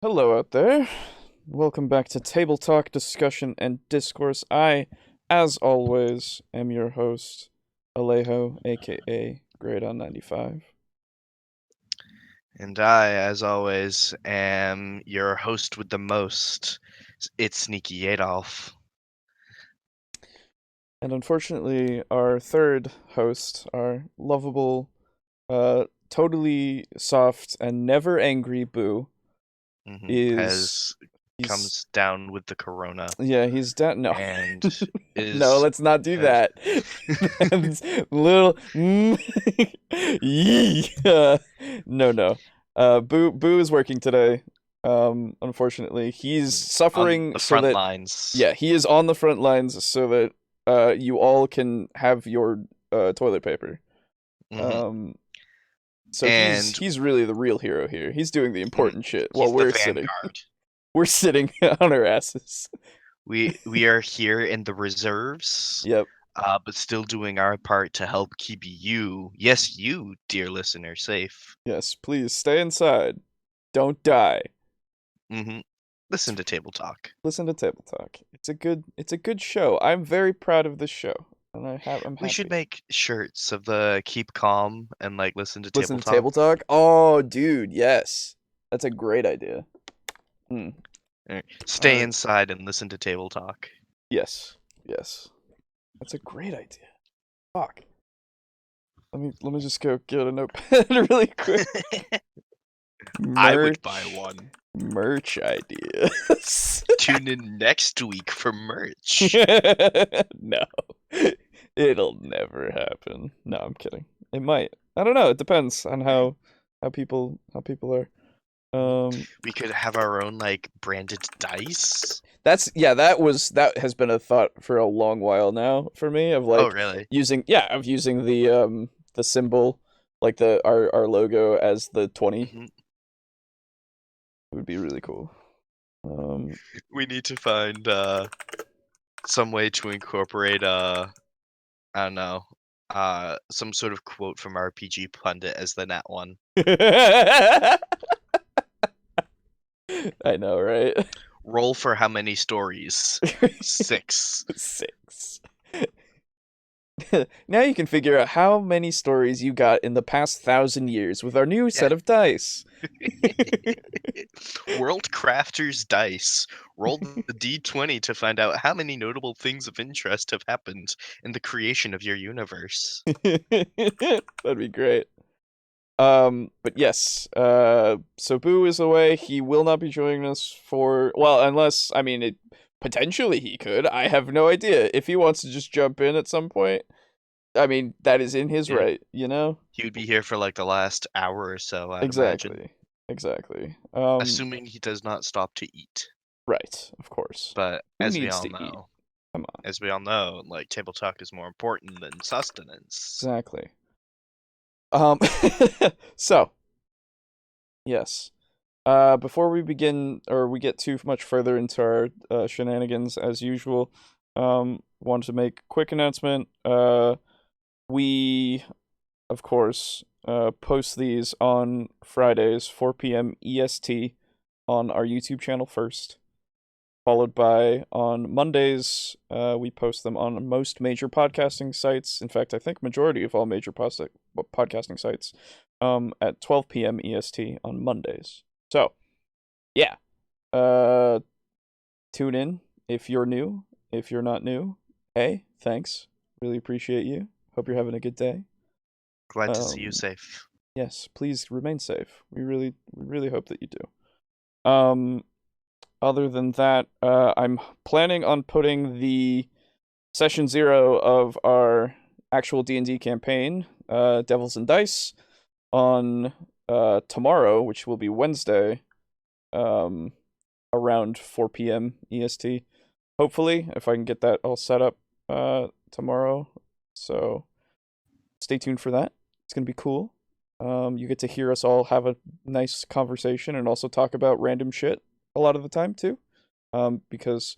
Hello out there. Welcome back to Table Talk, Discussion, and Discourse. I, as always, am your host, Alejo, aka Grade on 95. And I, as always, am your host with the most. It's Sneaky Adolf. And unfortunately, our third host, our lovable, totally soft and never angry Boo, is Has he's comes down with the corona yeah, he's down. No, and no, is let's not do uh, that. That's little. Yee. No, no. Boo is working today. Unfortunately, he's on suffering the so front that lines. yeah, he is on the front lines so that you all can have your toilet paper. hmm Um, so he's And he's really the real hero here. He's doing the mm, important shit while he's the vanguard. we're sitting on our asses. We are here in the reserves, Yep. but still doing our part to help keep you, yes, you, dear listener, safe. Yes. Please stay inside. Don't die. hmm Listen to Table Talk. Listen to Table Talk. It's a good show. I'm very proud of this show, and I'm We should happy. make shirts of the keep calm and like listen to Listen Table to Table Talk. Talk. Oh, dude, yes, that's a great idea. Hmm. All Stay right. inside and listen to Table Talk. Yes, yes, that's a great idea. Fuck. Let me just go get a notepad really quick. I would buy Merch, one. merch ideas. Tune in next week for merch. No, it'll never happen. No, I'm kidding. It might. I don't know. It depends on how people are. Um, We could have our own like branded dice. that has been a thought for a long while now for me of Oh, like really? using the symbol like the our logo as the 20 hmm would be really cool. Um, We need to find some way to incorporate I don't know some sort of quote from RPG Pundit as the net one. I know, right? Roll for how many stories? 6. 6. Now you can figure out how many stories you got in the past 1,000 years with our new Yeah. set of dice. World Crafters Dice. Roll the d20 to find out how many notable things of interest have happened in the creation of your universe. That'd be great. But yes, so Boo is away. He will not be joining us for, well, unless, I mean, potentially he could. I have no idea. If he wants to just jump in at some point, I mean, that is in his Yeah, right, you know? he would be here for like the last hour or so, I'd imagine. Exactly. Exactly. Assuming he does not stop to eat. Right, of course. But Who needs to eat? Come on. as we all know, like table talk is more important than sustenance. Exactly. Um, so, yes. Before we begin, or we get too much further into our shenanigans, as usual, wanted to make a quick announcement. We, of course, post these on Fridays, 4 p.m. EST, on our YouTube channel first, followed by on Mondays, we post them on most major podcasting sites. In fact, I think majority of all major podcasting sites, at 12 p.m. EST on Mondays. So, yeah, uh, tune in if you're new. If you're not new, hey, thanks. Really appreciate you. Hope you're having a good day. Glad to see you Um, safe. yes, please remain safe. We really hope that you do. Other than that, I'm planning on putting the session 0 of our actual D&D campaign, Devils and Dice, on tomorrow, which will be Wednesday, um, around 4 p.m. EST. Hopefully, if I can get that all set up tomorrow. So stay tuned for that. It's gonna be cool. You get to hear us all have a nice conversation and also talk about random shit a lot of the time too. Because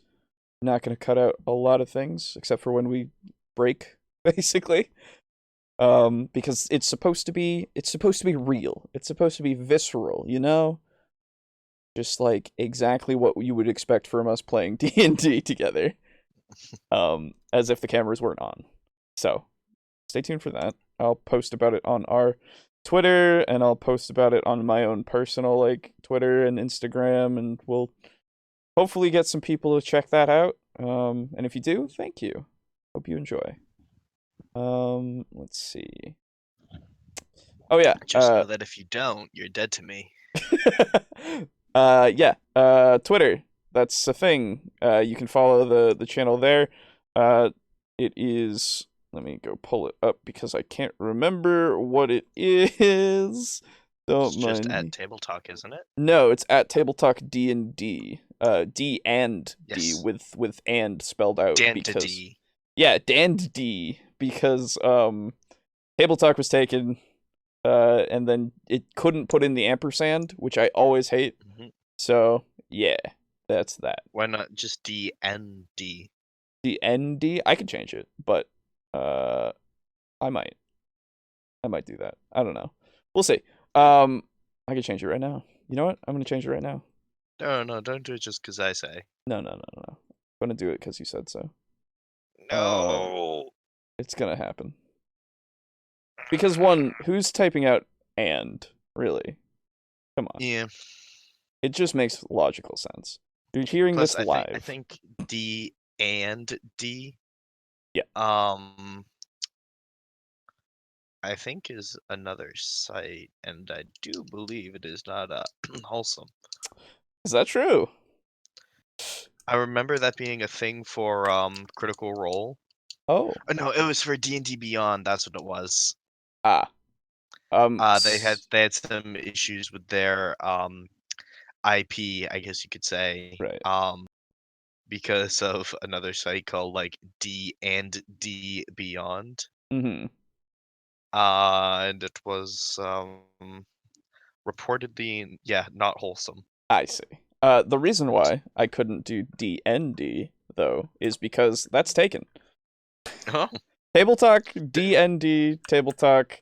I'm not gonna cut out a lot of things except for when we break, basically. Because it's supposed to be real. It's supposed to be visceral, you know? just like exactly what you would expect from us playing D&D together. As if the cameras weren't on. So, stay tuned for that. I'll post about it on our Twitter, and I'll post about it on my own personal like Twitter and Instagram, and we'll hopefully get some people to check that out. And if you do, thank you. Hope you enjoy. Let's see. Oh yeah. Just know that if you don't, you're dead to me. Yeah. Twitter. That's a thing. You can follow the channel there. It is. Let me go pull it up because I can't remember what it is. Don't It's just mind at me. TableTalk, isn't it? No, it's at TableTalk D&D. D and D Yes. with and spelled out because D. yeah, and D because TableTalk was taken and then it couldn't put in the ampersand, which I always hate. Mm-hmm. So, yeah, that's that. Why not just DND? D&D, I could change it, but I might do that. I don't know. We'll see. I could change it right now. You know what? I'm going to change it right now. No, don't do it just because I say. No. I'm going to do it because you said so. No. It's going to happen. Because one, who's typing out and, really? Come on. Yeah. It just makes logical sense. You're hearing Plus, this live. I think D and D. Yeah. I think is another site, and I do believe it is not wholesome. Is that true? I remember that being a thing for Critical Role. Oh. Oh no, it was for D&D Beyond. That's what it was. Ah. They had some issues with their IP, I guess you could say. Right. Because of another site called like D&D Beyond. Mm-hmm. And it was reportedly, not wholesome. I see. The reason why I couldn't do DND though is because that's taken. Oh. TableTalk DND TableTalk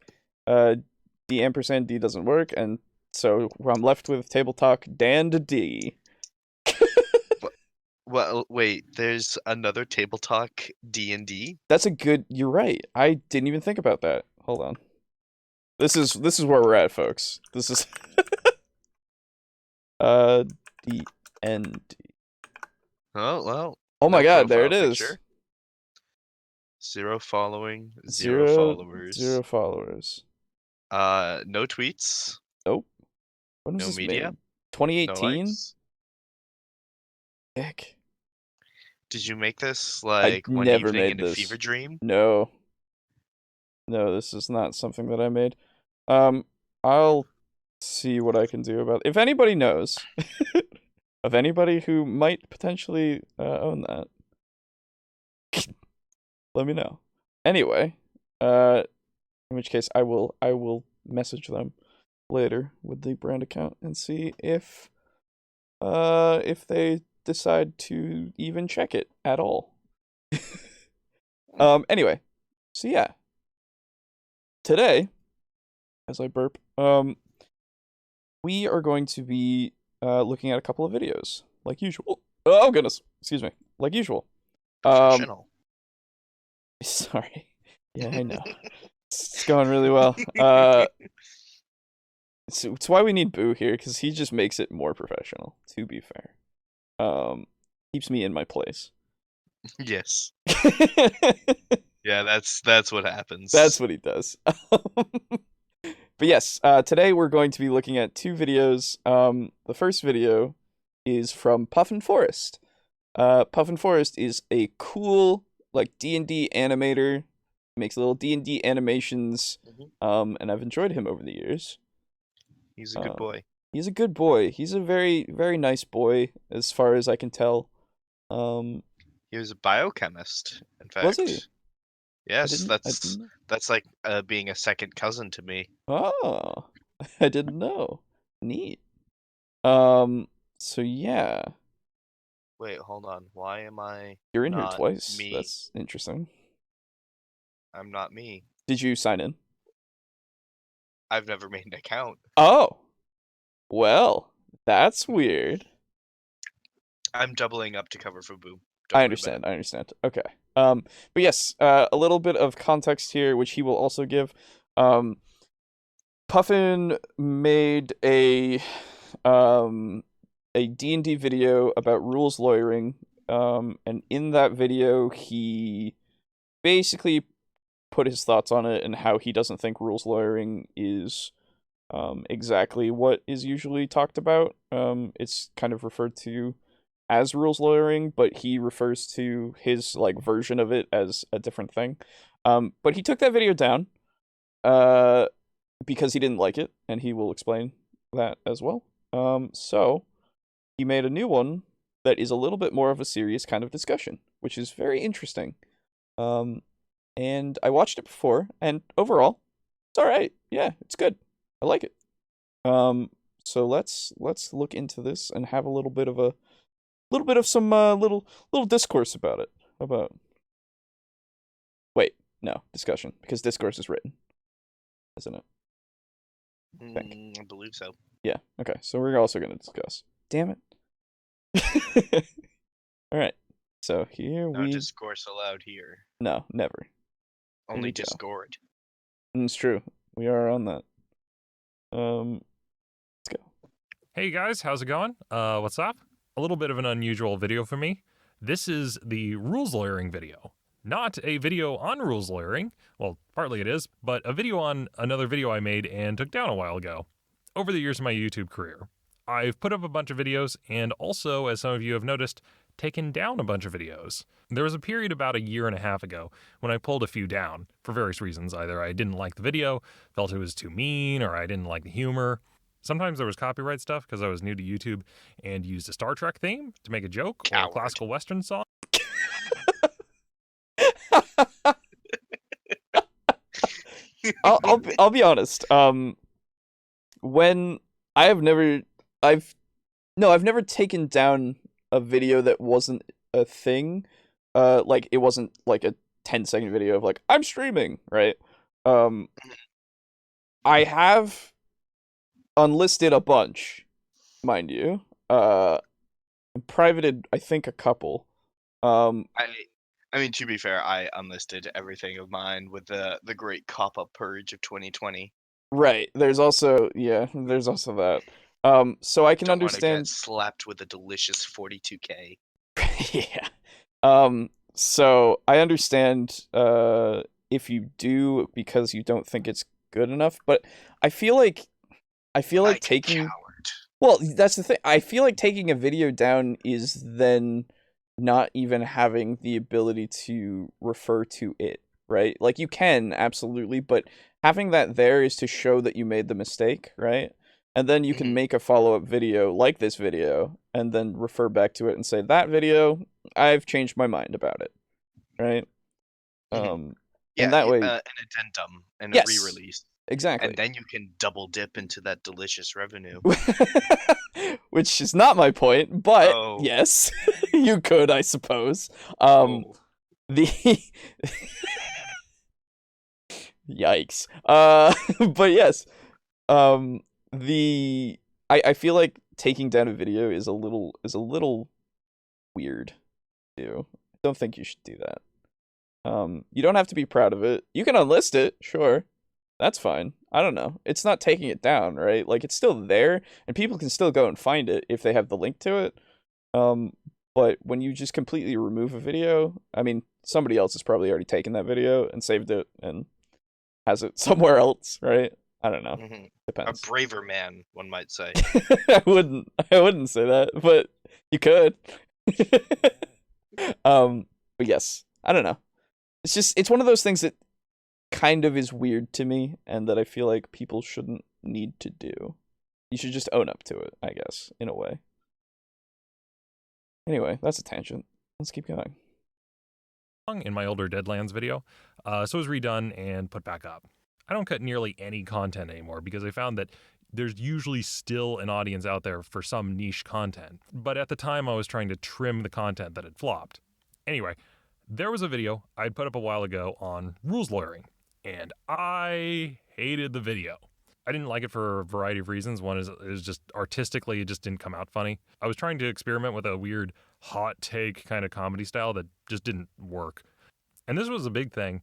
D ampersand D doesn't work, and so I'm left with TableTalk Dan D. Well, wait. There's another TableTalk D&D. That's a good. You're right. I didn't even think about that. Hold on. This is where we're at, folks. This is DND. Oh well. Oh my No god, there it profile is. picture. 0 following, 0 Zero followers. followers. No tweets. Nope. When was No this media. made? No 2018? likes. Heck. Did you make this I like one never evening made in a this. fever dream? No. No, this is not something that I made. I'll see what I can do about it. If anybody knows of anybody who might potentially own that, let me know. Anyway, in which case I will message them later with the brand account and see if they decide to even check it at all. Anyway, so yeah. Today, as I burp, we are going to be looking at a couple of videos, like usual. Oh goodness, excuse me, like usual. Professional. Sorry. Yeah, I know. It's going really well. It's why we need Boo here, because he just makes it more professional, to be fair. Keeps me in my place. Yes. Yeah, that's what happens. That's what he does. But yes, today we're going to be looking at two videos. The first video is from Puffin Forest. Puffin Forest is a cool, like, D&D animator. He makes little D&D animations, and I've enjoyed him over the years. He's a good boy. He's a good boy. He's a very, very nice boy, as far as I can tell. He was a biochemist, in fact. Was he? Yes, I didn't know. that's like being a second cousin to me. Oh, I didn't know. Neat. So yeah. Wait, hold on. Why am I You're in here not twice. me? That's interesting. I'm not me. Did you sign in? I've never made an account. Oh. Well, That's weird. I'm doubling up to cover for Boo. I Don't worry about understand. I understand. Okay. But yes, a little bit of context here, which he will also give. Um, Puffin made a D&D video about rules lawyering. And in that video, he basically put his thoughts on it and how he doesn't think rules lawyering is exactly what is usually talked about. It's kind of referred to as rules lawyering, but he refers to his like version of it as a different thing. But he took that video down uh, because he didn't like it, and he will explain that as well. So he made a new one that is a little bit more of a serious kind of discussion, which is very interesting. Um, and I watched it before, and overall, it's all right. Yeah, it's good. I like it. So let's look into this and have a little bit of some little discourse about it. About wait, no discussion because discourse is written, isn't it? I think. I believe so. Yeah. Okay. So we're also gonna discuss. Damn it. All right. So here No we discourse allowed here. no never. Only Discord. It's true. We are on that. Let's go. Hey guys, how's it going? What's up? A little bit of an unusual video for me. This is the rules lawyering video. Not a video on rules lawyering, well, partly it is, but a video on another video I made and took down a while ago. Over the years of my YouTube career, I've put up a bunch of videos and also, as some of you have noticed, taken down a bunch of videos. There was a period about a year and a half ago when I pulled a few down for various reasons. Either I didn't like the video, felt it was too mean, or I didn't like the humor. Sometimes there was copyright stuff because I was new to YouTube and used a Star Trek theme to make a joke or a classical Western song. I'll be honest. When I've never taken down a video that wasn't a thing. Like it wasn't like a 10-second video of like I'm streaming, right? I have unlisted a bunch, mind you. Privated I think a couple. I mean, to be fair, I unlisted everything of mine with the great cop-up purge of 2020. Right. There's also that. So I can Don't want to understand. get slapped with a delicious 42K. Yeah. So I understand if you do because you don't think it's good enough, but I feel like taking well, that's the thing. I feel like taking a video down is then not even having the ability to refer to it, right? Like you can absolutely, but having that there is to show that you made the mistake, right? And then you can make a follow-up video like this video and then refer back to it and say that video I've changed my mind about it, right? Yeah, and that way an addendum and yes, a re-release. Exactly. And then you can double dip into that delicious revenue. Which is not my point, but yes, you could, I suppose. The yikes. But yes. I feel like taking down a video is a little weird too. I don't think you should do that. You don't have to be proud of it. You can unlist it, sure. That's fine. I don't know. It's not taking it down, right? Like it's still there and people can still go and find it if they have the link to it. But when you just completely remove a video, I mean, somebody else has probably already taken that video and saved it and has it somewhere else, right? I don't know. Depends. A braver man, one might say. I wouldn't say that, but you could. But yes, I don't know. It's one of those things that kind of is weird to me and that I feel like people shouldn't need to do. You should just own up to it, I guess, in a way. Anyway, that's a tangent. Let's keep going. In my older Deadlands video, so it was redone and put back up. I don't cut nearly any content anymore because I found that there's usually still an audience out there for some niche content. But at the time I was trying to trim the content that had flopped. Anyway, there was a video I'd put up a while ago on rules lawyering, and I hated the video. I didn't like it for a variety of reasons. One is just artistically, it just didn't come out funny. I was trying to experiment with a weird hot take kind of comedy style that just didn't work. And this was a big thing.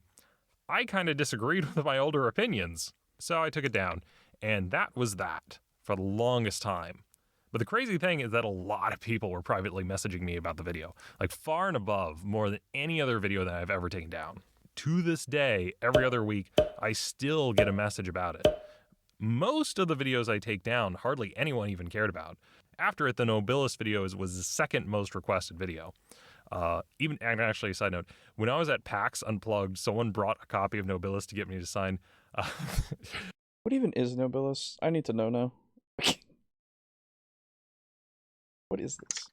I kind of disagreed with my older opinions, so I took it down. And that was that for the longest time. But the crazy thing is that a lot of people were privately messaging me about the video, like far and above more than any other video that I've ever taken down. To this day, every other week, I still get a message about it. Most of the videos I take down, hardly anyone even cared about. After it, the Nobilis video was the second most requested video. And actually, a side note, when I was at PAX Unplugged, someone brought a copy of Nobilis to get me to sign. What even is Nobilis? I need to know now. What is this?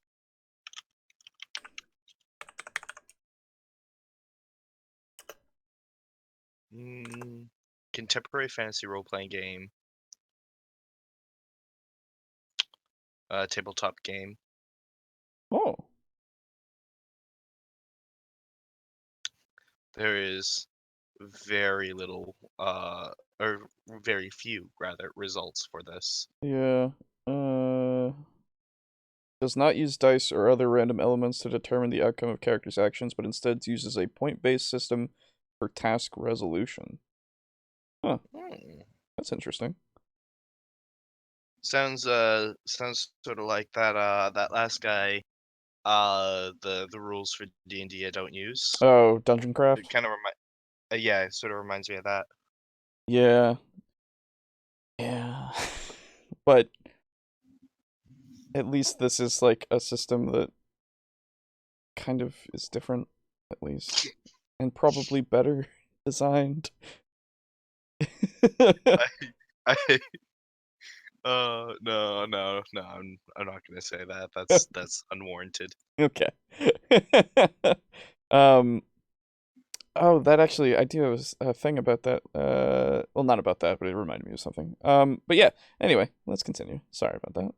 Contemporary fantasy role-playing game. Tabletop game. Oh. There is very little, or very few, rather, results for this. Yeah. Does not use dice or other random elements to determine the outcome of characters' actions, but instead uses a point-based system for task resolution. Huh. That's interesting. Sounds sort of like that last guy. The rules for D&D I don't use. Oh, Dungeon Craft? It kind of yeah, it sort of reminds me of that. Yeah. Yeah. But at least this is like a system that kind of is different, at least. And probably better designed. No, I'm not gonna say that. That's unwarranted. Okay. Oh, that actually, I do have a thing about that. Well, not about that, but it reminded me of something. But yeah, anyway, let's continue. Sorry about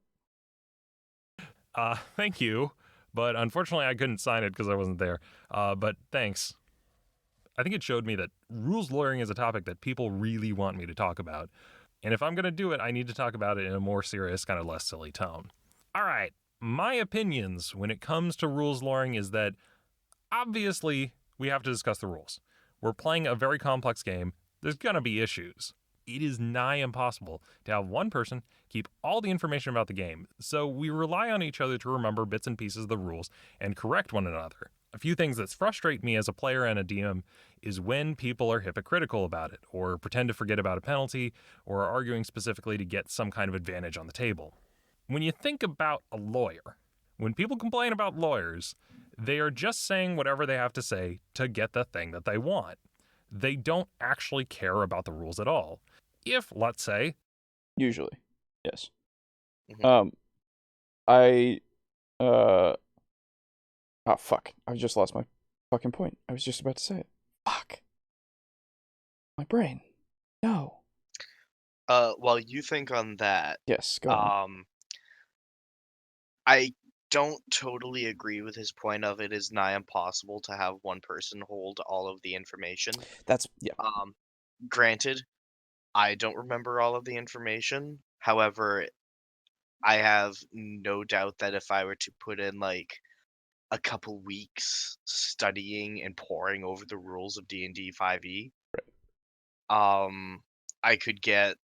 that. Thank you. But unfortunately, I couldn't sign it because I wasn't there. But thanks. I think it showed me that rules lawyering is a topic that people really want me to talk about. And if I'm going to do it, I need to talk about it in a more serious, kind of less silly tone. All right, my opinions when it comes to rules lawyering is that obviously we have to discuss the rules. We're playing a very complex game. There's going to be issues. It is nigh impossible to have one person keep all the information about the game, so we rely on each other to remember bits and pieces of the rules and correct one another. A few things that frustrate me as a player and a DM is when people are hypocritical about it, or pretend to forget about a penalty, or are arguing specifically to get some kind of advantage on the table. When you think about a lawyer, when people complain about lawyers, they are just saying whatever they have to say to get the thing that they want. They don't actually care about the rules at all. If, let's say... Usually, yes. Mm-hmm. Oh, fuck. I just lost my fucking point. I was just about to say it. Fuck. My brain. No. While you think on that... Yes, go on. I don't totally agree with his point of it is nigh impossible to have one person hold all of the information. That's, yeah. Granted, I don't remember all of the information. However, I have no doubt that if I were to put in, like, a couple weeks studying and poring over the rules of D&D 5e, I could get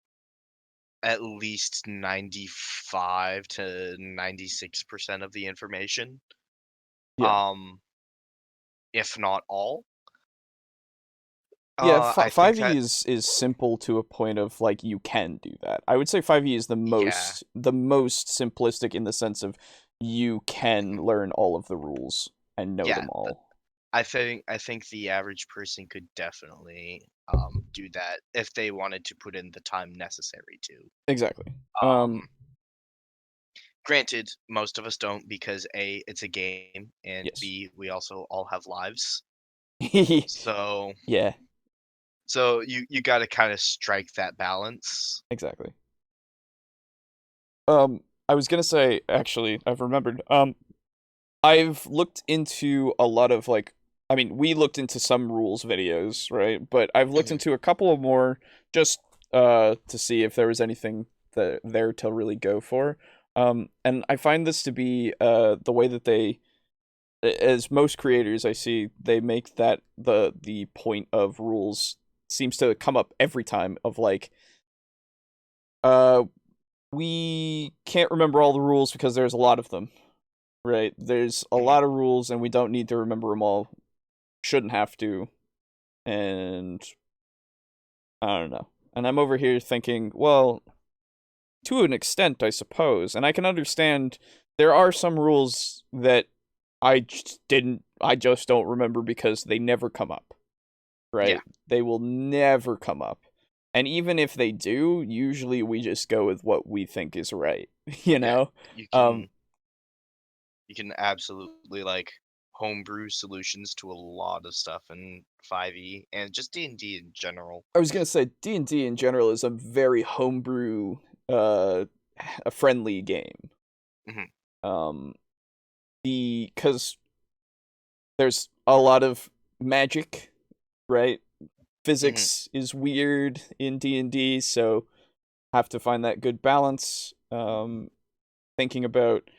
at least 95 to 96% of the information. Yeah. If not all. Yeah, 5e is simple to a point of, like, you can do that. I would say 5e is the most simplistic in the sense of you can learn all of the rules and know them all. I think the average person could definitely do that if they wanted to put in the time necessary to. Exactly. Granted, most of us don't because A, it's a game, and yes. B, we also all have lives. So yeah. So you got to kind of strike that balance. Exactly. I was gonna say, actually, I've remembered. I've looked into a lot of, like, I mean, we looked into some rules videos, right? But I've looked into a couple of more just to see if there was anything there to really go for. And I find this to be the way that they, as most creators I see, they make that the point of rules seems to come up every time of like, uh we can't remember all the rules because there's a lot of them, right? There's a lot of rules and we don't need to remember them all. Shouldn't have to. And I don't know. And I'm over here thinking, well, to an extent, I suppose. And I can understand there are some rules that I just don't remember because they never come up, right? Yeah. They will never come up. And even if they do, usually we just go with what we think is right, you know? You can absolutely like homebrew solutions to a lot of stuff in 5e and just D&D in general. I was gonna say D&D in general is a very homebrew, a friendly game. Mhm. Because there's a lot of magic, right? Physics is weird in D&D, so have to find that good balance. Thinking about,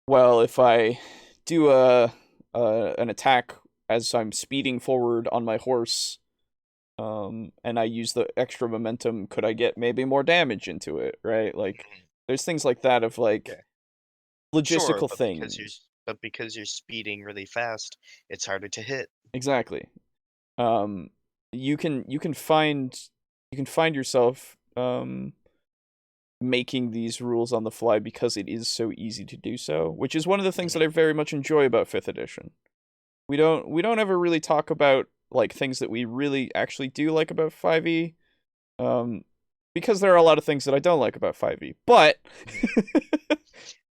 well, if I do an attack as I'm speeding forward on my horse, and I use the extra momentum, could I get maybe more damage into it, right? Like, there's things like that of like Yeah. Sure, logistical but things. because you're speeding really fast, it's harder to hit. Exactly. You can find yourself making these rules on the fly because it is so easy to do so, which is one of the things that I very much enjoy about 5th edition. We don't ever really talk about like things that we really actually do like about 5e, because there are a lot of things that I don't like about 5e. But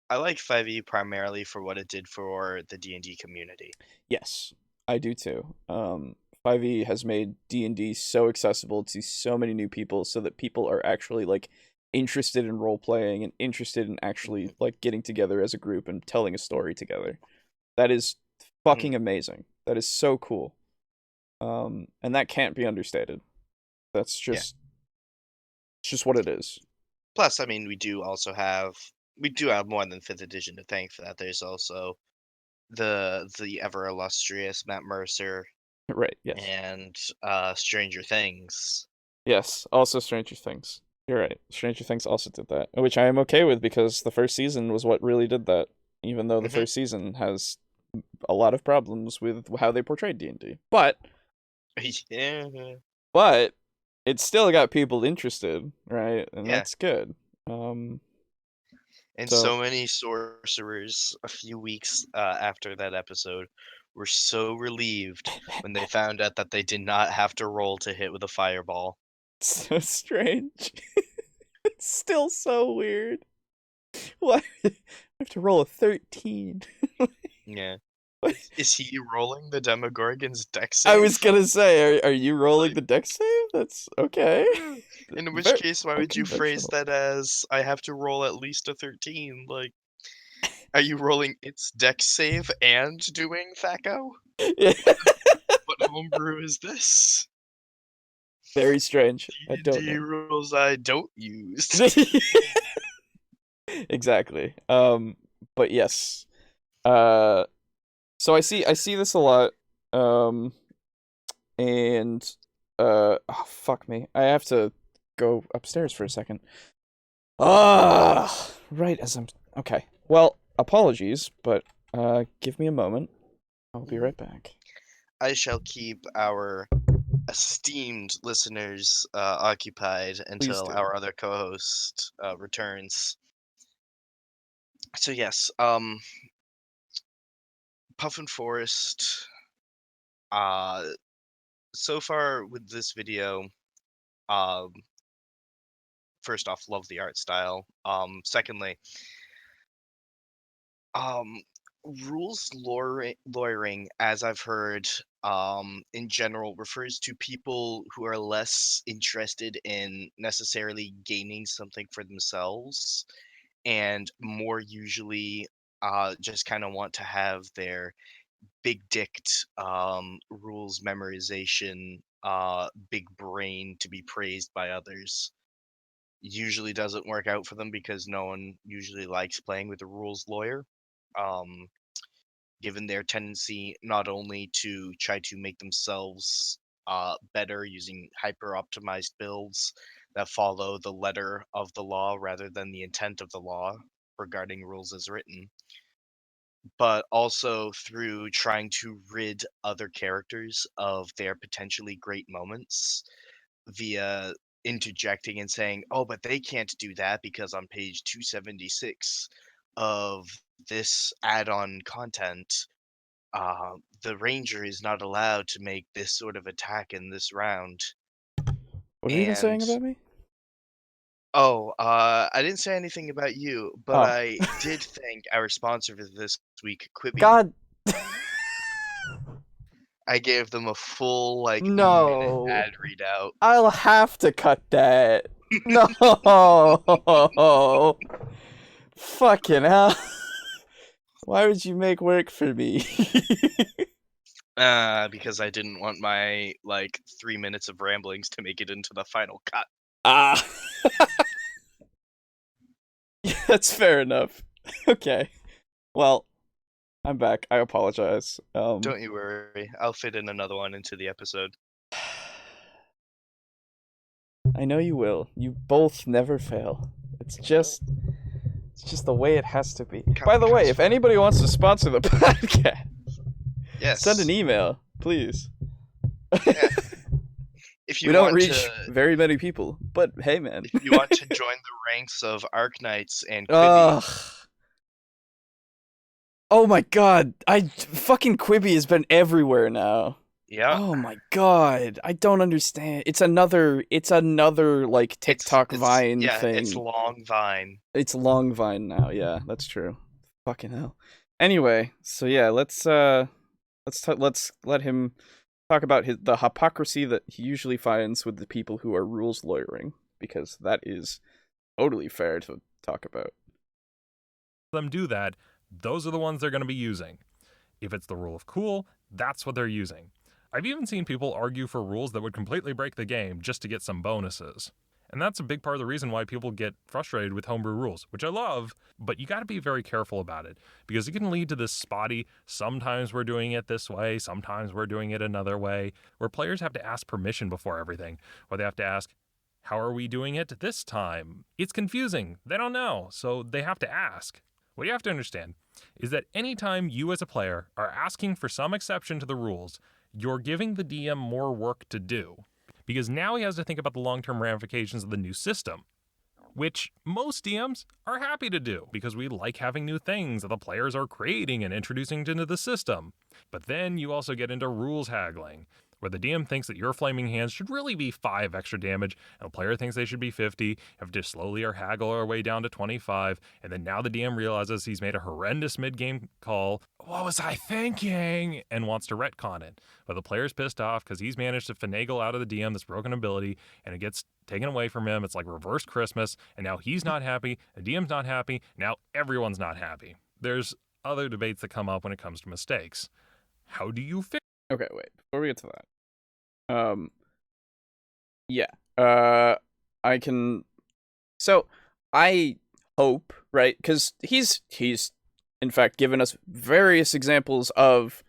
I like 5e primarily for what it did for the D&D community. yes, I do too. 5e has made D&D so accessible to so many new people, so that people are actually like interested in role playing and interested in actually like getting together as a group and telling a story together. That is fucking amazing. That is so cool. And that can't be understated. That's just it's just what it is. Plus, I mean, we do have more than 5th edition to thank for that. There's also the ever illustrious Matt Mercer Right, yes. and Stranger Things. Yes, also Stranger Things. You're right. Stranger Things also did that, which I am okay with because the first season was what really did that, even though the first season has a lot of problems with how they portrayed D&D. But Yeah. but it still got people interested, right? And Yeah. that's good. And So so many sorcerers a few weeks after that episode were so relieved when they found out that they did not have to roll to hit with a fireball. so strange. It's still so weird. Why I have to roll a 13? Yeah. Is he rolling the Demogorgon's dex I save? was gonna say, are you rolling the dex save? That's okay. In which Very case, why would you phrase unconventional. that as I have to roll at least a 13? Like, are you rolling its dex save and doing THAC0? Yeah. What homebrew is this? Very strange. I don't D&D know. rules I don't use. Exactly. But yes. So I see this a lot. And oh, fuck me. I have to go upstairs for a second. Ah, right as I'm okay. Well, apologies, but give me a moment. I'll be right back. I shall keep our esteemed listeners occupied Please until do. our other co-host returns. So yes, Puffin Forest. So far with this video, um, first off, love the art style. Secondly, um, rules lawyering, as I've heard, in general, refers to people who are less interested in necessarily gaining something for themselves, and more usually, just kind of want to have their big dicked rules memorization big brain to be praised by others. Usually doesn't work out for them because no one usually likes playing with a rules lawyer. Um, Given their tendency not only to try to make themselves better using hyper optimized builds that follow the letter of the law rather than the intent of the law regarding rules as written, but also through trying to rid other characters of their potentially great moments via interjecting and saying, "Oh, but they can't do that because on page 276 of this add-on content, the ranger is not allowed to make this sort of attack in this round." What have you been saying And about me? I didn't say anything about you, but Oh, I did thank our sponsor for this week, Quibi. God, I gave them a full like minute no. ad readout. I'll have to cut that. No. Fucking hell. Why would you make work for me? Because I didn't want my like 3 minutes of ramblings to make it into the final cut. Ah. That's fair enough. Okay. Well, I'm back. I apologize. Don't you worry, I'll fit in another one into the episode. I know you will. You both never fail. It's just the way it has to be. By the way, if anybody wants to sponsor the podcast, Yes. send an email, please. Yeah. If you We don't want reach to, very many people, but hey, man. if you want to join the ranks of Arknights and Quibi, Ugh. Oh my god, fucking Quibi has been everywhere now. yeah, Oh my god, I don't understand. It's another like TikTok Vine thing. it's long Vine. It's long Vine now. Yeah, that's true. Fucking hell. Anyway, so yeah, let's let him talk about the hypocrisy that he usually finds with the people who are rules lawyering, because that is totally fair to talk about. Them do that, those are the ones they're going to be using. If it's the rule of cool, that's what they're using. I've even seen people argue for rules that would completely break the game just to get some bonuses. And that's a big part of the reason why people get frustrated with homebrew rules, which I love, but you gotta be very careful about it, because it can lead to this spotty, sometimes we're doing it this way, sometimes we're doing it another way, where players have to ask permission before everything, or they have to ask, how are we doing it this time? It's confusing, they don't know, so they have to ask. What you have to understand is that anytime you as a player are asking for some exception to the rules, you're giving the DM more work to do, because now he has to think about the long-term ramifications of the new system, which most DMs are happy to do because we like having new things that the players are creating and introducing into the system. But then you also get into rules haggling, where the DM thinks that your flaming hands should really be 5 extra damage, and the player thinks they should be 50, have to slowly or haggle our way down to 25, and then now the DM realizes he's made a horrendous mid-game call, what was I thinking, and wants to retcon it. But the player's pissed off because he's managed to finagle out of the DM this broken ability, and it gets taken away from him. It's like reverse Christmas, and now he's not happy, the DM's not happy, now everyone's not happy. There's other debates that come up when it comes to mistakes. How do you fix? Okay, wait. Before we get to that, yeah, I can. So I hope, right? Because he's in fact given us various examples of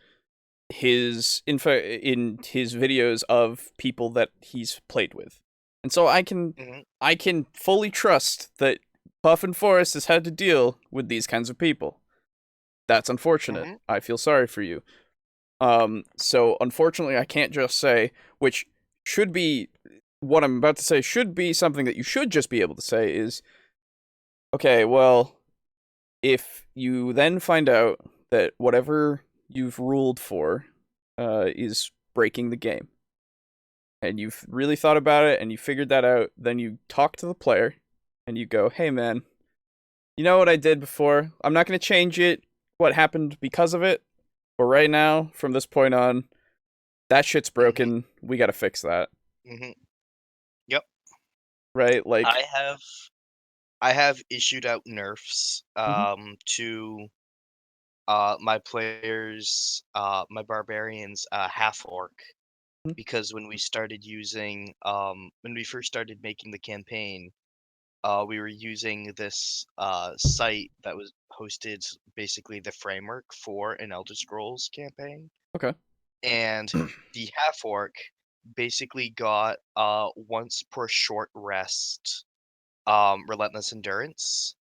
his in his videos of people that he's played with, and so I can fully trust that Puff and Forrest has had to deal with these kinds of people. That's unfortunate. I feel sorry for you. So unfortunately I can't just say, which should be what I'm about to say should be something that you should just be able to say is, okay, well, if you then find out that whatever you've ruled for is breaking the game, and you've really thought about it and you figured that out, then you talk to the player and you go, hey man, you know what I did before? I'm not going to change it, what happened because of it, but right now, from this point on, that shit's broken. We got to fix that. Yep. Right? Like, I have issued out nerfs to my players, my barbarians half orc, Mhm. because when we started using when we first started making the campaign, we were using this site that was hosted basically the framework for an Elder Scrolls campaign, Okay. and the half orc basically got once per short rest relentless endurance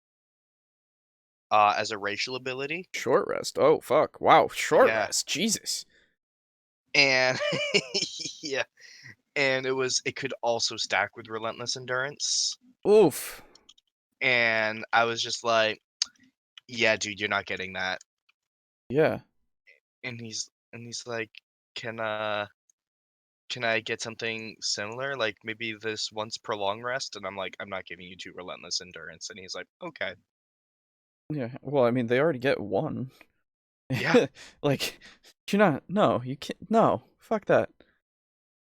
as a racial ability. Short rest. Oh fuck. Wow. Short Yeah, rest. Jesus. and yeah, and it could also stack with relentless endurance. Oof. And I was just like, yeah, dude, you're not getting that. Yeah. And he's like, can can I get something similar? Like maybe this once per long rest? And I'm like, I'm not giving you two relentless endurance. And he's like, okay. Yeah. Well, I mean, they already get one. Yeah. Like, you're not. No, you can't. No. Fuck that.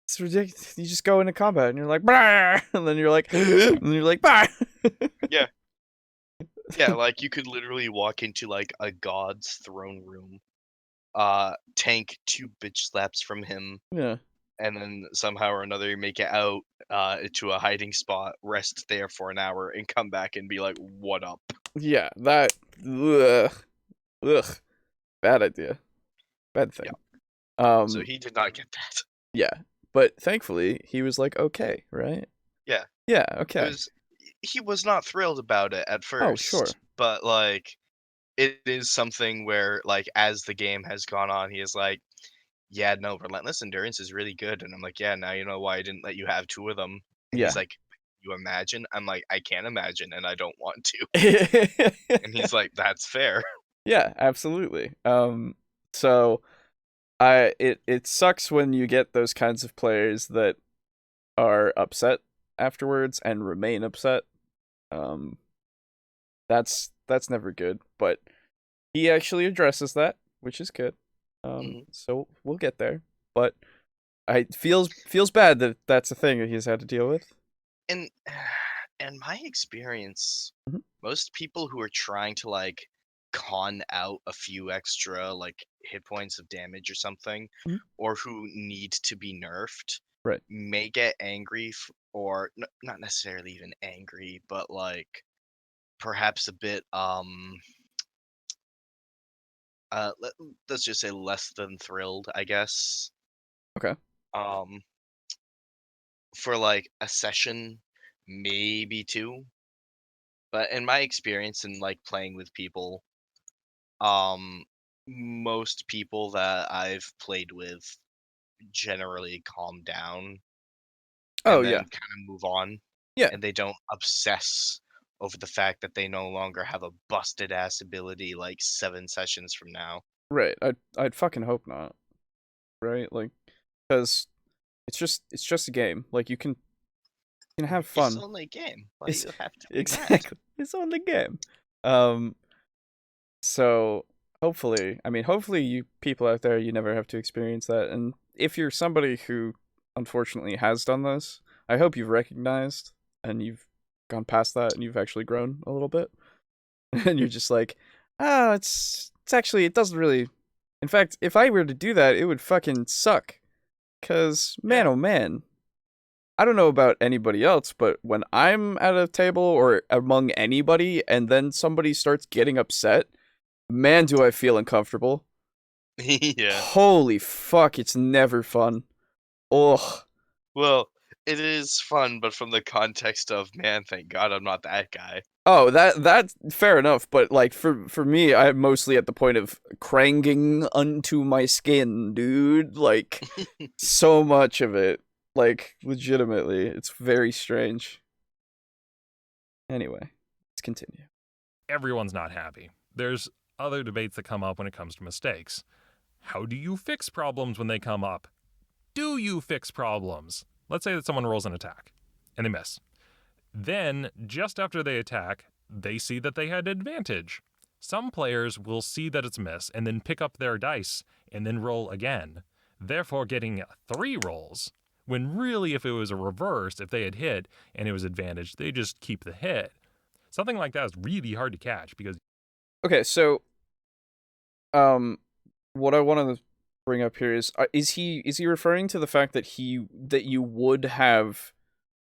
It's ridiculous. You just go into combat and you're like, bah! And then you're like, and then you're like, bah! Yeah. Yeah, like you could literally walk into like a god's throne room, tank two bitch slaps from him, Yeah. and then somehow or another you make it out to a hiding spot, rest there for an hour, and come back and be like, "What up?" Yeah. That. Ugh. Ugh. Bad idea. Bad Yeah. thing. So he did not get that. Yeah. But thankfully, he was like, okay, right? Yeah. Yeah. It Okay. was He was not thrilled about it at Oh, sure. first, but like it is something where like as the game has gone on, he is like, "Yeah, no, relentless endurance is really good." And I'm like, "Yeah, now you know why I didn't let you have two of them." And he's Yeah. like, "You imagine?" I'm like, "I can't imagine and I don't want to." And he's like, "That's fair." Yeah, absolutely. So it sucks when you get those kinds of players that are upset afterwards and remain upset. Um, that's never good, but he actually addresses that, which is good. Mhm. So we'll get there, but I feels bad that that's a thing that he's had to deal with. And in my experience, Mhm. most people who are trying to like con out a few extra like hit points of damage or something, Mhm. or who need to be nerfed, Right. may get angry or not necessarily even angry, but like perhaps a bit let's just say less than thrilled, I guess. Okay. Um, for like a session, maybe two. But in my experience in like playing with people, um, most people that I've played with generally calm down Oh and yeah. then kind of move on, Yeah. and they don't obsess over the fact that they no longer have a busted ass ability like 7 sessions from now. Right. I'd fucking hope not. Right? Like, because it's just a game. Like you can have It's fun. only a game. Why It's you have to be mad? exactly. It's only a game. Um. So hopefully you people out there, you never have to experience that. And if you're somebody who unfortunately has done this, I hope you've recognized and you've gone past that and you've actually grown a little bit. And you're just like, it's actually it doesn't really. In fact, if I were to do that, it would fucking suck. 'Cause man, Yeah. oh man, I don't know about anybody else, but when I'm at a table or among anybody and then somebody starts getting upset, man, do I feel uncomfortable. Yeah. Holy fuck, it's never fun. Ugh. Well, it is fun, but from the context of, man, thank God I'm not that guy. Oh, that's fair enough, but like for me, I'm mostly at the point of cranking unto my skin, dude. Like so much of it. Like legitimately, it's very strange. Anyway, let's continue. Everyone's not happy. There's other debates that come up when it comes to mistakes. How do you fix problems when they come up? Do you fix problems? Let's say that someone rolls an attack and they miss. Then, just after they attack, they see that they had advantage. Some players will see that it's a miss and then pick up their dice and then roll again, therefore getting 3 rolls. When really, if it was a reverse, if they had hit and it was advantage, they just keep the hit. Something like that is really hard to catch because Okay, so um what I want to bring up here is he referring to the fact that you would have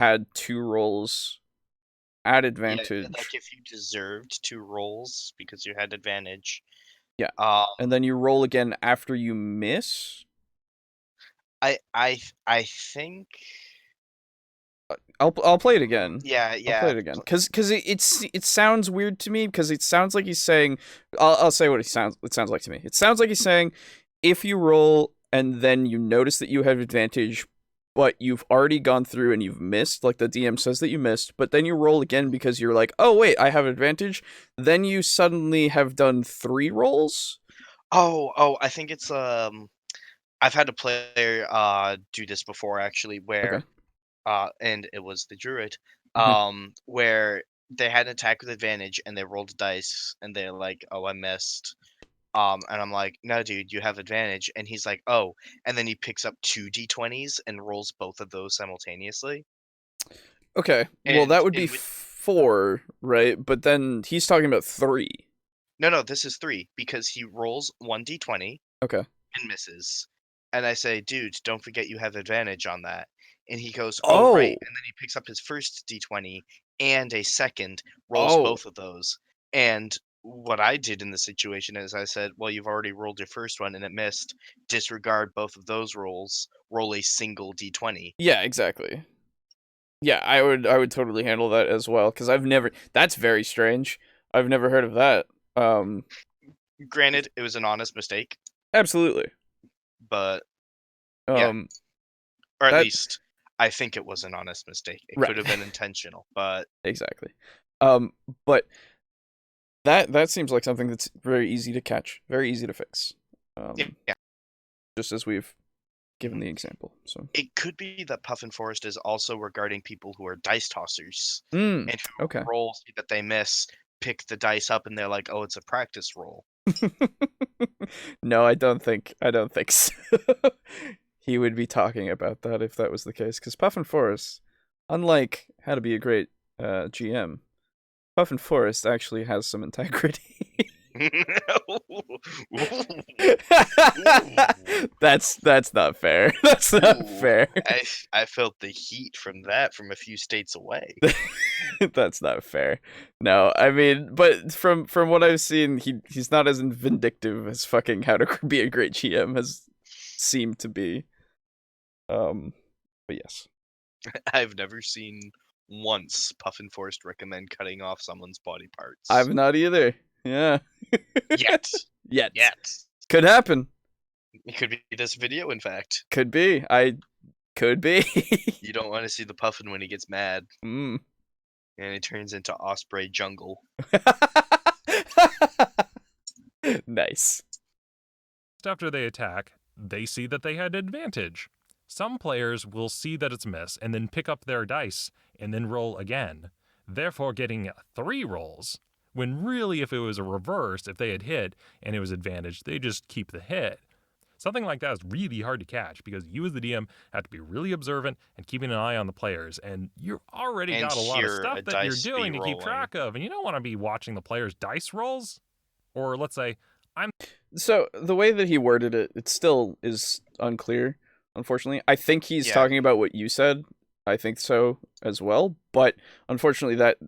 had 2 rolls at Yeah, advantage? like if you deserved 2 rolls because you had advantage. Yeah. Um, And then you roll again after you miss? I think. I'll play it again. Yeah, I'll play yeah. it again because it sounds weird to me because it sounds like he's saying I'll say what it sounds like to me. It sounds like he's saying if you roll and then you notice that you have advantage, but you've already gone through and you've missed, like the DM says that you missed, but then you roll again because you're like, oh wait, I have advantage. Then you suddenly have done 3 rolls. Oh, I think it's I've had a player do this before actually Okay. where and it was the druid Mhm. where they had an attack with advantage and they rolled a dice and they're like, "Oh, I missed." And I'm like, "No, dude, you have advantage." And he's like, "Oh." And then he picks up 2 d20s and rolls both of those simultaneously. Okay. Well, And that would be in which 4, right? But then he's talking about 3. no, this is 3 because he rolls 1 d20 Okay. and misses. And I say, "Dude, don't forget you have advantage on that." And he goes, "Oh, right." Oh. And then he picks up his first d20 and a second, rolls Oh. both of those. And what I did in the situation is I said, "Well, you've already rolled your first one and it missed. Disregard both of those rolls. Roll a single d20." Yeah, exactly. Yeah, I would totally handle that as well cuz I've never that's very strange. I've never heard of that. Um Granted, it was an honest mistake, absolutely. but yeah, Um or at that least I think it was an honest mistake. It right. could have been intentional, but Exactly. Um but that seems like something that's very easy to catch, very easy to fix. yeah. Just as we've given Mhm. the example. So, It could be that Puffin Forest is also regarding people who are dice tossers and okay. who roll see that they miss, pick the dice up, and they're like, "Oh, it's a practice roll." No, I don't think so. He would be talking about that if that was the case cuz Puffin Forest, unlike How to Be a Great GM, Puffin Forest actually has some integrity. Ooh, That's not fair. That's not ooh. fair. I felt the heat from that from a few states away. That's not fair. No, I mean, but from what I've seen, he's not as vindictive as fucking How to Be a Great GM has seemed to be. But yes, I've never seen once Puffin Forest recommend cutting off someone's body I've parts. not either. Yeah, Yet. yet Yet. could happen. It could be this video, in fact. Could be. I could be. You don't want to see the Puffin when he gets mad. Mm. And it turns into Osprey Jungle. Nice. After they attack, they see that they had advantage. Some players will see that it's miss and then pick up their dice and then roll again, therefore getting 3 rolls. When really, if it was a reverse, if they had hit and it was advantage, they just keep the hit. Something like that is really hard to catch because you as the DM have to be really observant and keeping an eye on the players, and you've already And got a lot of hear stuff a that you're dice be doing to keep rolling. track of, and you don't want to be watching the players' dice rolls. Or let's say, So the way that he worded it, it still is unclear. Unfortunately, I think he's Yeah. talking about what you said. I think so as well, but unfortunately, that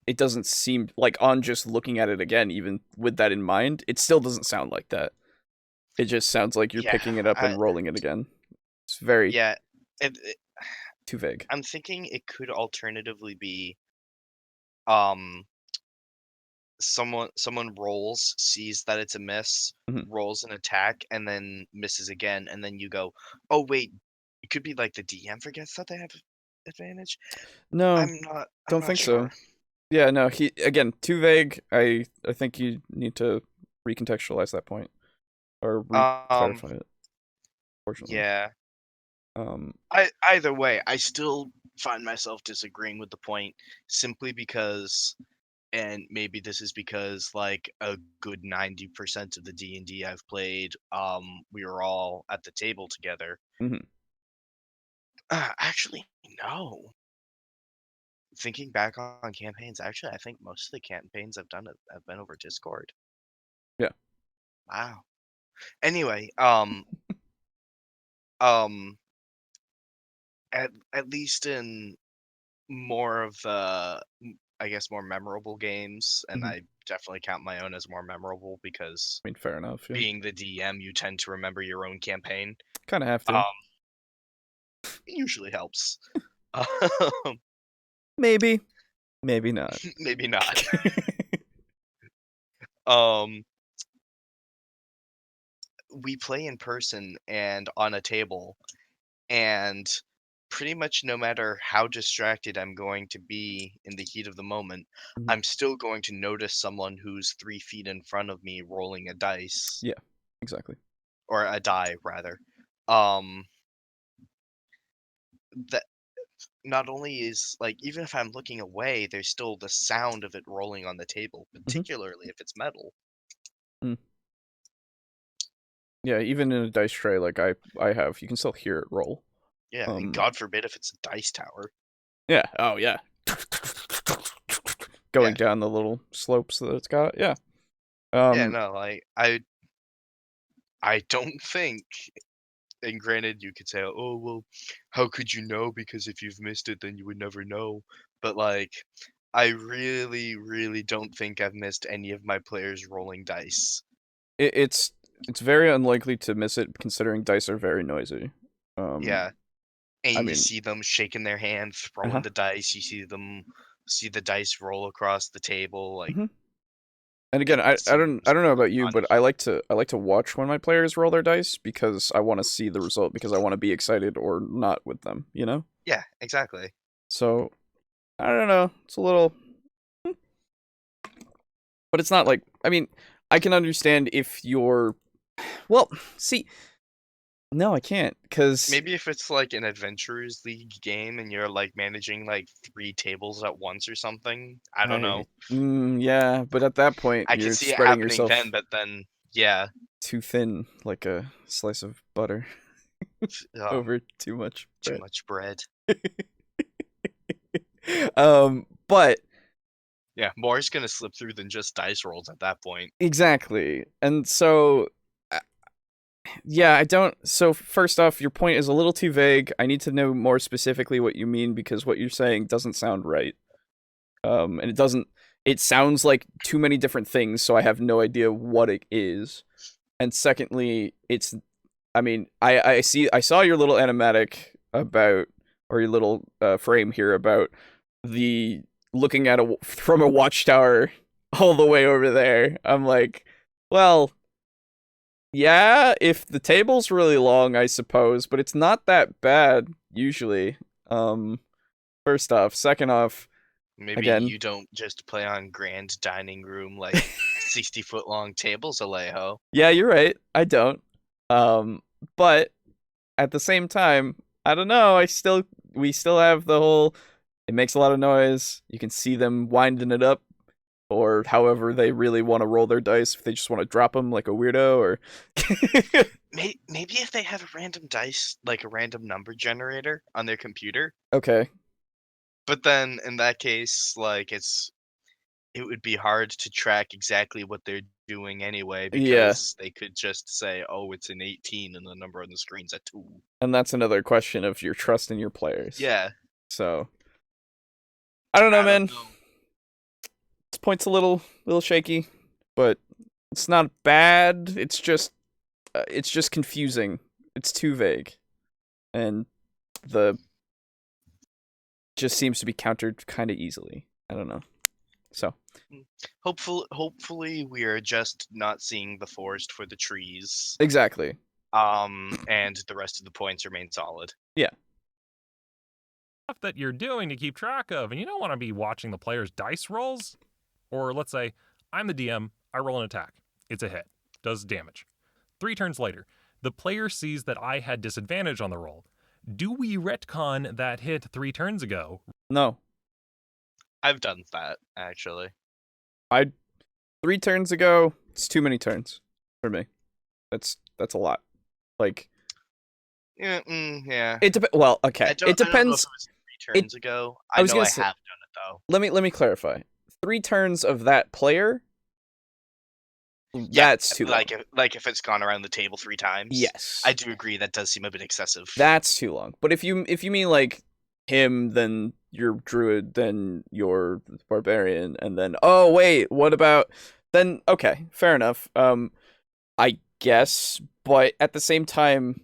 it doesn't seem like on just looking at it again, even with that in mind, it still doesn't sound like that. It just sounds like you're Yeah. picking it up and rolling it again. It's very Yeah. too vague. I'm thinking it could alternatively be um someone rolls, sees that it's a miss, Mhm. rolls an attack, and then misses again, and then you go, "Oh wait," it could be like the DM forgets that they have advantage. No, I'm don't not think so. sure. Yeah, no, he again too vague. I think you need to recontextualize that point or Um, re-clarify it. Fortunately, yeah. um, Either way, I still find myself disagreeing with the point simply because, and maybe this is because like a good 90% of the D&D I've played, we were all at the table together. mhm. Actually, no. Thinking back on campaigns, actually, I think most of the campaigns I've done have been over Discord. Yeah. Wow. Anyway, at least in more of the, I guess, more memorable games, and Mhm. I definitely count my own as more memorable because I mean, fair enough. Yeah, being the DM, you tend to remember your own campaign. kind of have Um, to. it usually helps. Maybe, maybe not. Maybe not. Um, we play in person and on a table, and pretty much no matter how distracted I'm going to be in the heat of the moment, Mhm. I'm still going to notice someone who's 3 feet in front of me rolling a dice, Yeah, exactly. or a die rather. Um, that not only is like, even if I'm looking away, there's still the sound of it rolling on the table, Hmm. particularly if it's metal. Mm. Yeah, even in a dice tray like I have, you can still hear it roll. Yeah, and Um, God forbid if it's a dice tower. yeah. Oh yeah. Yeah, Going down the little slopes that it's got. Yeah. yeah, Um, no, like I don't think, and granted, you could say, "Oh, well, how could you know? Because if you've missed it, then you would never know." But like, I really, really don't think I've missed any of my players rolling dice. it's very unlikely to miss it considering dice are very noisy. Yeah, I and you mean, see them shaking their hand, throwing uh-huh. the dice. You see the dice roll across the table. Like Hmm. And again, it I seems don't know really about you, fun. but I like to watch when my players roll their dice because I want to see the result because I want to be excited or not with them, you know? Yeah, exactly. So, I don't know. It's a little but it's not like I mean, I can understand if you're well, see, no, I can't cuz Maybe if it's like an Adventurers League game and you're like managing like 3 tables at once or something. I don't know. yeah, but at that point I can you're see it spreading happening then, yourself but then yeah, too thin like a slice of butter over too much too bread. much bread. But Yeah, more is gonna slip through than just dice rolls at that point. exactly. And so uh, yeah, I don't so first off, your point is a little too vague. I need to know more specifically what you mean because what you're saying doesn't sound right. And it sounds like too many different things, so I have no idea what it is. And secondly, I mean, I saw your little animatic about or your little frame here about the looking at a from a watchtower all the way over there. I'm like, well, yeah, if the table's really long, I suppose, but it's not that bad usually. Um, first off, second off, Maybe again, you don't just play on grand dining room like 60-foot long tables, Alejo. yeah, you're right. I don't. Um, but at the same time, I don't know. We still have the whole. It makes a lot of noise. You can see them winding it up, or however they really want to roll their dice. If they just want to drop them like a weirdo, or Maybe if they had a random dice, like a random number generator on their computer, okay, but then in that case, like it would be hard to track exactly what they're doing anyway yeah, because they could just say, "Oh, it's an 18," and the number on the screen's a 2. and that's another question of your trust in your players. Yeah, So I don't know, I don't man. know. This point's a little shaky, but it's not bad. It's just confusing. It's too vague, and the just seems to be countered kind of easily. I don't know. So Hopefully we are just not seeing the forest for the trees. exactly, And the rest of the points remain solid. yeah. Stuff that you're doing to keep track of, and you don't want to be watching the player's dice rolls. Or let's say, I'm the DM, I roll an attack. It's a hit, does damage. 3 turns later, the player sees that I had disadvantage on the roll. Do we retcon that hit 3 turns ago? No, I've done that actually. I 3 turns ago. It's too many turns for me. That's a lot. Like Yeah, yeah. it depends. Well, okay, it I don't know if depends. it was 3 It. turns ago. I I was know gonna I say. have done it though. Let me clarify. 3 turns of that player. That's too long. Like if it's gone around the table 3 times. Yes. I do agree that does seem a bit excessive. That's too long. But if you mean like him, then your druid, then your barbarian, and then oh wait, what about then? Okay, fair enough. I guess, but at the same time,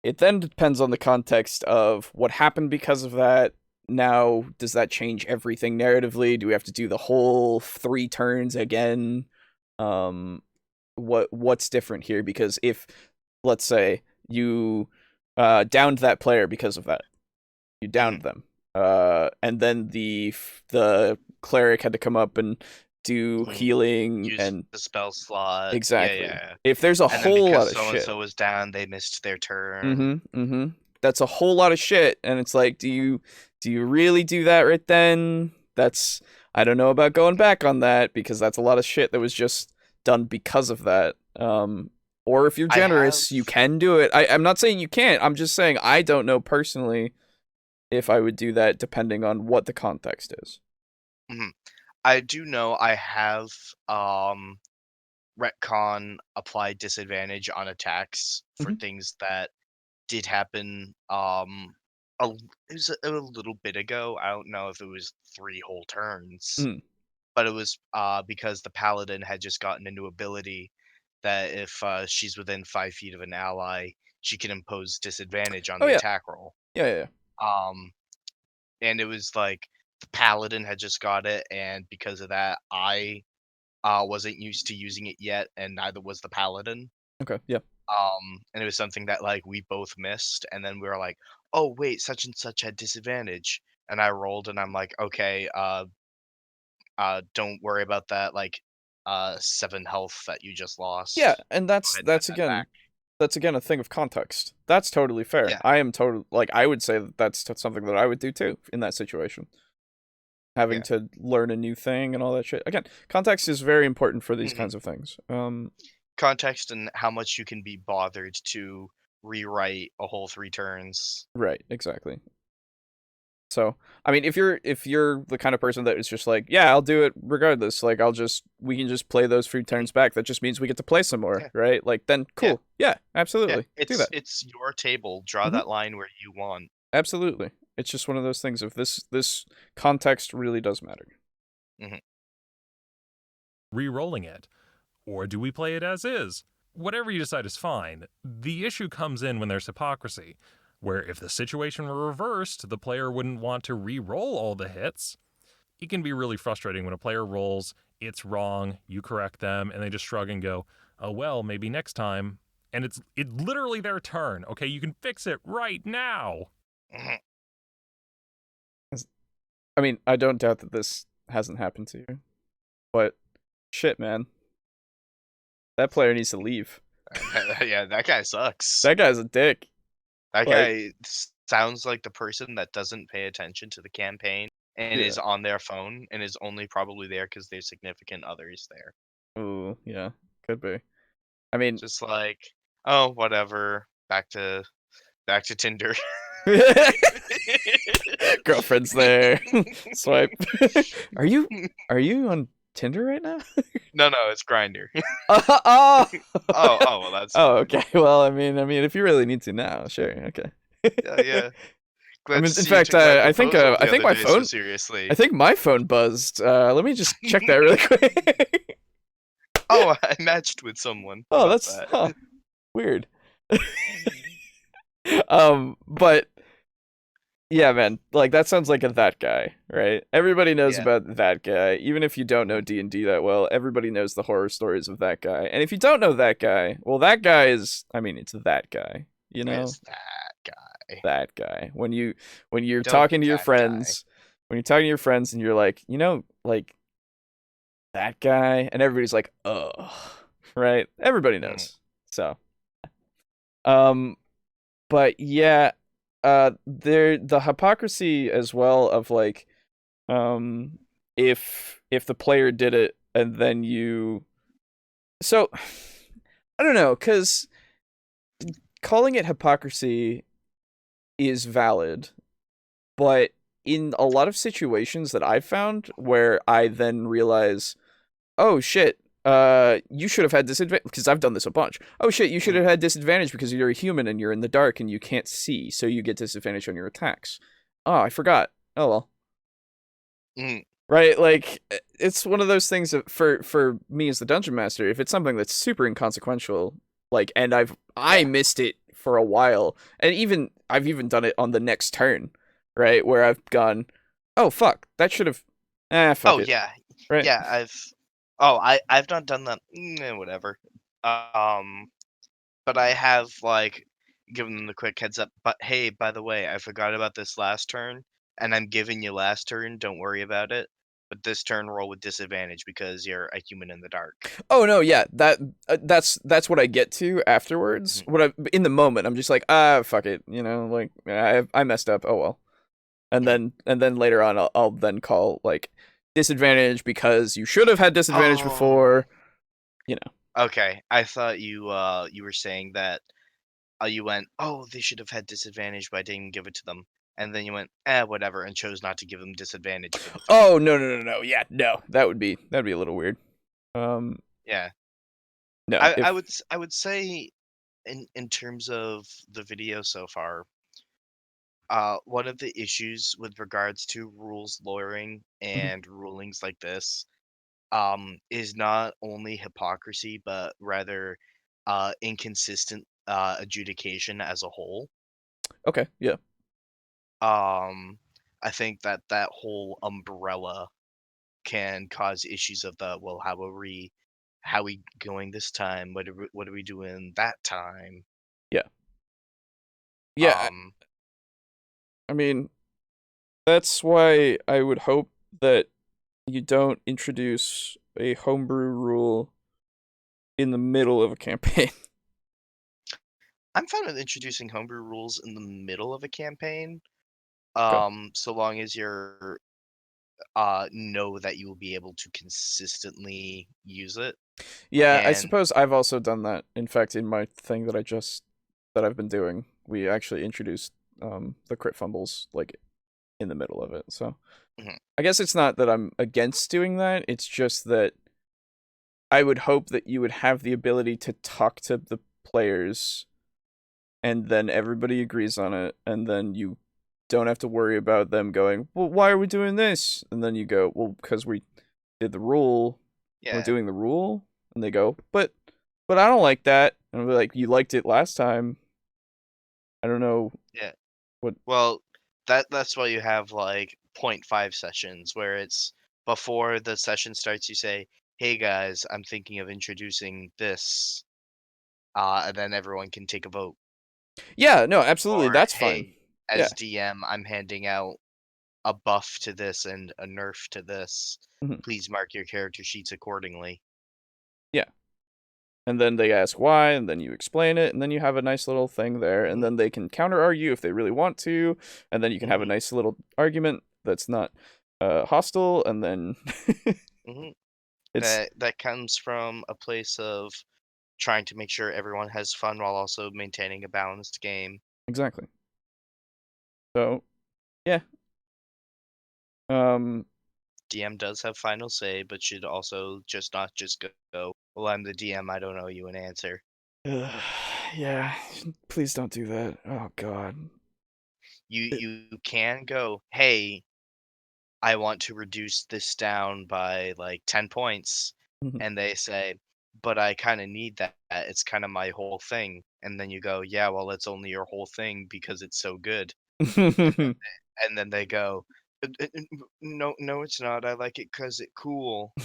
it then depends on the context of what happened because of that. Now, does that change everything narratively? Do we have to do the whole 3 turns again? What's different here? Because if, let's say, you downed that player because of that, you downed them, and then the cleric had to come up and do healing use and the spell slot. exactly. Yeah. If there's a And then whole lot because of so and shit, so was down, they missed their turn. that's a whole lot of shit, and it's like, do you really do that right then? That's, I don't know about going back on that, because that's a lot of shit that was just done because of that. Or if you're generous, you can do it. I'm not saying you can't. I'm just saying I don't know personally if I would do that, depending on what the context is. I do know I have retcon applied disadvantage on attacks for things that did happen. It was a little bit ago. I don't know if it was 3 whole turns, but it was because the paladin had just gotten a new ability that if she's within 5 feet of an ally, she can impose disadvantage on the attack roll. Yeah. And it was like the paladin had just got it, and because of that, I wasn't used to using it yet, and neither was the paladin. Okay, yeah. And it was something that like we both missed, and then we were like, oh wait, such and such had disadvantage, and I rolled, and I'm like, okay, don't worry about that, like 7 health that you just lost. Yeah, and that's again a thing of context. That's totally fair. Yeah. I am totally, like, I would say that's something that I would do too in that situation. Having to learn a new thing and all that shit. Again, context is very important for these kinds of things. Context and how much you can be bothered to rewrite a whole 3 turns. Right, exactly. So, I mean, if you're the kind of person that is just like, yeah, I'll do it regardless. Like, we can just play those 3 turns back. That just means we get to play some more, right? Like, then cool. Yeah, absolutely. Do that. It's your table. Draw that line where you want. Absolutely. It's just one of those things of this context really does matter. Re-rolling it. Or do we play it as is? Whatever you decide is fine. The issue comes in when there's hypocrisy, where if the situation were reversed, the player wouldn't want to re-roll all the hits. It can be really frustrating when a player rolls, it's wrong, you correct them, and they just shrug and go, oh well, maybe next time. And it's literally their turn. Okay, you can fix it right now. I mean, I don't doubt that this hasn't happened to you, but shit, man. That player needs to leave. Yeah, that guy sucks. That guy's a dick. That guy sounds like the person that doesn't pay attention to the campaign and is on their phone and is only probably there because their significant other is there. Ooh, yeah, could be. I mean, just like, oh, whatever. Back to Tinder. Girlfriend's there. Swipe. Are you on Tinder right now? No, it's Grindr. Oh, well, that's. Oh, okay. Well, I mean, if you really need to now, sure, okay. Yeah. I mean, in fact, I think my phone. Seriously. I think my phone buzzed. Let me just check that really quick. Oh, I matched with someone. Oh, that's weird. But yeah, man, like that sounds like a that guy, right? Everybody knows about that guy. Even if you don't know D&D that well, everybody knows the horror stories of that guy. And if you don't know that guy, well, that guy is, I mean, it's that guy, you know? It's that guy. That guy. When you're talking to your friends, and you're like, you know, like that guy, and everybody's like, oh, right? Everybody knows. So, but yeah, the hypocrisy as well of like, if the player did it and then you, so I don't know, because calling it hypocrisy is valid, but in a lot of situations that I've found where I then realize, oh shit, you should have had disadvantage because I've done this a bunch. Oh shit, you should have had disadvantage because you're a human and you're in the dark and you can't see, so you get disadvantage on your attacks. Oh, I forgot. Oh well. Mm. Right, like it's one of those things that for me as the dungeon master, if it's something that's super inconsequential, like, and I missed it for a while, and I've even done it on the next turn, right, where I've gone, oh fuck, that should have, fuck Oh it, yeah, right? yeah. I've not done that. Whatever. But I have like given them the quick heads up. But hey, by the way, I forgot about this last turn, and I'm giving you last turn. Don't worry about it. But this turn, roll with disadvantage because you're a human in the dark. Oh no, yeah, that's what I get to afterwards. Mhm. What I in the moment, I'm just like, fuck it, you know, like I messed up. Oh well, and Mhm. then later on, I'll then call like disadvantage because you should have had disadvantage Oh, before, you know. okay. I thought you were saying that you went, oh, they should have had disadvantage, but I didn't give it to them. And then you went, whatever, and chose not to give them disadvantage for the fight. Oh no, yeah, no, that'd be a little weird. Um, Yeah, no, if I would say in terms of the video so far, one of the issues with regards to rules lawyering mhm. and rulings like this, is not only hypocrisy, but rather inconsistent adjudication as a whole. Okay, yeah, Um, I think that that whole umbrella can cause issues of the well, how we going this time? What are we doing that time? yeah, yeah. Um, I mean, that's why I would hope that you don't introduce a homebrew rule in the middle of a campaign. I'm fine with introducing homebrew rules in the middle of a campaign, Okay. so long as you're know that you will be able to consistently use it. Yeah, I And suppose I've also done that. In fact, in my thing that I've been doing, we actually introduced the crit fumbles like in the middle of it. So mhm, I guess it's not that I'm against doing that. It's just that I would hope that you would have the ability to talk to the players and then everybody agrees on it and then you don't have to worry about them going, "Well, why are we doing this?" And then you go, "Well, because we did the rule. We're yeah, doing the rule." And they go, but I don't like that." And we're like, "You liked it last time. I don't know yeah. what." Well, that's why you have like point 0.5 sessions where it's before the session starts. You say, "Hey guys, I'm thinking of introducing this," and then everyone can take a vote. Yeah, no, absolutely. Or, That's fine. "Hey, Yeah. as DM, I'm handing out a buff to this and a nerf to this. Mhm. Please mark your character sheets accordingly." Yeah. And then they ask why, and then you explain it, and then you have a nice little thing there, and Mhm, then they can counter argue if they really want to, and then you can have a mhm, nice little argument that's not hostile, and then mhm. it's That comes from a place of trying to make sure everyone has fun while also maintaining a balanced game. exactly. So yeah. Um DM does have final say, but should also just not just go, "Well, I'm the DM, I don't owe you an answer." yeah, please don't do that. Oh god. You can go, "Hey, I want to reduce this down by like 10 points." Mhm. And they say, "But I kind of need that. It's kind of my whole thing." And then you go, "Yeah, well, it's only your whole thing because it's so good." And then they go, No, no, it's not. I like it 'cause it cool."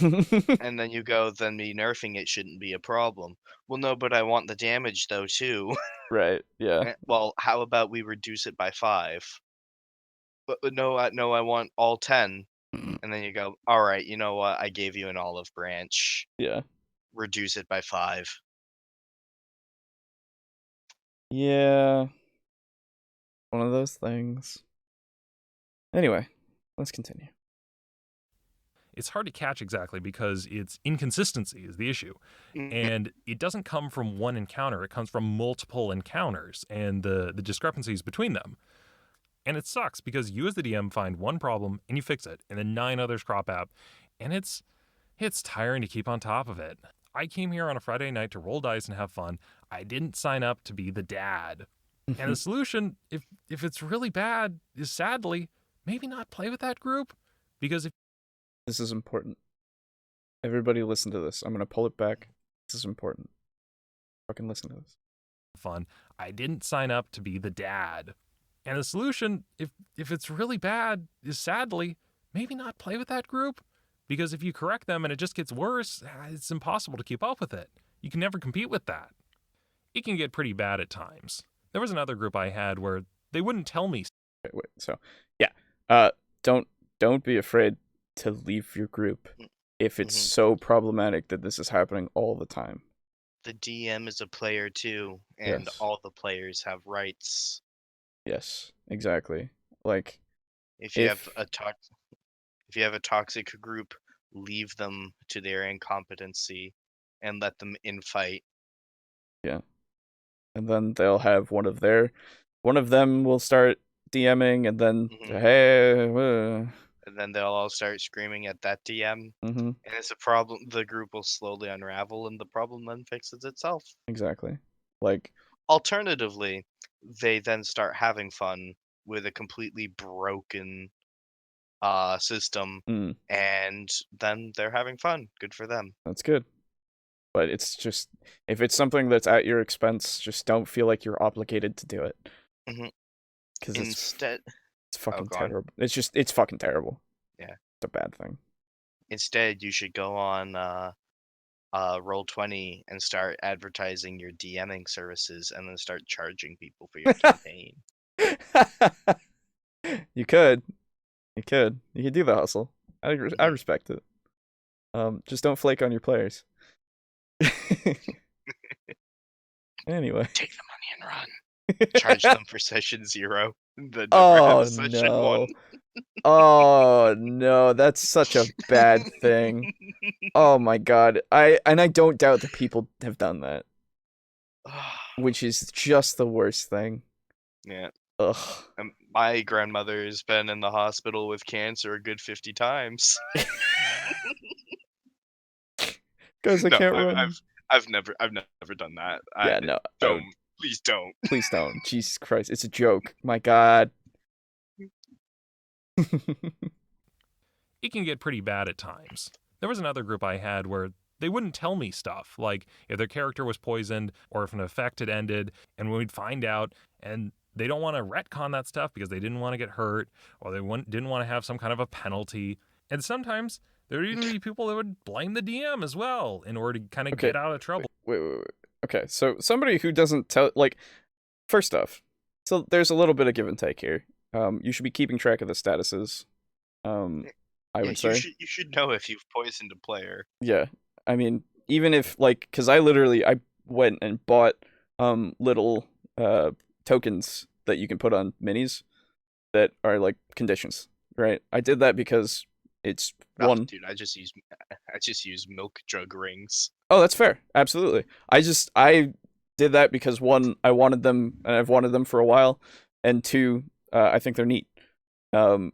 And then you go, "Then me nerfing it shouldn't be a problem." "Well, no, but I want the damage though too." Right. Yeah. "Well, how about we reduce it by 5?" But no, no, I want all 10." And then you go, "Alright, you know what? I gave you an olive branch. Yeah. Reduce it by 5." Yeah. One of those things. Anyway, let's continue. It's hard to catch exactly because it's inconsistency is the issue. Mhm, And it doesn't come from one encounter, it comes from multiple encounters and the discrepancies between them. And it sucks because you as the DM find one problem and you fix it, and then 9 others crop up. And It's tiring to keep on top of it. I came here on a Friday night to roll dice and have fun. I didn't sign up to be the dad. And the solution, if it's really bad, is sadly, maybe not play with that group. Because if This is important. Everybody listen to this. I'm gonna pull it back. This is important. Fucking listen to this. fun, I didn't sign up to be the dad. And the solution, if it's really bad, is sadly, maybe not play with that group. Because if you correct them and it just gets worse, it's impossible to keep up with it. You can never compete with that. It can get pretty bad at times. There was another group I had where they wouldn't tell me. Okay, wait. So, yeah. Don't be afraid to leave your group if it's so problematic that this is happening all the time. The DM is a player too, and Yes. all the players have rights. Yes, exactly. Like, If you have a toxic group, leave them to their incompetency and let them infight. yeah. And then they'll have one of them will start DMing, and then hey, And then they'll all start screaming at that DM. mm-hmm. And it's a problem. The group will slowly unravel, and the problem then fixes itself. Exactly. Like, Alternatively, they then start having fun with a completely broken system, and then they're having fun. Good for them. that's good. But it's just, if it's something that's at your expense, just don't feel like you're obligated to do it. Because Instead, it's fucking go on. terrible. It's fucking terrible. Yeah. It's a bad thing. Instead, you should go on Roll20 and start advertising your DMing services, and then start charging people for your campaign. You could do the hustle. I respect it. Just don't flake on your players. Anyway, Take the money and run. Charge them for session 0. Then never have session 1. Oh no, that's such a bad thing. Oh my god. I don't doubt that people have done that. Which is just the worst thing. Yeah. Ugh. My grandmother's been in the hospital with cancer a good 50 times. Guys, I can't run. I've never done that. Yeah, no. Don't. Please don't. Please don't. Jesus Christ, it's a joke. My god. It can get pretty bad at times. There was another group I had where they wouldn't tell me stuff, like if their character was poisoned or if an effect had ended, and we'd find out, and they don't want to retcon that stuff because they didn't want to get hurt, or they didn't want to have some kind of a penalty. And sometimes there would even be people that would blame the DM as well in order to kind of get out of trouble. Wait. Okay, so somebody who doesn't tell, like, first off, so there's a little bit of give and take here. You should be keeping track of the statuses. I would say you should know if you've poisoned a player. Yeah, I mean, even if, like, because I went and bought little tokens that you can put on minis that are like conditions, right? I did that because it's one. Dude, I just use milk jug rings. Oh, that's fair. Absolutely. I did that because one, I wanted them, and I've wanted them for a while, and two, I think they're neat. And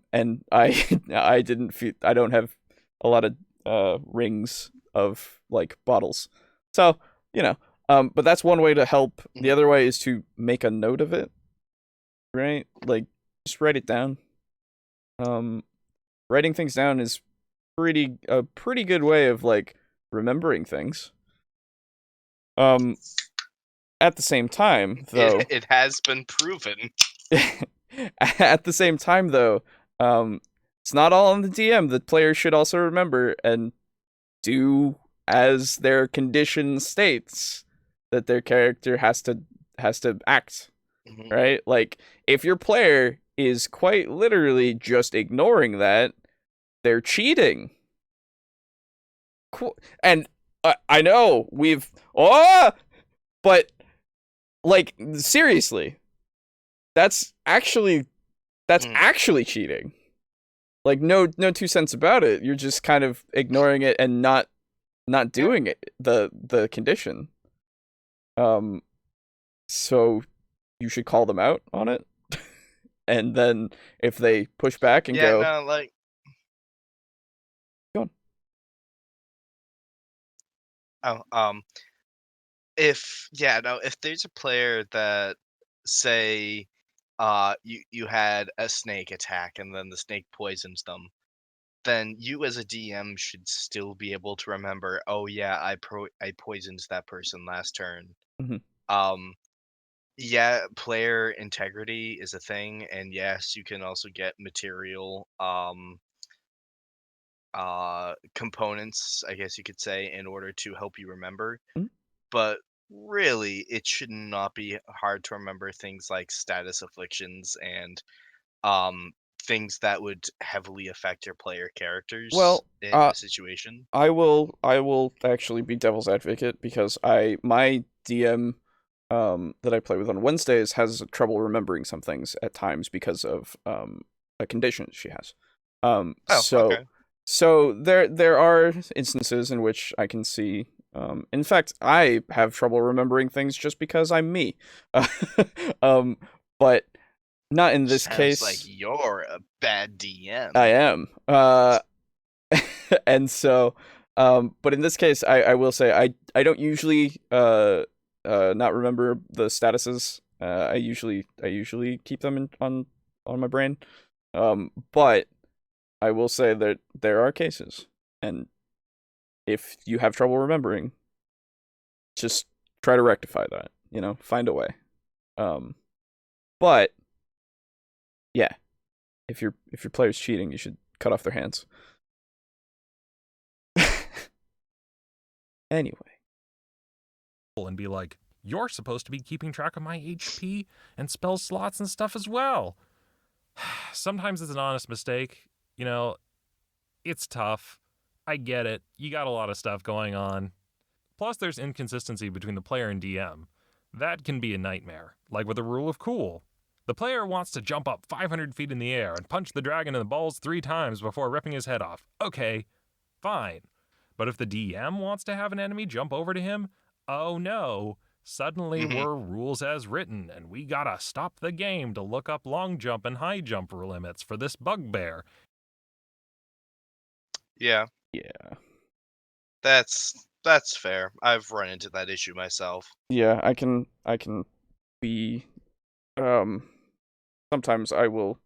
I don't have a lot of rings of like bottles, so but that's one way to help. The other way is to make a note of it, right? Like, just write it down. Writing things down is a pretty good way of like remembering things. At the same time, though, it has been proven. At the same time, though, it's not all on the DM. The player should also remember and do as their condition states that their character has to act, right? Like, if your player is quite literally just ignoring that, they're cheating. And I know but like, seriously, that's actually cheating. Like, no 2 cents about it. You're just kind of ignoring it and not doing it, the condition. So you should call them out on it. And then if they push back and go, no, like, go on. Oh, if there's a player that, say, you had a snake attack and then the snake poisons them, then you as a DM should still be able to remember, oh yeah, I poisoned that person last turn. Mhm. Um, yeah, player integrity is a thing, and yes, you can also get material components, I guess you could say, in order to help you remember. Mhm. But really, it should not be hard to remember things like status afflictions and um things that would heavily affect your player characters Well, in a situation. I will actually be devil's advocate because my DM that I play with on Wednesdays has trouble remembering some things at times because of a condition she has. Um Oh, so okay. so there are instances in which I can see in fact I have trouble remembering things just because I'm me. um but not in this Sounds like case. you're a bad I DM. am. And so but in this case I will say I don't usually not remember the statuses. I usually keep them on my brain. But I will say that there are cases, and if you have trouble remembering, just try to rectify that, find a way. um but yeah, if your player's cheating, you should cut off their hands. Anyway. And be like, you're supposed to be keeping track of my HP and spell slots and stuff as well. Sometimes it's an honest mistake. You know, it's tough. I get it. You got a lot of stuff going on. Plus, there's inconsistency between the player and DM. That can be a nightmare, like with the rule of cool. The player wants to jump up 500 feet in the air and punch the dragon in the balls 3 times before ripping his head off. Okay, fine. But if the DM wants to have an enemy jump over to him, oh no. Suddenly Hmm. we're rules as written, and we gotta stop the game to look up long jump and high jump limits for this bugbear. Yeah, Yeah. that's fair. I've run into that issue myself. Yeah, I can be um sometimes I will,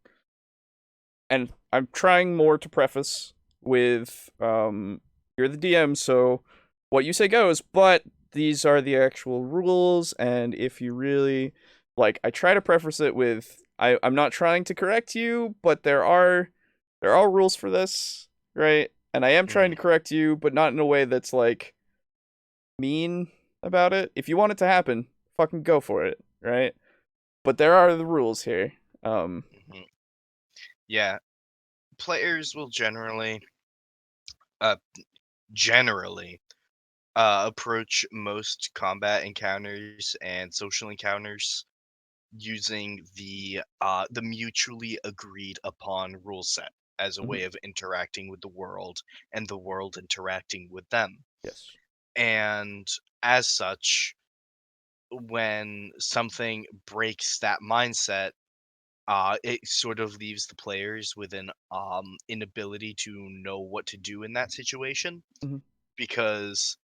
and I'm trying more to preface with you're the DM, so what you say goes, but these are the actual rules, and if you really like, I try to preface it with I'm not trying to correct you, but there are rules for this, right? And I am trying to Hmm. correct you, but not in a way that's like mean about it. If you want it to happen, fucking go for it, right? But there are the rules here. Hmm. Yeah, players will uh, generally approach most combat encounters and social encounters using the mutually agreed upon rule set as a Mhm. way of interacting with the world and the world interacting with them. Yes. And as such, when something breaks that mindset, it sort of leaves the players with an inability to know what to do in that situation Mhm. because,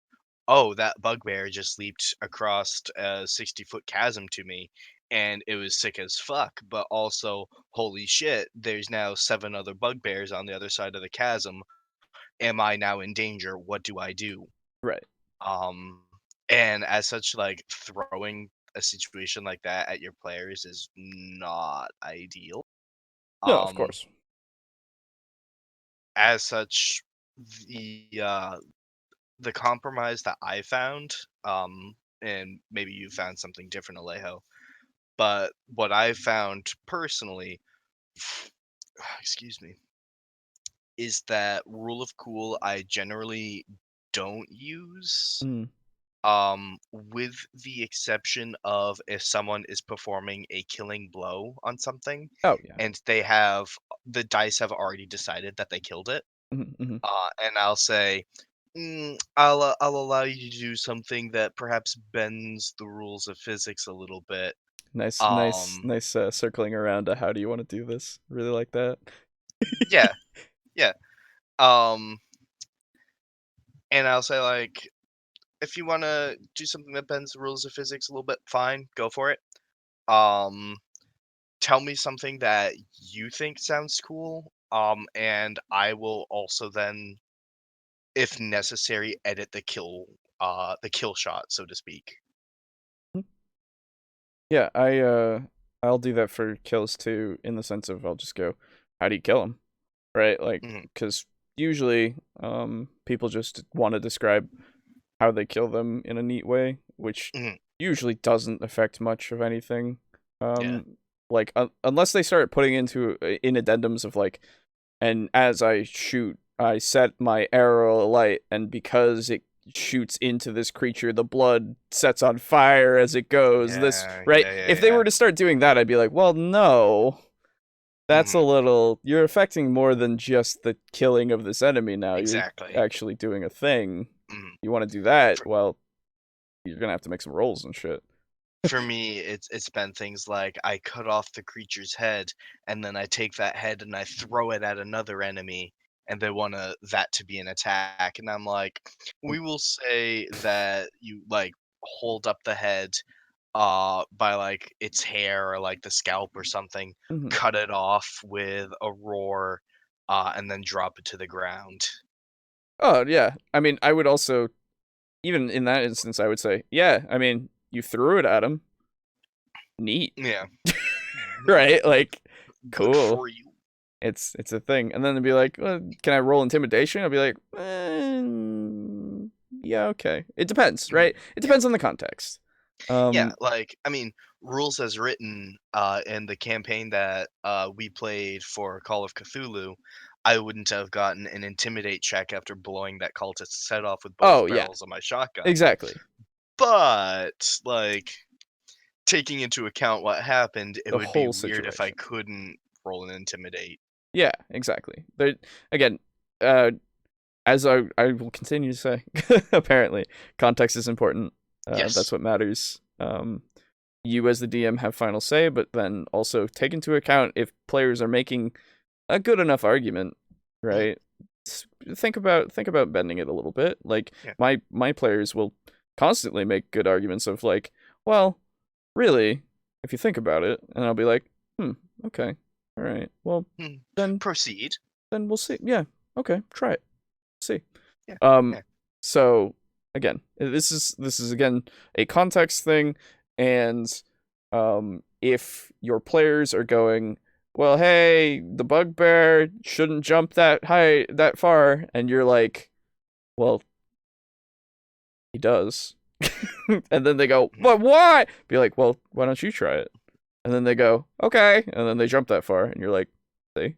oh, that bugbear just leaped across a 60-foot chasm to me, and it was sick as fuck. But also, holy shit, there's now 7 other bugbears on the other side of the chasm. Am I now in danger? What do I do? Right. Um, and as such, like throwing a situation like that at your players is not ideal. No, of Um, course. as such, the uh, the compromise that I found, and maybe you found something different, Alejo, but what I found personally, excuse me, is that rule of cool I generally don't use, Mm. with the exception of if someone is performing a killing blow on something, Oh yeah. and the dice have already decided that they killed it. Mhm. Mhm. And I'll say, I'll allow you to do something that perhaps bends the rules of physics a little bit. Nice, nice, Um, nice. Circling around to how do you want to do this? Really like that. yeah, yeah. Um, and I'll say like, if you want to do something that bends the rules of physics a little bit, fine, go for it. Um, Tell me something that you think sounds cool. And I will also then, if necessary, edit the kill shot, so to speak. Yeah, I'll do that for kills too, in the sense of I'll just go, how do you kill him, right? Like, Mhm. because usually, people just want to describe how they kill them in a neat way, which Mhm. usually doesn't affect much of anything. Yeah. Like unless they start putting in addendums of like, and as I shoot, I set my arrow alight, and because it shoots into this creature, the blood sets on fire as it goes. This, Yeah, right? yeah, yeah, If they yeah. were to start doing that, I'd be like, well, no. That's a Mhm. little. You're affecting more than just the killing of this enemy now. You're Exactly. actually doing a thing. Mhm. You want to do that? For, Well, you're gonna have to make some rolls and shit. for me, it's been things like I cut off the creature's head, and then I take that head and I throw it at another enemy, and they want that to be an attack, and I'm like, we will say that you like hold up the head by like its hair or like the scalp or something, Hmm. cut it off with a roar, and then drop it to the ground. Oh yeah. I mean, I would also, even in that instance, I would say, yeah. I mean, you threw it at him. Neat, Yeah. right? Like, Good cool. for you. It's a thing. And then they'd be like, well, can I roll intimidation? I'd be like, yeah, okay. It depends, Mhm. right? It Yeah. depends on the context. Yeah, Um, like I mean, rules as written in the campaign that we played for Call of Cthulhu, I wouldn't have gotten an intimidate check after blowing that cultist's head off with both oh yeah, barrels of my shotgun. exactly. But like taking into account what happened, it The would be whole weird if I situation. couldn't roll an intimidate. Yeah, exactly. There again, uh, as I will continue to say, apparently, context is important. That's Yes. what matters. You as the DM have final say, but then also take into account if players are making a good enough argument, Mhm. right? Think about bending it a little bit. Like Yeah. my players will constantly make good arguments of like, well, really, if you think about it, and I'll be like, okay, all right, well, Hmm. then Proceed. then we'll see. Yeah, okay, try it, see. Yeah. Um, Yeah. so again, this is again a context thing, and if your players are going, well, hey, the bugbear shouldn't jump that far, and you're like, well, he does, and then they go, Mhm. but why? Be like, well, why don't you try it? And then they go, okay, and then they jump that far, and you're like, see,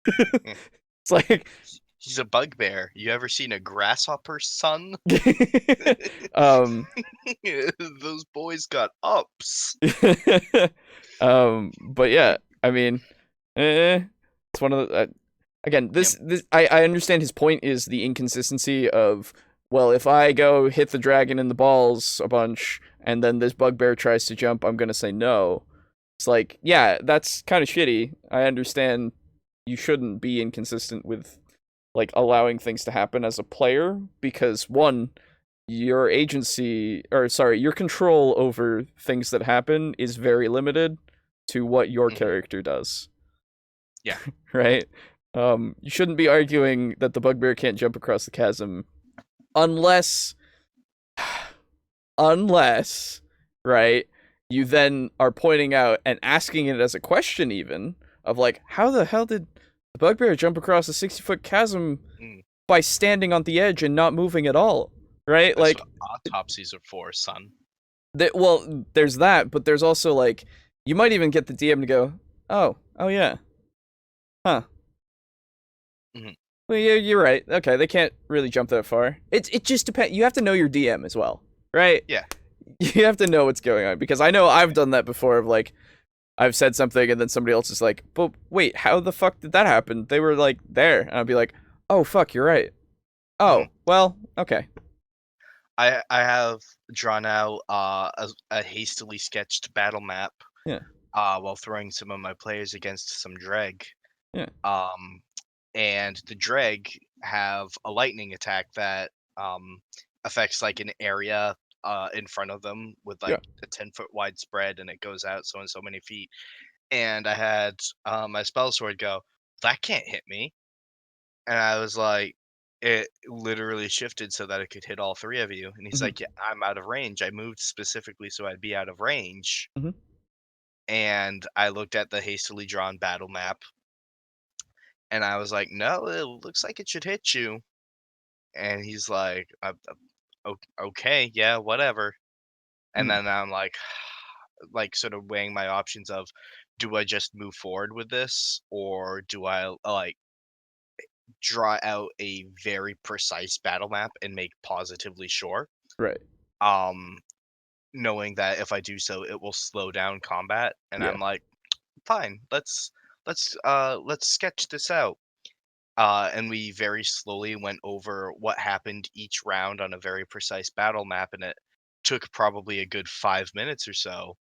Yeah. it's like, He's a bugbear. You ever seen a grasshopper, son? um. Those boys got ups. But yeah, I mean, it's one of the again. Yeah. This I understand his point is the inconsistency of, well, if I go hit the dragon in the balls a bunch and then this bugbear tries to jump, I'm gonna say no. It's like, yeah, that's kind of shitty. I understand you shouldn't be inconsistent with like allowing things to happen as a player because one, your agency, or sorry, your control over things that happen is very limited to what your Mhm. character does, Yeah. right? You shouldn't be arguing that the bugbear can't jump across the chasm unless unless, right, you then are pointing out and asking it as a question even of like, how the hell did the bugbear jump across a 60-foot chasm Mm. by standing on the edge and not moving at all, right? That's Like, what autopsies are for, son. well, there's that, but there's also like, you might even get the DM to go, oh yeah, huh. Mhm. Well, yeah, you're right. Okay, they can't really jump that far. It just depends. You have to know your DM as well, right? Yeah. You have to know what's going on because I know I've done that before. Of like, I've said something and then somebody else is like, "But wait, how the fuck did that happen? They were like there," and I'll be like, "Oh fuck, you're right. Mhm. Oh well, okay." I have drawn out a hastily sketched battle map Yeah, while throwing some of my players against some dreg. yeah. Um, and the dreg have a lightning attack that affects like an area in front of them with like a 10-foot wide spread, and it goes out so and so many feet. And I had my spell sword go, that can't hit me. And I was like, it literally shifted so that it could hit all three of you. And he's like, yeah, I'm out of range. I moved specifically so I'd be out of range. And I looked at the hastily drawn battle map, and I was like, no, it looks like it should hit you. And he's like, okay, yeah, whatever. And then I'm like sort of weighing my options of, do I just move forward with this, or do I like draw out a very precise battle map and make positively sure, Right. knowing that if I do so, it will slow down combat. And Yeah. I'm like, fine, let's sketch this out. And we very slowly went over what happened each round on a very precise battle map, and it took probably a good 5 minutes or so.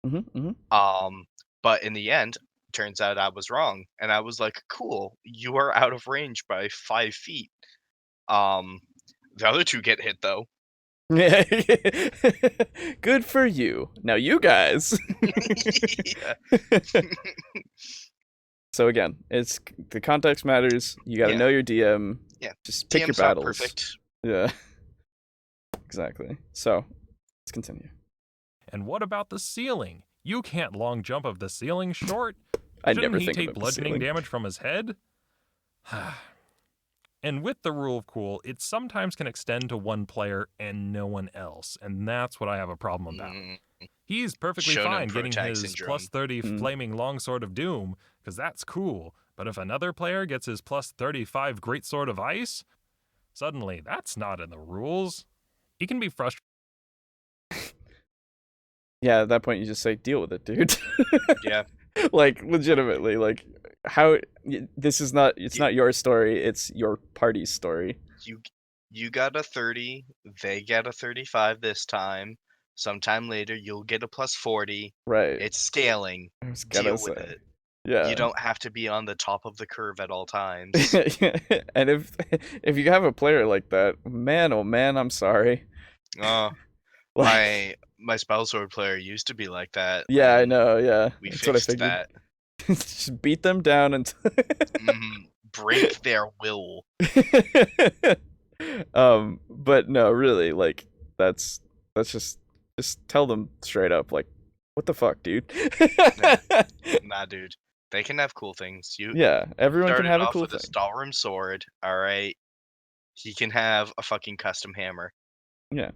But in the end, turns out I was wrong, and I was like, cool, you are out of range by 5 feet. The other two get hit though. Yeah. Good for you. Now you guys. So again, it's the context matters. You got to know your DM. Yeah. Just pick DM's your not battles. perfect. Yeah. Exactly. So, let's continue. And what about the ceiling? You can't long jump of the ceiling short. I Shouldn't never he think take about the bludgeoning ceiling. damage from his head? And with the rule of cool, it sometimes can extend to one player and no one else, and that's what I have a problem about. He's perfectly Shonen fine getting protag his syndrome. plus 30 flaming longsword of doom, because that's cool, but if another player gets his plus 35 greatsword of ice, suddenly that's not in the rules. He can be frustrated. Yeah, at that point you just say, deal with it, dude. Yeah. Like, legitimately, like, how, this is not, it's not your story, it's your party's story. You got a 30, they get a 35 this time. Sometime later, you'll get a plus 40. Right. It's scaling. I was gonna Deal say. with it. Yeah. You don't have to be on the top of the curve at all times. And if you have a player like that, man, oh man, I'm sorry. My spell sword player used to be like that. Yeah, I know, yeah. We That's what I fixed figured. that. Just beat them down and break their will. But no, really, like, that's just tell them straight up, like, what the fuck, dude? Nah, dude. They can have cool things. Yeah, everyone can have a cool with thing. a Stalrim sword, all right? He can have a fucking custom hammer. Yeah.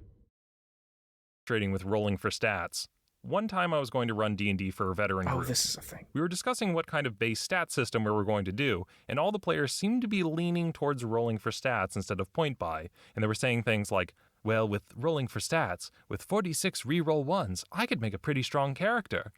Trading with rolling for stats. One time I was going to run D&D for a veteran group. Oh, this is a thing. We were discussing what kind of base stat system we were going to do, and all the players seemed to be leaning towards rolling for stats instead of point buy, and they were saying things like, well, with rolling for stats, with 46 reroll ones, I could make a pretty strong character.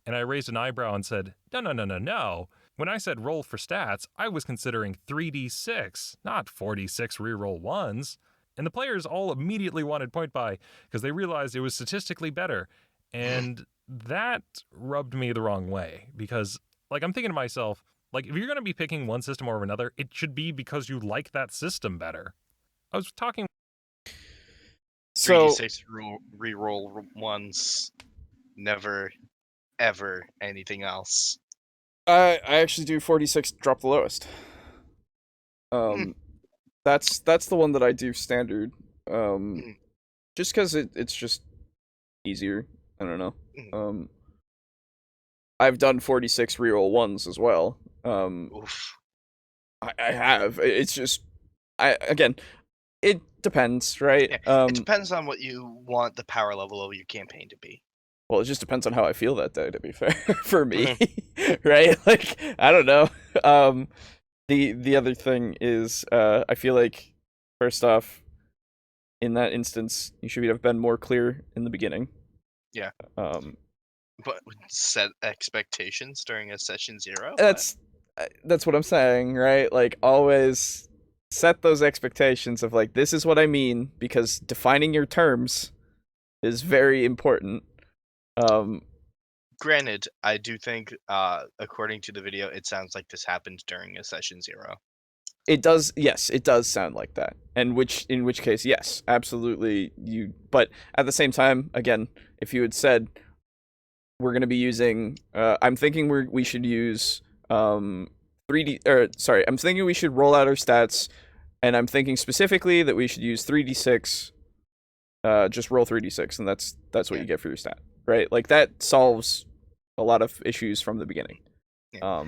And I raised an eyebrow and said, no. When I said roll for stats, I was considering 3d6, not 46 reroll ones. And the players all immediately wanted point buy because they realized it was statistically better. And that rubbed me the wrong way because, like, I'm thinking to myself, like, if you're going to be picking one system over another, it should be because you like that system better. I was talking. So 3d6 reroll ones, never, ever anything else. I actually do 46 drop the lowest. That's the one that I do standard. Just because it's just easier. I don't know. I've done 46 reroll ones as well. Oof. I have. It's just again, it depends, right? Yeah, it depends on what you want the power level of your campaign to be. Well, it just depends on how I feel that day, to be fair, for me, right? Like, I don't know. The other thing is, I feel like, first off, in that instance, you should have been more clear in the beginning. Yeah. But set expectations during a session 0? That's what I'm saying, right? Like, always set those expectations of, like, this is what I mean, because defining your terms is very important. Granted, I do think, according to the video, it sounds like this happened during a session 0. It does, yes, it does sound like that. And in which case, yes, absolutely. But at the same time, again, if you had said we're going to be using, I'm thinking we should use 3D, or sorry, I'm thinking we should roll out our stats, and I'm thinking specifically that we should use 3d6. Just roll 3d6, and that's what you get for your stat, right? Like that solves a lot of issues from the beginning. Yeah.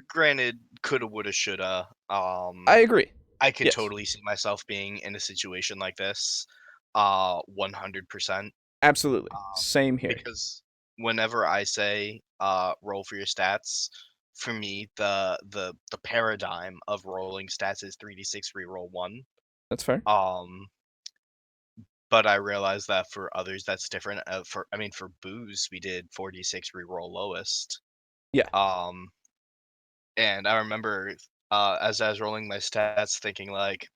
Granted, coulda, woulda, shoulda. I agree. I could Yes. totally see myself being in a situation like this. 100%. Absolutely. Same here. Because whenever I say roll for your stats, for me the paradigm of rolling stats is 3d6 reroll 1. That's fair. But I realize that for others that's different. For booze we did 4d6 reroll lowest. Yeah. And I remember as I was rolling my stats thinking like,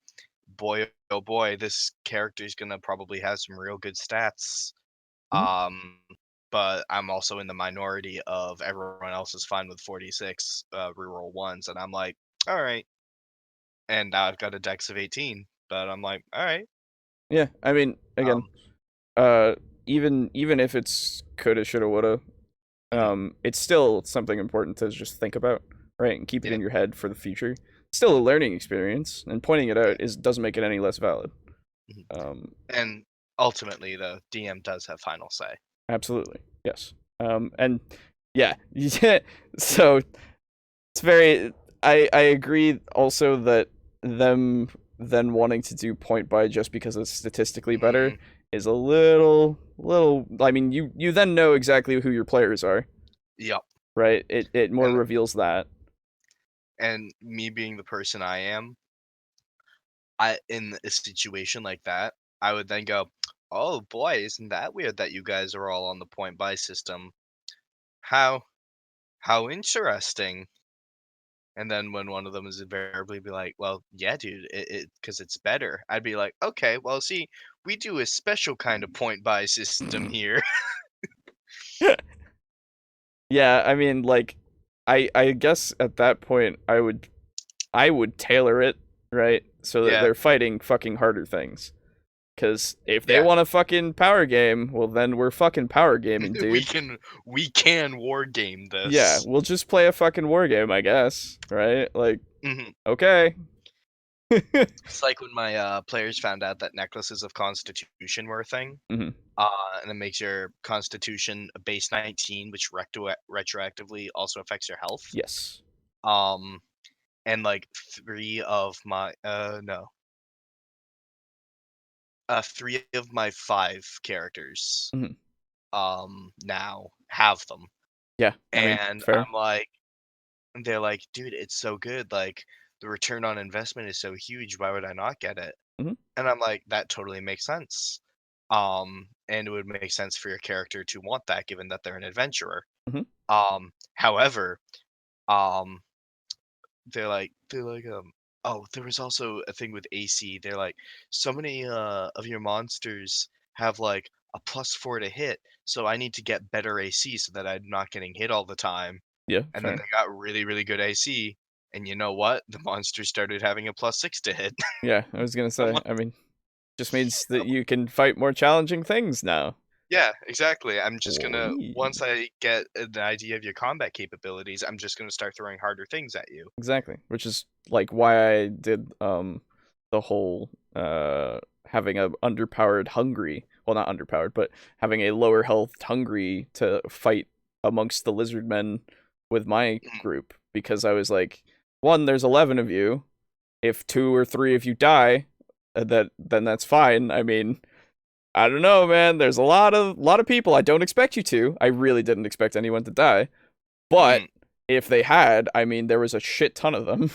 boy oh boy, this character's gonna probably have some real good stats. But I'm also in the minority of everyone else is fine with 46 reroll ones, and I'm like, all right. And now I've got a dex of 18, but I'm like, all right. Yeah, I mean, again, even if it's coulda, shoulda, woulda, it's still something important to just think about, right, and keep it in your head for the future. It's still a learning experience, and pointing it out doesn't make it any less valid. And ultimately, the DM does have final say. Absolutely, yes. And yeah, so it's very. I agree also that them then wanting to do point buy just because it's statistically better is a little. I mean, you then know exactly who your players are. Yep. Right. It more reveals that. And me being the person I am, in a situation like that, I would then go, oh boy, isn't that weird that you guys are all on the point buy system? How interesting. And then when one of them is invariably be like, well, yeah, dude, it because it's better. I'd be like, okay, well, see, we do a special kind of point buy system here. Yeah, I mean, like, I guess at that point I would tailor it, right, so that they're fighting fucking harder things. Because if they want a fucking power game, well, then we're fucking power gaming, dude. we can war game this. Yeah, we'll just play a fucking war game, I guess, right? Like, okay. It's like when my players found out that necklaces of Constitution were a thing, and it makes your Constitution a base 19, which retroactively also affects your health. Yes. And like 3 of my 5 characters now have them. Yeah, and fair. I'm like, they're like, dude, it's so good, like the return on investment is so huge, why would I not get it? And I'm like, that totally makes sense. And it would make sense for your character to want that given that they're an adventurer. However, they're like oh, there was also a thing with AC. They're like, so many of your monsters have like a +4 to hit, so I need to get better AC so that I'm not getting hit all the time. Yeah, and fair. then they got really, really good AC, and you know what? The monsters started having a +6 to hit. Yeah, I was gonna say. I mean, just means that you can fight more challenging things now. Yeah, exactly. I'm just gonna, once I get an idea of your combat capabilities, I'm just gonna start throwing harder things at you. Exactly, which is like why I did the whole having a underpowered hungry, well, not underpowered, but having a lower health hungry to fight amongst the lizard men with my group, because I was like, one, there's 11 of you. If 2 or 3 of you die, then that's fine. I mean, I don't know, man. There's a lot of people. I don't expect you to. I really didn't expect anyone to die. But if they had, I mean, there was a shit ton of them.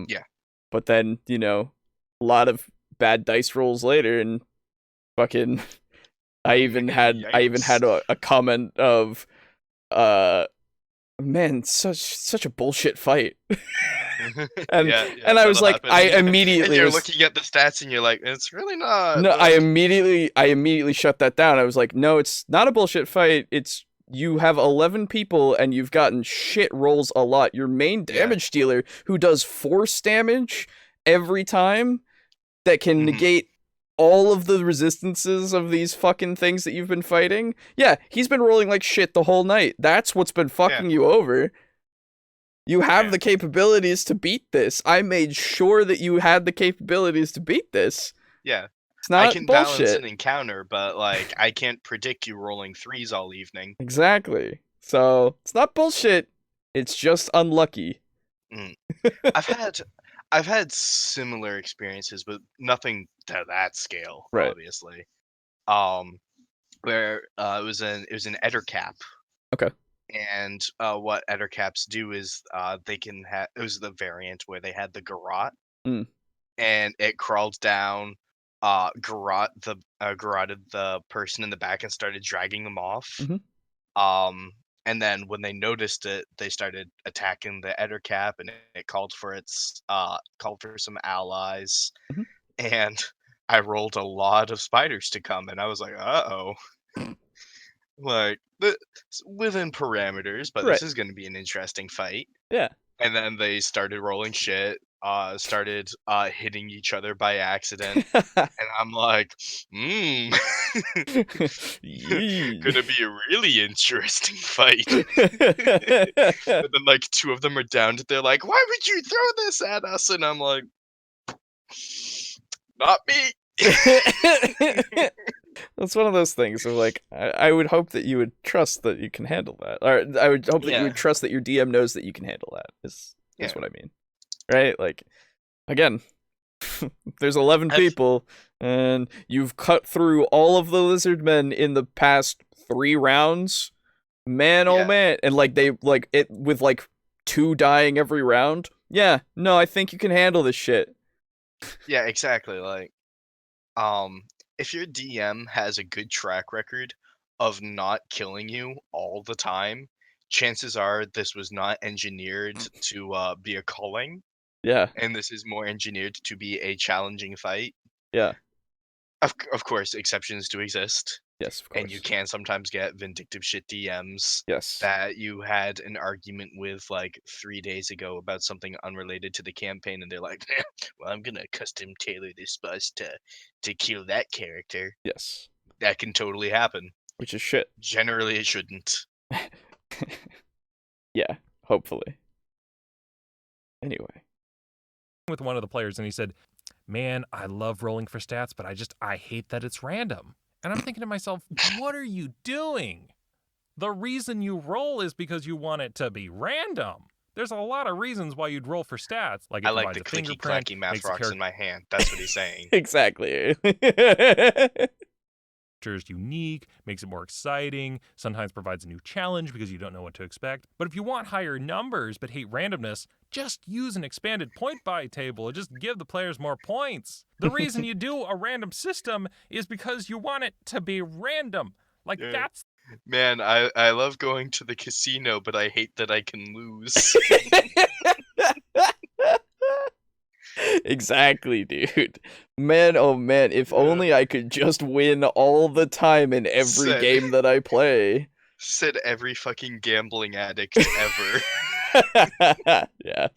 Yeah. But then, you know, a lot of bad dice rolls later, and fucking, I even had a comment of, man, such a bullshit fight. and I was like, I immediately and you're looking at the stats and you're like, it's really not. No, I immediately shut that down. I was like, no, it's not a bullshit fight. It's you have 11 people and you've gotten shit rolls a lot. Your main damage dealer, who does force damage every time, that can negate all of the resistances of these fucking things that you've been fighting. Yeah, he's been rolling like shit the whole night. That's what's been fucking you over. You have the capabilities to beat this. I made sure that you had the capabilities to beat this. Yeah. It's not I can bullshit. balance an encounter, but like I can't predict you rolling 3s all evening. Exactly. So it's not bullshit. It's just unlucky. I've had similar experiences, but nothing to that scale, obviously. Where it was an Ettercap. Okay. And what Ettercaps do is they can have, it was the variant where they had the garrote, and it crawled down, garroted the person in the back and started dragging them off. And then when they noticed it, they started attacking the Ettercap, and it called for some allies. And I rolled a lot of spiders to come, and I was like, uh-oh. Like, within parameters, but this is going to be an interesting fight. Yeah. And then they started rolling shit, started hitting each other by accident. And I'm like, gonna be a really interesting fight. But then, like, 2 of them are down. They're like, why would you throw this at us? And I'm like, not me. That's one of those things of like, I would hope that you would trust that you can handle that. Or I would hope that you would trust that your DM knows that you can handle that, is what I mean. Right? Like, again, there's 11 people, and you've cut through all of the lizard men in the past 3 rounds. Man, oh man. And like, they, like, it with like 2 dying every round. Yeah, no, I think you can handle this shit. Yeah, exactly. Like, if your DM has a good track record of not killing you all the time, chances are this was not engineered to be a culling. Yeah. And this is more engineered to be a challenging fight. Yeah. Of course, exceptions do exist. Yes, of course. And you can sometimes get vindictive shit DMs. Yes. That you had an argument with like 3 days ago about something unrelated to the campaign, and they're like, well, I'm gonna custom tailor this bus to kill that character. Yes. That can totally happen. Which is shit. Generally, it shouldn't. Yeah, hopefully. Anyway. With one of the players, and he said, man, I love rolling for stats, but I hate that it's random. And I'm thinking to myself, what are you doing? The reason you roll is because you want it to be random. There's a lot of reasons why you'd roll for stats. Like I like the clicky clacky math rocks in my hand. That's what he's saying. Exactly. Is unique, makes it more exciting, sometimes provides a new challenge because you don't know what to expect. But if you want higher numbers but hate randomness, just use an expanded point buy table and just give the players more points. The reason you do a random system is because you want it to be random. Like, that's... Man, I love going to the casino, but I hate that I can lose. Exactly, dude. Man, oh man, if only I could just win all the time in every game that I play. Said every fucking gambling addict ever. Yeah.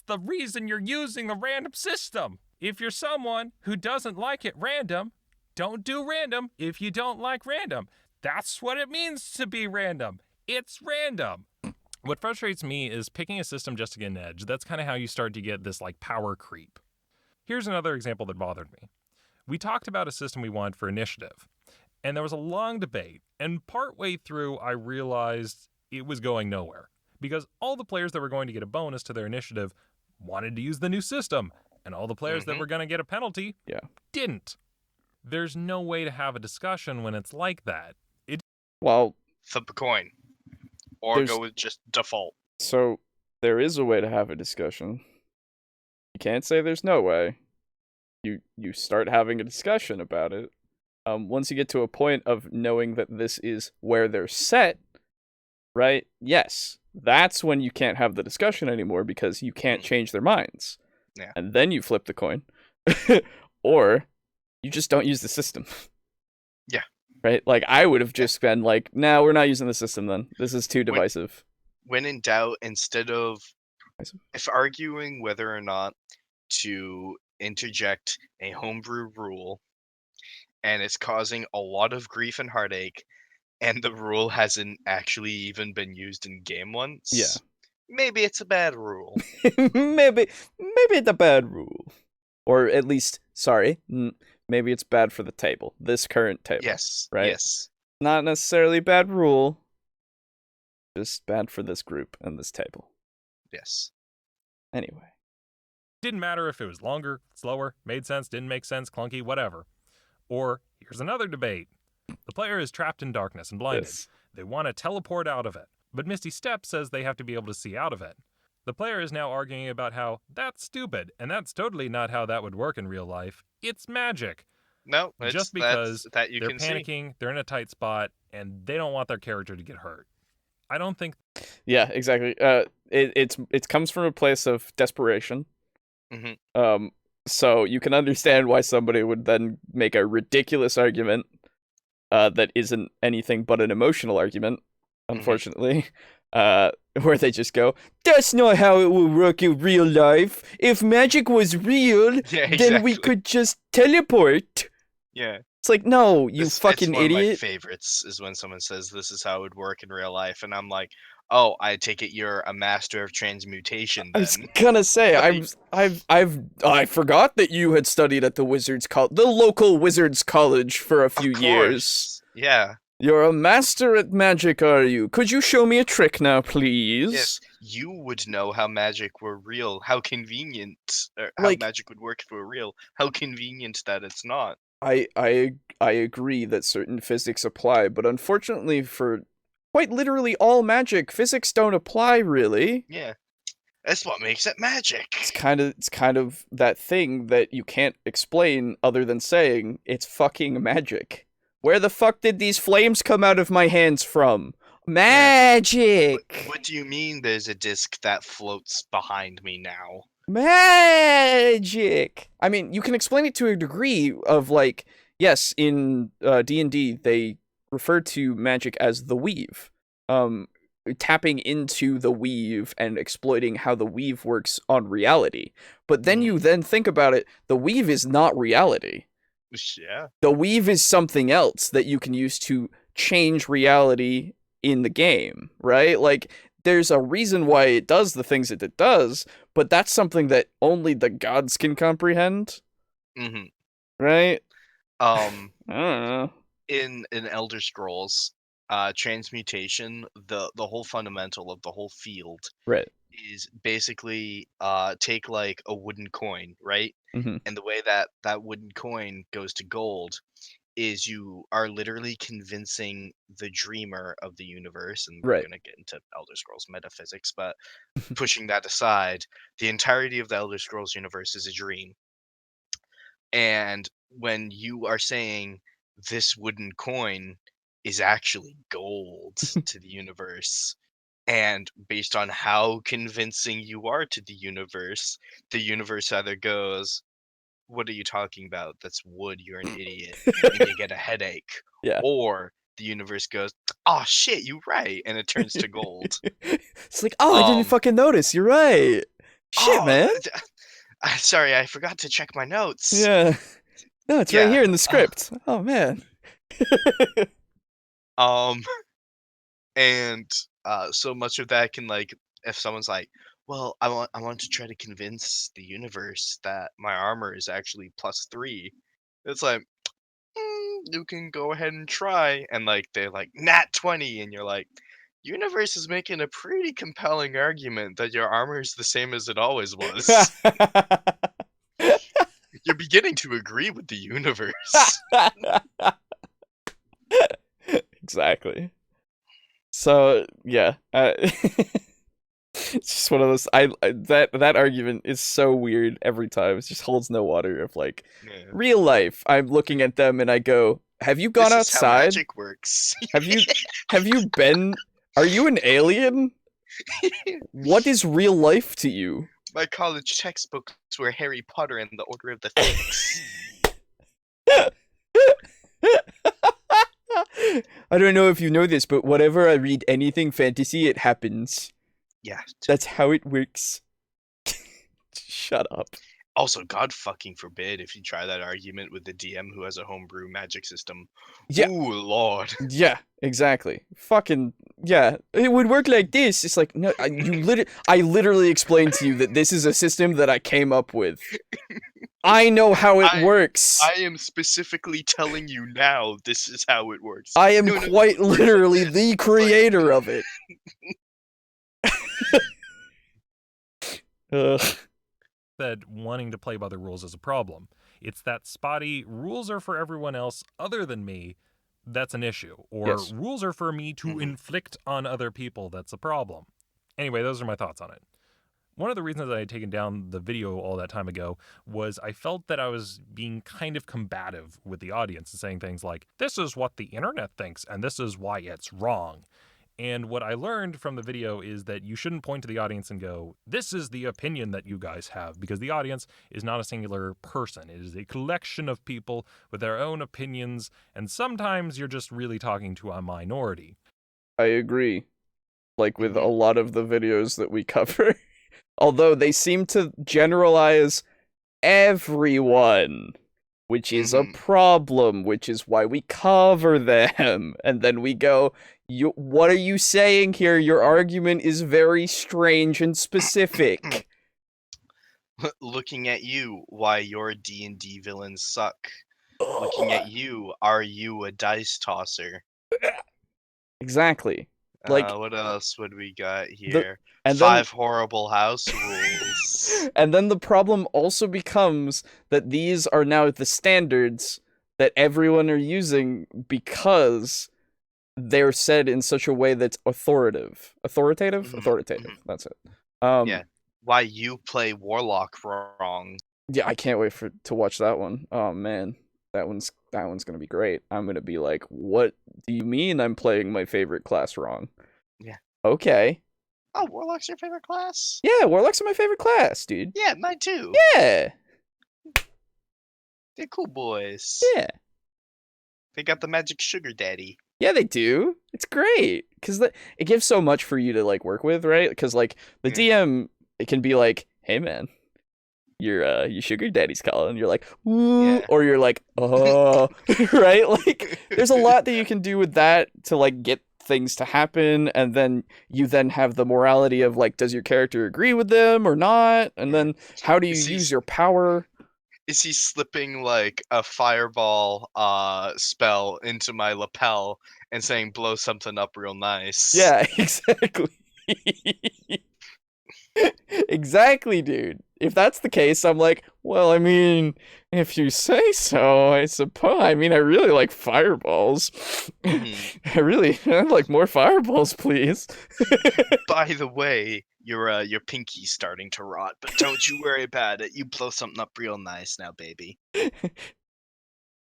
The reason you're using the random system. If you're someone who doesn't like it random, don't do random if you don't like random. That's what it means to be random. It's random. What frustrates me is picking a system just to get an edge. That's kind of how you start to get this like power creep. Here's another example that bothered me. We talked about a system we wanted for initiative, and there was a long debate, and partway through I realized it was going nowhere because all the players that were going to get a bonus to their initiative wanted to use the new system, and all the players that were going to get a penalty didn't. There's no way to have a discussion when it's like that. Well, flip a coin. Or go with just default. So, there is a way to have a discussion. You can't say there's no way. You start having a discussion about it. Once you get to a point of knowing that this is where they're set, right? Yes. That's when you can't have the discussion anymore because you can't change their minds. Yeah. And then you flip the coin. Or you just don't use the system. Yeah. right? Like, I would have just been like, nah, we're not using the system then. This is too divisive. When in doubt, instead of if arguing whether or not to interject a homebrew rule and it's causing a lot of grief and heartache, and the rule hasn't actually even been used in game once. Yeah. Maybe it's a bad rule. maybe it's a bad rule. Or at least, sorry, maybe it's bad for the table. This current table. Yes. Right? Yes. Not necessarily bad rule. Just bad for this group and this table. Yes. Anyway. Didn't matter if it was longer, slower, made sense, didn't make sense, clunky, whatever. Or, here's another debate. The player is trapped in darkness and blinded. Yes. They want to teleport out of it, but Misty Step says they have to be able to see out of it. The player is now arguing about how that's stupid, and that's totally not how that would work in real life. It's magic. No, Just because that you they're can panicking, they're in a tight spot, and they don't want their character to get hurt. I don't think... Yeah, exactly. It comes from a place of desperation. Mm-hmm. So you can understand why somebody would then make a ridiculous argument that isn't anything but an emotional argument, unfortunately, where they just go, that's not how it will work in real life. If magic was real, then we could just teleport. Yeah. It's like, no, you fucking it's one idiot. Of my favorites is when someone says this is how it would work in real life, and I'm like, oh, I take it you're a master of transmutation then. I was gonna say, I forgot that you had studied at the the local Wizards College for a few years. Yeah. You're a master at magic, are you? Could you show me a trick now, please? Yes, you would know how magic were real. How convenient, or how magic would work if it were real. How convenient that it's not. I agree that certain physics apply, but unfortunately for quite literally all magic, physics don't apply really. Yeah. That's what makes it magic. It's kind of that thing that you can't explain other than saying it's fucking magic. Where the fuck did these flames come out of my hands from? Magic! Yeah. What do you mean there's a disc that floats behind me now? Magic! I mean, you can explain it to a degree of, like, yes, in D&D, they refer to magic as the weave. Tapping into the weave and exploiting how the weave works on reality. But then you then think about it, the weave is not reality. Yeah. The weave is something else that you can use to change reality in the game, right? Like, there's a reason why it does the things that it does, but that's something that only the gods can comprehend. Mm-hmm. Right? I don't know. In Elder Scrolls, transmutation, the whole fundamental of the whole field right. is basically take like a wooden coin, right? Mm-hmm. And the way that wooden coin goes to gold is you are literally convincing the dreamer of the universe, and we're going to get into Elder Scrolls metaphysics, but pushing that aside, the entirety of the Elder Scrolls universe is a dream. And when you are saying this wooden coin is actually gold to the universe, and based on how convincing you are to the universe either goes, what are you talking about? That's wood, you're an idiot, and you get a headache. Yeah. Or the universe goes, oh shit, you're right, and it turns to gold. It's like, oh, I didn't fucking notice, you're right. Shit, man. Sorry, I forgot to check my notes. Yeah. No, it's right here in the script. Oh, man. And so much of that can, like, if someone's like, well, I want to try to convince the universe that my armor is actually +3. It's like, you can go ahead and try. And, like, they're like, nat 20. And you're like, universe is making a pretty compelling argument that your armor is the same as it always was. You're beginning to agree with the universe. Exactly. So, yeah. It's just one of those. That argument is so weird every time. It just holds no water. Of like real life, I'm looking at them and I go, "Have you gone outside? How magic works. Have you been? Are you an alien? What is real life to you?" My college textbooks were Harry Potter and the Order of the Phoenix. I don't know if you know this, but whenever I read anything fantasy, it happens. Yeah. That's how it works. Shut up. Also, God fucking forbid if you try that argument with the DM who has a homebrew magic system. Yeah. Ooh, Lord. Yeah, exactly. Fucking yeah. It would work like this. It's like no, I literally explained to you that this is a system that I came up with. I know how it works. I am specifically telling you now this is how it works. I am quite literally the creator of it. That wanting to play by the rules is a problem. It's that spotty rules are for everyone else other than me that's an issue. Or Yes. rules are for me to inflict on other people that's a problem. Anyway, those are my thoughts on it. One of the reasons I had taken down the video all that time ago was I felt that I was being kind of combative with the audience and saying things like, this is what the internet thinks and this is why it's wrong. And what I learned from the video is that you shouldn't point to the audience and go, this is the opinion that you guys have, because the audience is not a singular person. It is a collection of people with their own opinions, and sometimes you're just really talking to a minority. I agree. Like with a lot of the videos that we cover. Although they seem to generalize everyone, which is a problem, which is why we cover them. And then we go, what are you saying here? Your argument is very strange and specific. Looking at you, why your D&D villains suck. Looking at you, are you a dice tosser? Exactly. Like, what else would we got here? And 5 horrible house rules. And then the problem also becomes that these are now the standards that everyone are using because they're said in such a way that's authoritative. Authoritative? Authoritative. That's it. Yeah. Why you play Warlock wrong. Yeah, I can't wait to watch that one. Oh man. That one's gonna be great. I'm gonna be like, what do you mean I'm playing my favorite class wrong? Yeah. Okay. Oh, Warlock's your favorite class? Yeah, Warlocks are my favorite class, dude. Yeah, mine too. Yeah. They're cool boys. Yeah. They got the magic sugar daddy. Yeah, they do. It's great because it gives so much for you to like work with, right? Because like the DM, it can be like, "Hey, man, your sugar daddy's calling," and you're like, "Ooh," or you're like, "Oh," right? Like, there's a lot that you can do with that to like get things to happen, and then you have the morality of like, does your character agree with them or not? And then how do you use your power? Is he slipping like a fireball spell into my lapel and saying blow something up real nice? Yeah, exactly. Exactly, dude. If that's the case, I'm like, well, I mean, if you say so, I suppose. I mean, I really like fireballs. I'd like more fireballs, please. By the way, your pinky's starting to rot, but don't you worry about it. You blow something up real nice now, baby.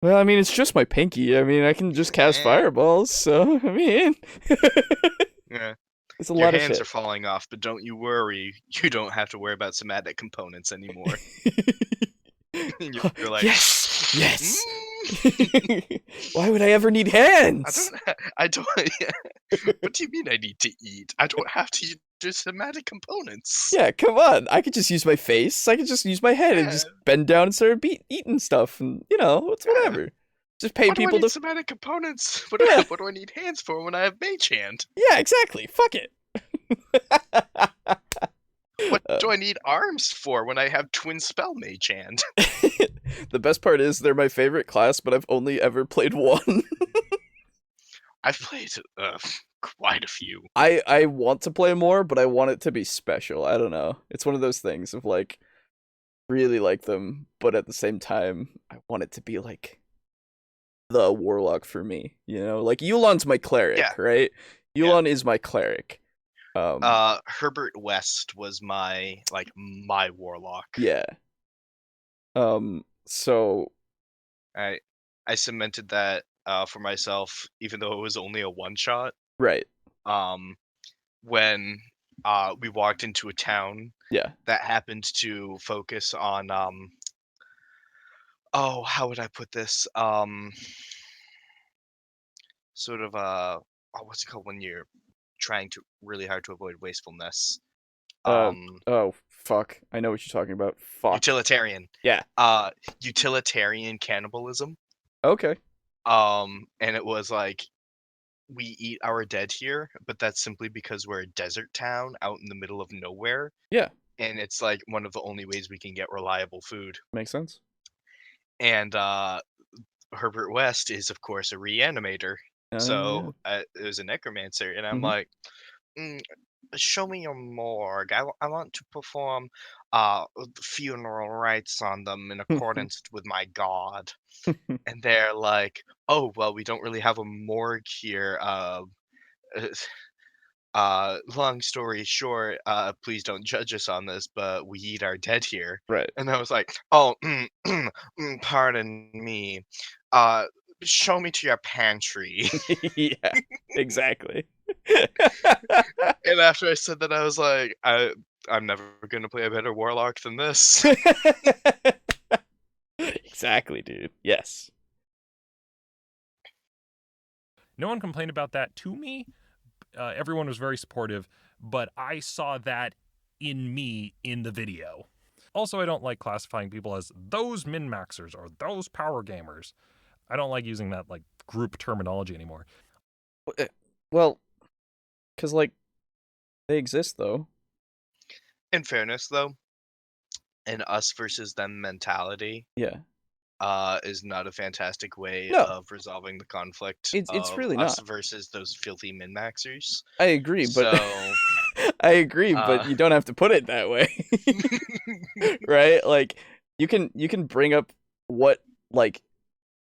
Well, I mean, it's just my pinky. I mean, I can just cast fireballs, so, I mean... Yeah. It's a lot of shit. Your hands are falling off, but don't you worry. You don't have to worry about somatic components anymore. You're like, yes. Why would I ever need hands? I don't. What do you mean I need to eat? I don't have to use somatic components. Yeah, come on. I could just use my face. I could just use my head and just bend down and start eating stuff, and it's whatever. Just pay people to somatic components. What do I need hands for when I have mage hand? Yeah, exactly. Fuck it. What do I need arms for when I have twin spell mage hand? The best part is they're my favorite class, but I've only ever played one. I've played quite a few. I want to play more, but I want it to be special. I don't know. It's one of those things of like really like them, but at the same time, I want it to be like the warlock for me, like Yulon's my cleric, right? Yulon is my cleric. Herbert West was my warlock. Yeah. So I cemented that for myself, even though it was only a one shot. Right. When we walked into a town that happened to focus on how would I put this? sort of what's it called when you're trying to really hard to avoid wastefulness? Oh, fuck. I know what you're talking about. Fuck. Utilitarian. Yeah. Utilitarian cannibalism. Okay. And it was like, we eat our dead here, but that's simply because we're a desert town out in the middle of nowhere. Yeah. And it's like one of the only ways we can get reliable food. Makes sense. And Herbert West is, of course, a reanimator. So it was a necromancer. And I'm like, show me your morgue. I want to perform funeral rites on them in accordance with my god. And they're like, oh, well, we don't really have a morgue here. Long story short, please don't judge us on this, but we eat our dead here. Right. And I was like, oh, pardon me. Show me to your pantry. Yeah, exactly. And after I said that, I was like, I'm never going to play a better warlock than this. Exactly, dude. Yes. No one complained about that to me. Everyone was very supportive, but I saw that in me in the video. Also, I don't like classifying people as those min-maxers or those power gamers. I don't like using that like group terminology anymore. Well, because like they exist though. In fairness, though, an us versus them mentality, Yeah, is not a fantastic way No. of resolving the conflict. It's of really us not. versus those filthy min-maxers. I agree, but So, I agree, but you don't have to put it that way. Right? Like you can bring up what like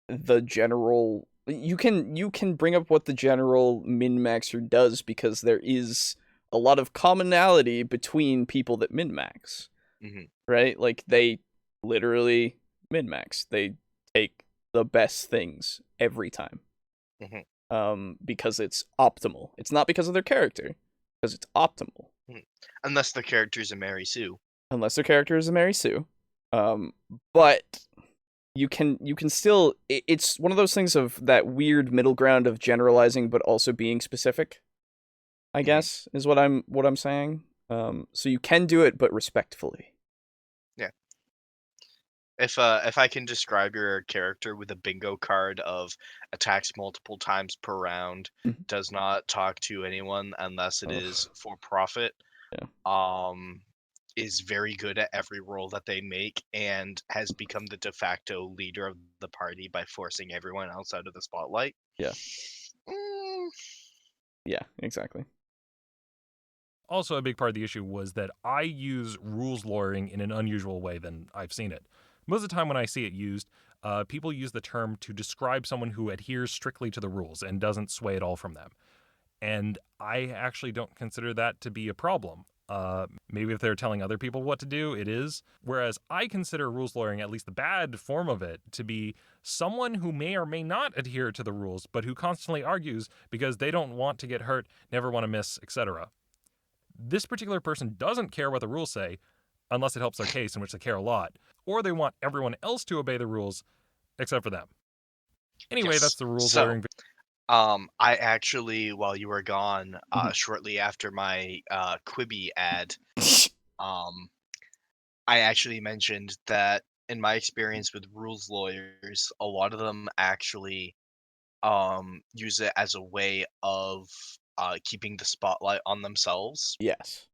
the general you can bring up what the general min-maxer does because there is a lot of commonality between people that min-max. Mhm. Right? Like they literally min-max. They take the best things every time. Because it's optimal. It's not because of their character, because it's optimal. Unless the character's a Mary Sue. Unless their character is a Mary Sue. But you can still it's one of those things of that weird middle ground of generalizing but also being specific, I guess, is what I'm saying. So you can do it but respectfully. Yeah. If I can describe your character with a bingo card of attacks multiple times per round, does not talk to anyone unless it is for profit, is very good at every role that they make, and has become the de facto leader of the party by forcing everyone else out of the spotlight. Yeah. Yeah, exactly. Also, a big part of the issue was that I use rules lawyering in an unusual way than I've seen it. Most of the time when I see it used, people use the term to describe someone who adheres strictly to the rules and doesn't sway at all from them. And I actually don't consider that to be a problem. Maybe if they're telling other people what to do, it is. Whereas I consider rules lawyering, at least the bad form of it, to be someone who may or may not adhere to the rules, but who constantly argues because they don't want to get hurt, never want to miss, etc. This particular person doesn't care what the rules say, unless it helps their case, in which they care a lot, or they want everyone else to obey the rules, except for them. Anyway, Yes. that's the rules So, lawyering. I actually, while you were gone, shortly after my Quibi ad, I actually mentioned that in my experience with rules lawyers, a lot of them actually use it as a way of keeping the spotlight on themselves. Yes.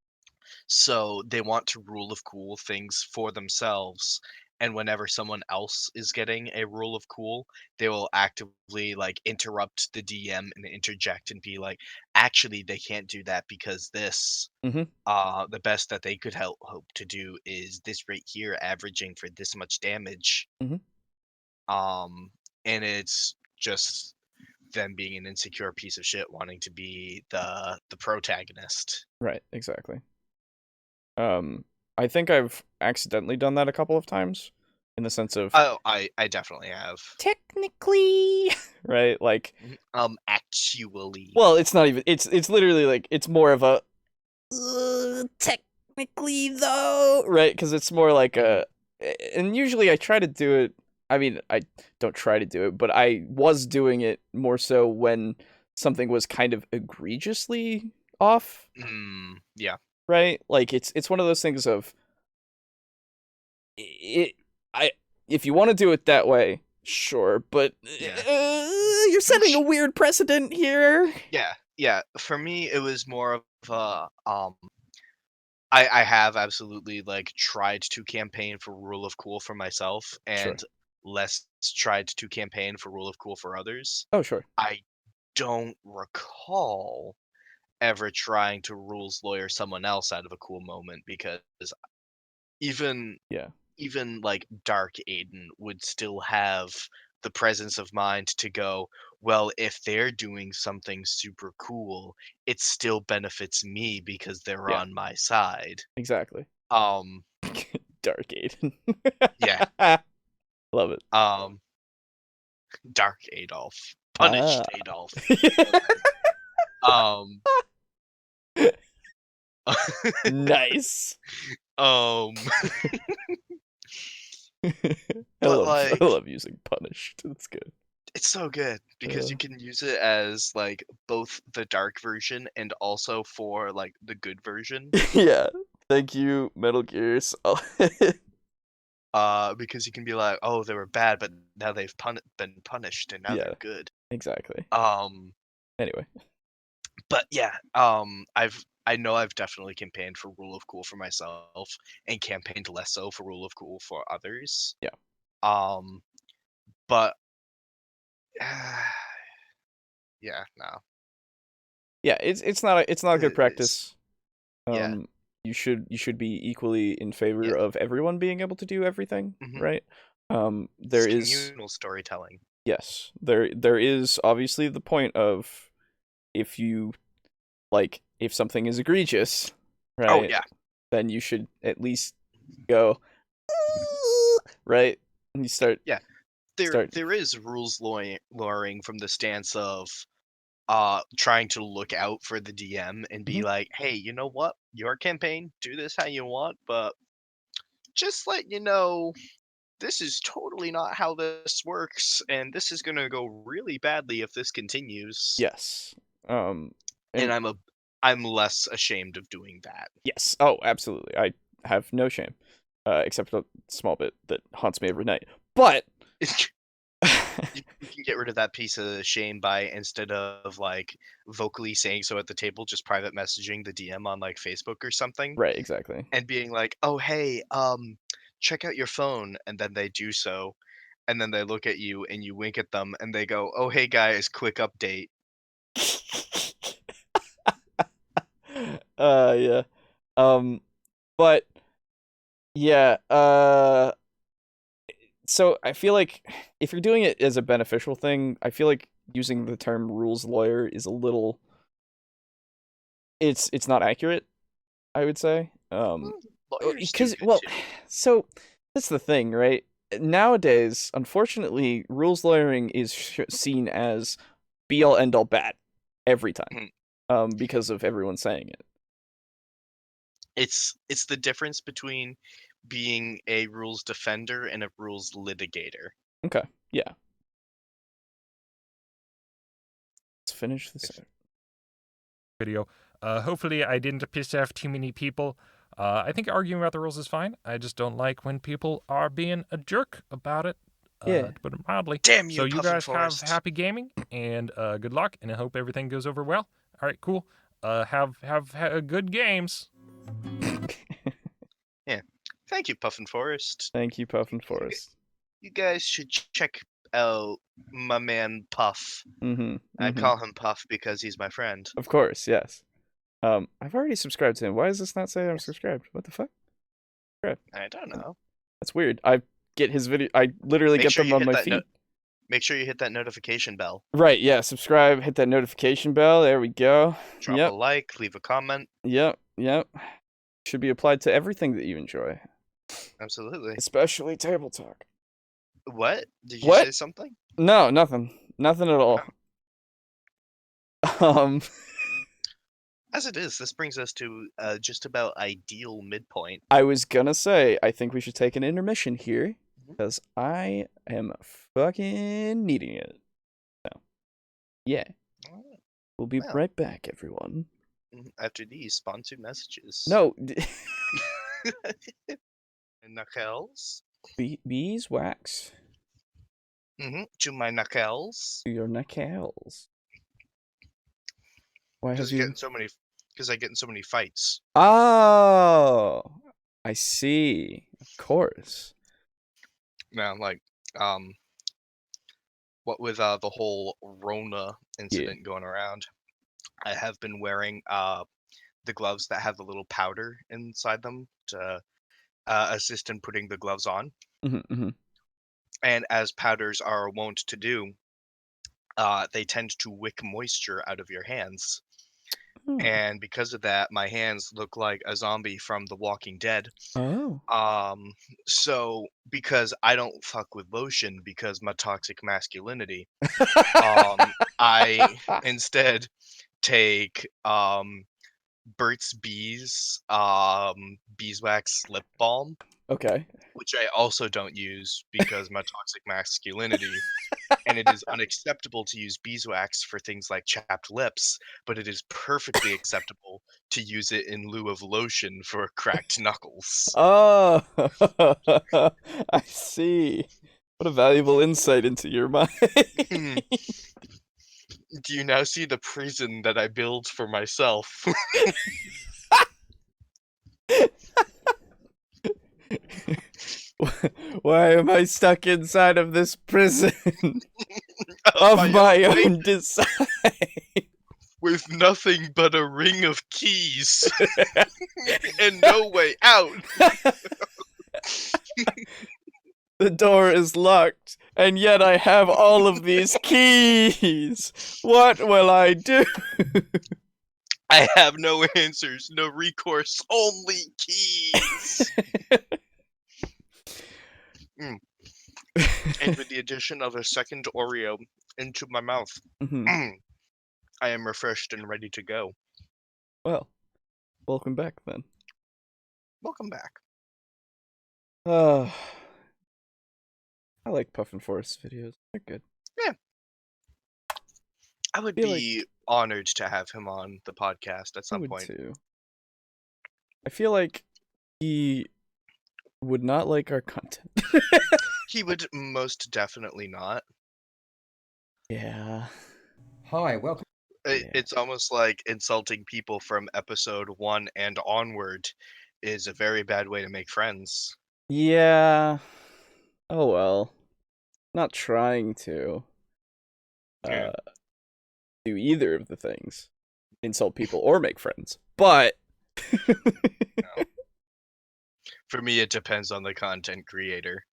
So they want to rule of cool things for themselves. And whenever someone else is getting a rule of cool, they will actively like interrupt the DM and interject and be like, actually, they can't do that because this, the best that they could hope to do is this right here, averaging for this much damage. And it's just them being an insecure piece of shit wanting to be the protagonist. Right, exactly. I think I've accidentally done that a couple of times, in the sense of I definitely have. technically, right? Like, actually. well, it's not even. It's literally like it's more of a technically though, right? Because it's more like a. And usually I try to do it. I mean, I don't try to do it, but I was doing it more so when something was kind of egregiously off, Yeah. right? Like it's one of those things of it. If you want to do it that way, sure, but you're setting a weird precedent here. Yeah. For me, it was more of I have absolutely like tried to campaign for rule of cool for myself, Sure. and less tried to campaign for rule of cool for others. Oh, sure. I don't recall ever trying to rules lawyer someone else out of a cool moment, because even Yeah. even like Dark Aiden would still have the presence of mind to go, well, if they're doing something super cool, it still benefits me because they're Yeah. on my side. Exactly. Dark Aiden. Yeah. Love it. Dark Adolf. Punished Adolf. Um Nice. But like, I love using punished. It's good. it's so good because you can use it as like both the dark version and also for like the good version. Yeah. Thank you, Metal Gears. Because you can be like, oh, they were bad, but now they've been punished and now Yeah. they're good. Exactly. Anyway. But yeah, I know I've definitely campaigned for rule of cool for myself and campaigned less so for rule of cool for others. Yeah. But yeah, no. Yeah, it's not a good It is. practice. Yeah. You should be equally in favor Yeah. of everyone being able to do everything, Mhm. right? It's There is communal storytelling. yes, there is obviously the point of if you like if something is egregious, right? Oh yeah. Then you should at least go right, and you start Yeah. There is rules lawyering from the stance of trying to look out for the DM and be like, hey, you know what? Your campaign, do this how you want, but just let you know this is totally not how this works, and this is gonna go really badly if this continues. yes. And And I'm less ashamed of doing that. yes. Oh, absolutely. I have no shame, except a small bit that haunts me every night. But You can get rid of that piece of shame by, instead of like vocally saying so at the table, just private messaging the DM on like Facebook or something right, exactly. and being like, "Oh, hey, check out your phone," and then they do so, and then they look at you and you wink at them and they go, "Oh, hey guys, quick update." Yeah. But yeah, so I feel like if you're doing it as a beneficial thing, I feel like using the term rules lawyer is a little it's not accurate, I would say. Lawyers do Because good well, too. so that's the thing, right? Nowadays, unfortunately, rules lawyering is seen as be all end all bad every time. Because of everyone saying it. It's the difference between being a rules defender and a rules litigator. Okay, yeah. Let's finish this out. Video. Hopefully I didn't piss off too many people. I think arguing about the rules is fine. I just don't like when people are being a jerk about it. Yeah. To put it mildly. Damn you, So you Puffin guys Forest. have happy gaming and good luck, and I hope everything goes over well. All right, cool. Have good games. Yeah. Thank you, Puffin Forest. Thank you, Puffin Forest. You guys should check out my man Puff. Mm-hmm. I call him Puff because he's my friend. Of course, yes. I've already subscribed to him. Why does this not say I'm subscribed? What the fuck? I don't know. That's weird. I get his video. I literally get them on my feed. Make sure you hit that notification bell. Right, yeah. Subscribe, hit that notification bell. There we go. Drop a like, leave a comment. Yep. Should be applied to everything that you enjoy. Absolutely. Especially TableTalk. What? Did you say something? No, nothing. Nothing at all. As it is, this brings us to just about ideal midpoint. I was gonna say, I think we should take an intermission here, because I am fucking needing it. So, yeah. We'll be Well. right back, everyone. After these sponsored messages. No. Knuckles. Beeswax. To my knuckles. To your knuckles. Why have Because you? I get in so many fights. Oh, I see. Of course. Now, like, what with the whole Rona incident going around, I have been wearing the gloves that have the little powder inside them to assist in putting the gloves on. Mm-hmm. And as powders are wont to do, they tend to wick moisture out of your hands. Oh. And because of that, my hands look like a zombie from The Walking Dead. Oh. So because I don't fuck with lotion because my toxic masculinity, I instead take Burt's Bees beeswax lip balm, Okay. which I also don't use because my toxic masculinity. And it is unacceptable to use beeswax for things like chapped lips, but it is perfectly acceptable to use it in lieu of lotion for cracked knuckles. Oh, I see. What a valuable insight into your mind. Do you now see the prison that I build for myself? Why am I stuck inside of this prison of my own design? With nothing but a ring of keys and no way out. The door is locked, and yet I have all of these keys. What will I do? I have no answers, no recourse, only keys. And with the addition of a second Oreo into my mouth, I am refreshed and ready to go. Well, welcome back then. Welcome back. I like Puffin Forest videos. They're good. Yeah. I would be honored to have him on the podcast at some point. Too. I feel like he would not like our content. He would most definitely not. Yeah. Hi, welcome. It's almost like insulting people from episode 1 and onward is a very bad way to make friends. Yeah. Oh well. Not trying to do either of the things. Insult people or make friends. But No. For me, it depends on the content creator.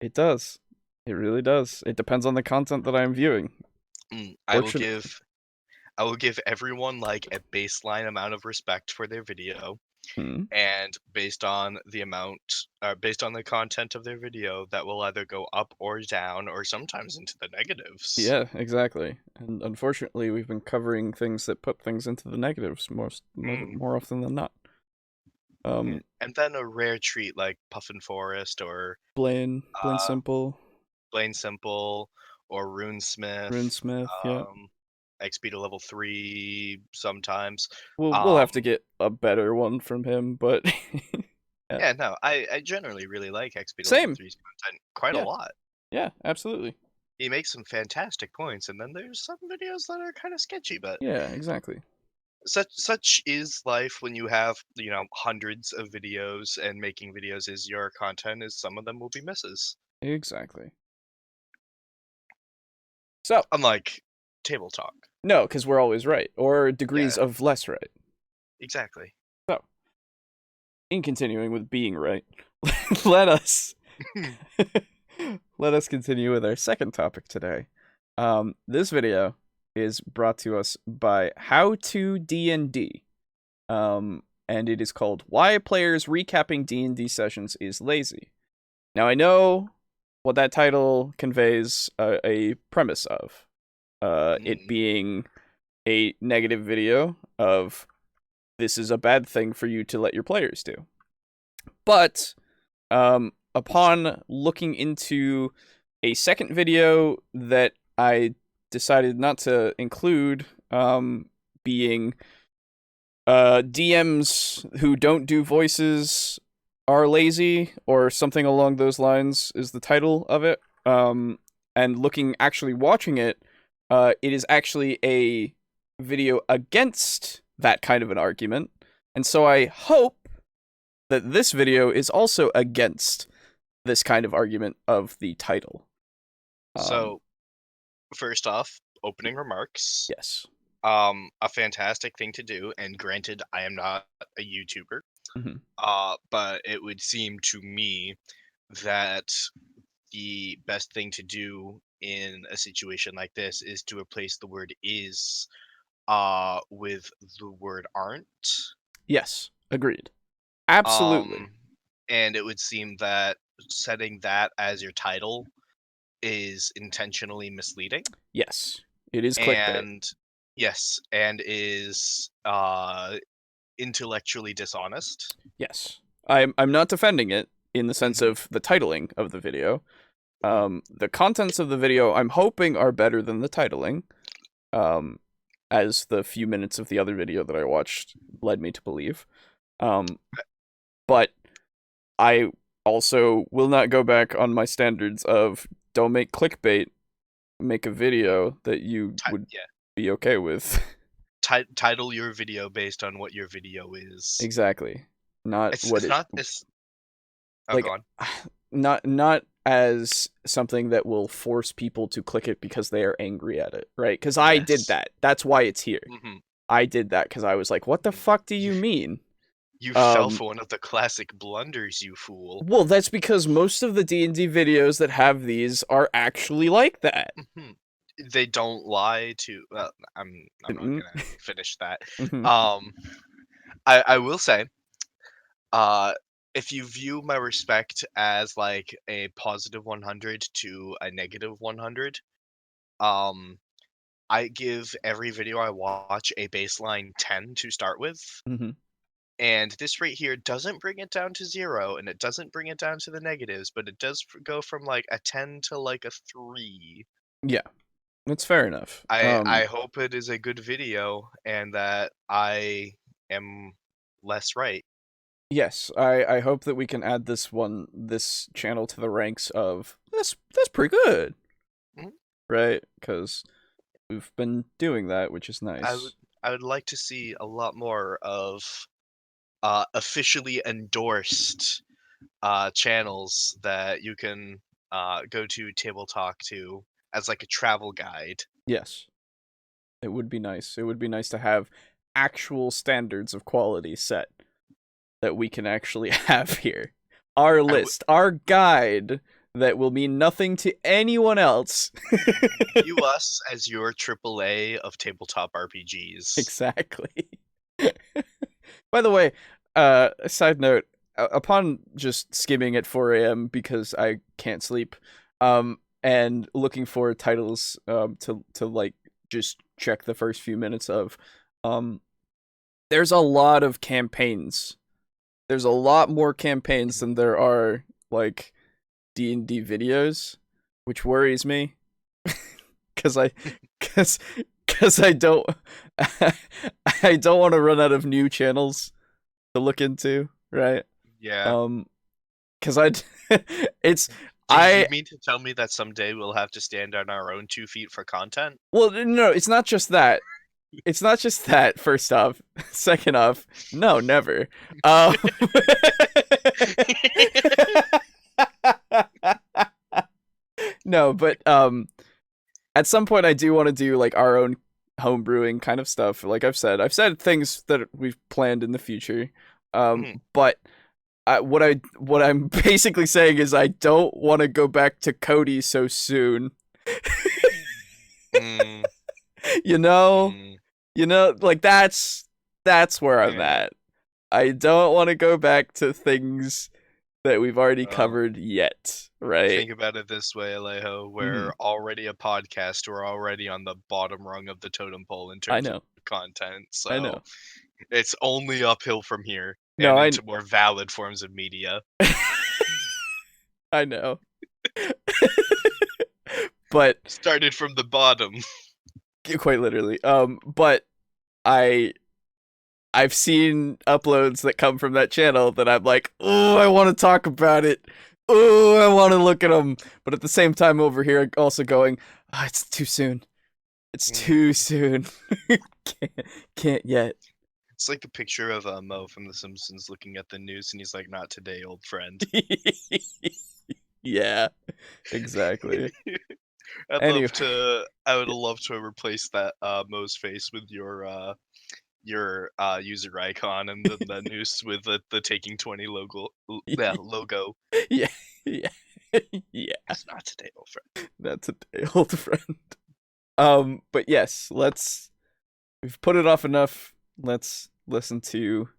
It does. It really does. It depends on the content that I'm viewing. I will give everyone like a baseline amount of respect for their video, and based on the content of their video, that will either go up or down, or sometimes into the negatives. Yeah, exactly. And unfortunately, we've been covering things that put things into the negatives more often than not. And then a rare treat like Puffin Forest or Blaine Simple, or RuneSmith. yeah. XP to level 3 sometimes. We'll have to get a better one from him, but yeah, no, I generally really like XP to level 3's content quite a lot. Yeah, absolutely. He makes some fantastic points, and then there's some videos that are kind of sketchy, but yeah, exactly. Such is life when you have, hundreds of videos, and making videos is your content, is some of them will be misses. Exactly. So, unlike TableTalk. No, because we're always right, or degrees of less right. Exactly. So, in continuing with being right, let us continue with our second topic today. This video is brought to us by How to D&D, and it is called "Why Players Recapping D&D Sessions is Lazy." Now, I know what that title conveys a premise of. It being a negative video of this is a bad thing for you to let your players do. But upon looking into a second video that I decided not to include being DMs who don't do voices are lazy, or something along those lines is the title of it. And watching it, it is actually a video against that kind of an argument. And so I hope that this video is also against this kind of argument of the title. So, first off, opening remarks. Yes. A fantastic thing to do, and granted, I am not a YouTuber. Mhm. But it would seem to me that the best thing to do in a situation like this is to replace the word is with the word aren't. Yes, agreed. Absolutely. And it would seem that setting that as your title is intentionally misleading. Yes, it is clickbait. And yes, and is intellectually dishonest. Yes. I'm not defending it in the sense of the titling of the video. The contents of the video I'm hoping are better than the titling. As the few minutes of the other video that I watched led me to believe. But I also will not go back on my standards of don't make clickbait, make a video that you would be okay with. Title your video based on what your video is. Exactly. Not It's, what it's it, not this. Oh, like, go on. not as something that will force people to click it because they are angry at it, right? Because I did Yes. that. That's why it's here. Mhm. I did that because I was like, what the fuck do you mean? You fell for one of the classic blunders, you fool. Well, that's because most of the D&D videos that have these are actually like that. Mhm. They don't lie to. Well, I'm not Mhm. gonna finish that. Mhm. I will say, if you view my respect as like a positive 100 to a negative 100, I give every video I watch a baseline 10 to start with. Mhm. And this right here doesn't bring it down to 0, and it doesn't bring it down to the negatives, but it does go from like a 10 to like a 3. Yeah, that's fair enough. I hope it is a good video and that I am less right. Yes, I hope that we can add this channel to the ranks of that's pretty good, Mhm. right? Because we've been doing that, which is nice. I would like to see a lot more of officially endorsed channels that you can go to TableTalk to as like a travel guide. Yes, it would be nice. It would be nice to have actual standards of quality set that we can actually have here. Our list, our guide that will mean nothing to anyone else. View us as your AAA of tabletop RPGs. Exactly. By the way, side note, upon just skimming at 4 a.m. because I can't sleep, and looking for titles to like just check the first few minutes of, there's a lot of campaigns. There's a lot more campaigns than there are like D&D videos, which worries me. Cause I don't I don't want to run out of new channels to look into, right? Yeah. Cause it's Do you mean to tell me that someday we'll have to stand on our own 2 feet for content? Well, no, it's not just that. It's not just that, first off. Second off, no, never. No, but at some point I do want to do like our own home brewing kind of stuff. Like I've said things that we've planned in the future. But what I'm basically saying is I don't want to go back to Cody so soon. You know, like that's where I'm at. I don't want to go back to things that we've already covered yet, right? Think about it this way, Alejo. We're already a podcast. We're already on the bottom rung of the totem pole in terms of content. So I know. It's only uphill from here No, and into more valid forms of media. I know. But started from the bottom. Quite literally. But I've seen uploads that come from that channel that I'm like, oh, I want to talk about it. Oh, I want to look at them. But at the same time, over here, also going, oh, it's too soon. It's too soon. can't yet. It's like the picture of Mo from The Simpsons looking at the news, and he's like, "Not today, old friend." Yeah, exactly. I Anyway. would love to replace that Mo's face with your user icon, and then the news with the Taking 20 logo. Logo. Yeah, yeah, yeah. It's not today, old friend. That's a day old friend. But yes, we've put it off enough. Let's listen to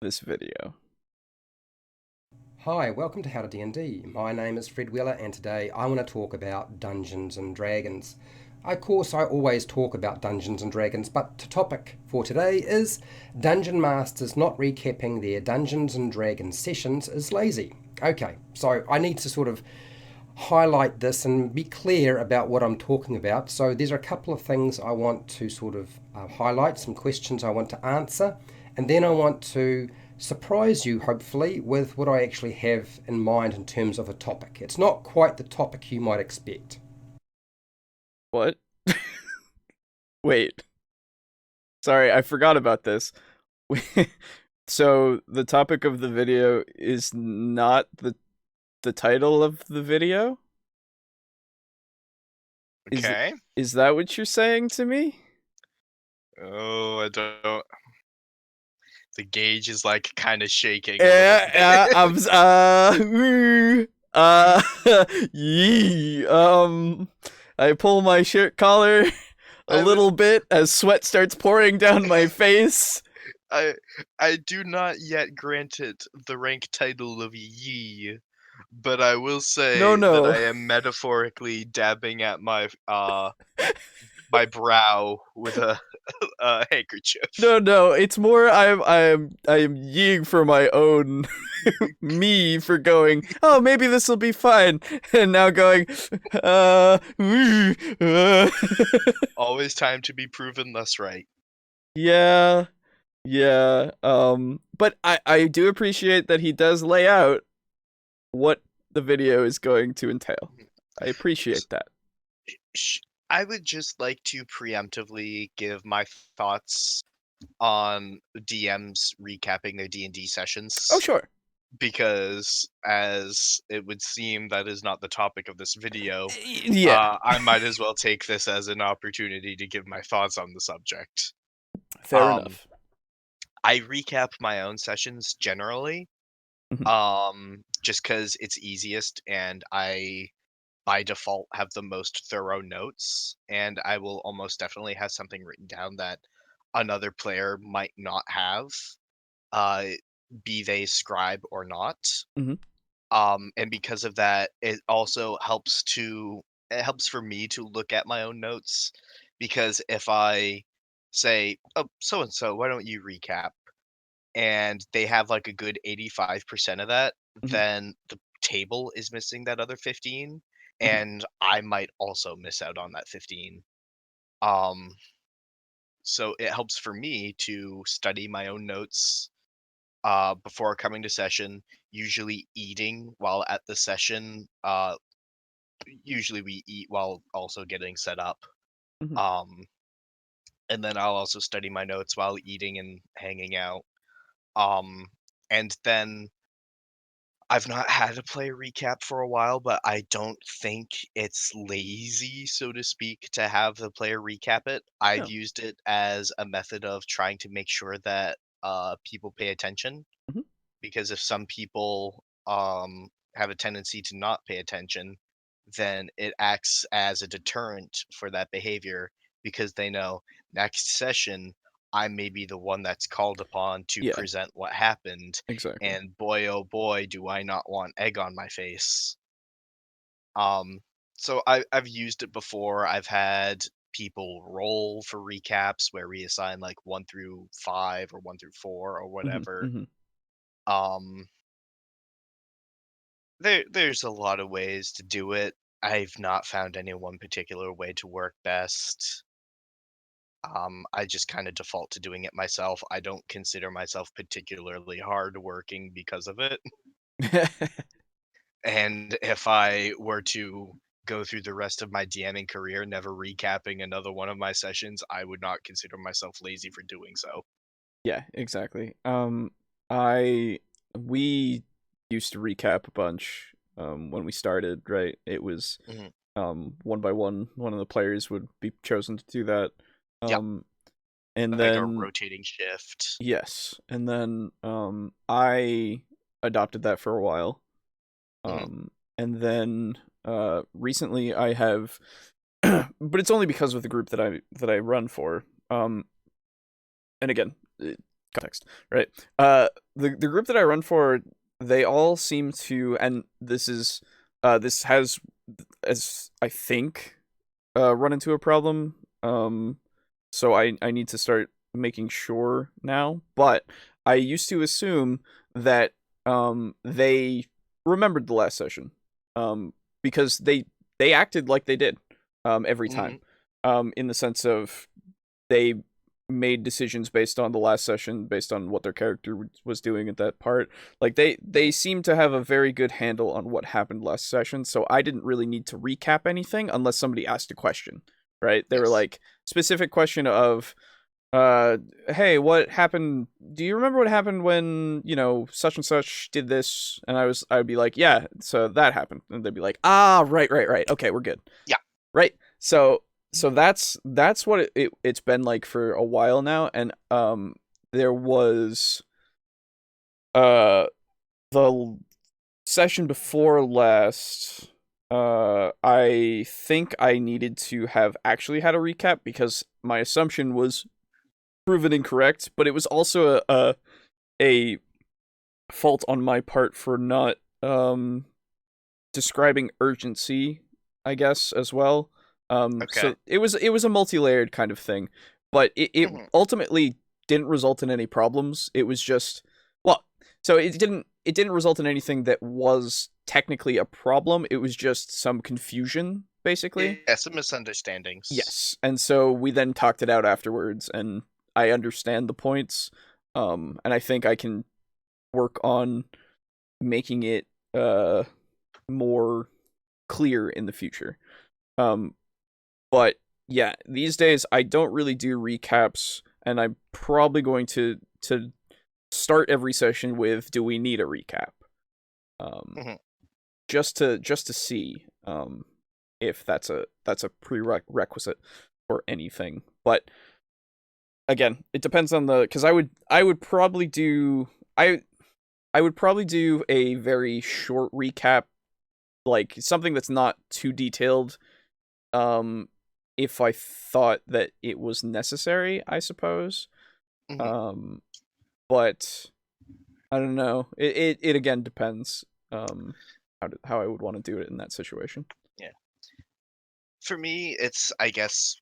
this video. Hi, welcome to How to D&D. My name is Fred Wheeler, and today I want to talk about Dungeons and Dragons. Of course, I always talk about Dungeons and Dragons, but the topic for today is Dungeon Masters not recapping their Dungeons and Dragons sessions is lazy. Okay, so I need to sort of highlight this and be clear about what I'm talking about. So there's a couple of things I want to sort of highlight, some questions I want to answer, and then I want to surprise you, hopefully, with what I actually have in mind in terms of a topic. It's not quite the topic you might expect. What? Wait. Sorry, I forgot about this. So the topic of the video is not the title of the video? Okay. Is that what you're saying to me? Oh, I don't. The gauge is like kind of shaking. Yeah, yee. I pull my shirt collar a little bit as sweat starts pouring down my face. I do not yet grant it the rank title of Yi, but I will say No. that I am metaphorically dabbing at my my brow with a handkerchief. No, it's more I am yeeing for my own me for going, oh, maybe this will be fine, and now going, Always time to be proven thus right. yeah, but I do appreciate that he does lay out what the video is going to entail. I appreciate that. I would just like to preemptively give my thoughts on DMs recapping their D&D sessions. Oh, sure. Because, as it would seem that is not the topic of this video, Yeah. I might as well take this as an opportunity to give my thoughts on the subject. Fair enough. I recap my own sessions generally, just because it's easiest, and I, by default, have the most thorough notes, and I will almost definitely have something written down that another player might not have, be they scribe or not. And because of that, it also helps for me to look at my own notes, because if I say, oh, so and so, why don't you recap, and they have like a good 85% of that, then the table is missing that other 15, and I might also miss out on that 15. So it helps for me to study my own notes before coming to session, usually eating while at the session. Usually we eat while also getting set up. And then I'll also study my notes while eating and hanging out. And then I've not had a play recap for a while, but I don't think it's lazy, so to speak, to have the player recap it. I've used it as a method of trying to make sure that people pay attention. Because if some people have a tendency to not pay attention, then it acts as a deterrent for that behavior, because they know next session I may be the one that's called upon to present what happened. Exactly. And boy, oh boy, do I not want egg on my face. So I've used it before. I've had people roll for recaps where we assign like 1 through 5 or 1 through 4 or whatever. There's a lot of ways to do it. I've not found any one particular way to work best. I just kind of default to doing it myself. I don't consider myself particularly hardworking because of it. And if I were to go through the rest of my DMing career never recapping another one of my sessions, I would not consider myself lazy for doing so. Yeah, exactly. We used to recap a bunch when we started, right? It was one by one of the players would be chosen to do that. Yeah. And Like a then rotating shift. yes, and then I adopted that for a while. And then recently I have but it's only because of the group that I run for. And again, context, right? The group that I run for, they all seem to, and this has, as I think, run into a problem. So I need to start making sure now. But I used to assume that they remembered the last session, because they acted like they did every time, in the sense of they made decisions based on the last session, based on what their character was doing at that part. Like they seem to have a very good handle on what happened last session, so I didn't really need to recap anything unless somebody asked a question, right? They were like, specific question of hey, what happened? Do you remember what happened when, such and such did this? And I would be like, yeah, so that happened. And they'd be like, ah, right. Okay, we're good. Yeah. Right. So that's what it's been like for a while now. And there was the session before last, I think I needed to have actually had a recap because my assumption was proven incorrect, but it was also a fault on my part for not describing urgency, I guess, as well. So it was a multi-layered kind of thing, but it ultimately didn't result in any problems. It was just, well, so it didn't result in anything that was technically a problem. It was just some confusion, basically. Yeah, some misunderstandings. Yes, and so we then talked it out afterwards, and I understand the points, and I think I can work on making it more clear in the future. But yeah, these days I don't really do recaps, and I'm probably going to start every session with, do we need a recap? Just to see if that's a prerequisite for anything. But again, it depends on because I would probably do a very short recap, like something that's not too detailed, if I thought that it was necessary, I suppose. But I don't know. It again depends how I would want to do it in that situation. Yeah. For me, it's, I guess,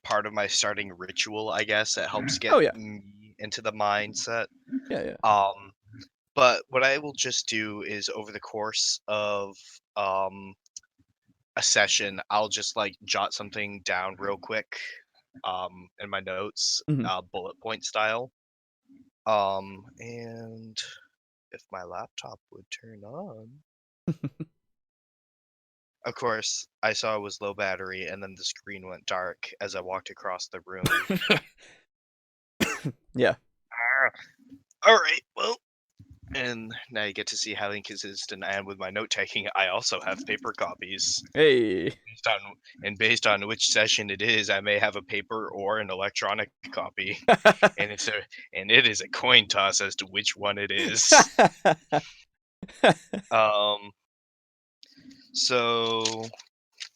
part of my starting ritual, I guess. It helps get me into the mindset. Yeah. But what I will just do is, over the course of a session, I'll just like jot something down real quick in my notes, bullet point style. And if my laptop would turn on. Of course, I saw it was low battery, and then the screen went dark as I walked across the room. Yeah. All right, well, and now you get to see how inconsistent I am with my note-taking. I also have paper copies. Hey. Based on which session it is, I may have a paper or an electronic copy. and it is a coin toss as to which one it is. So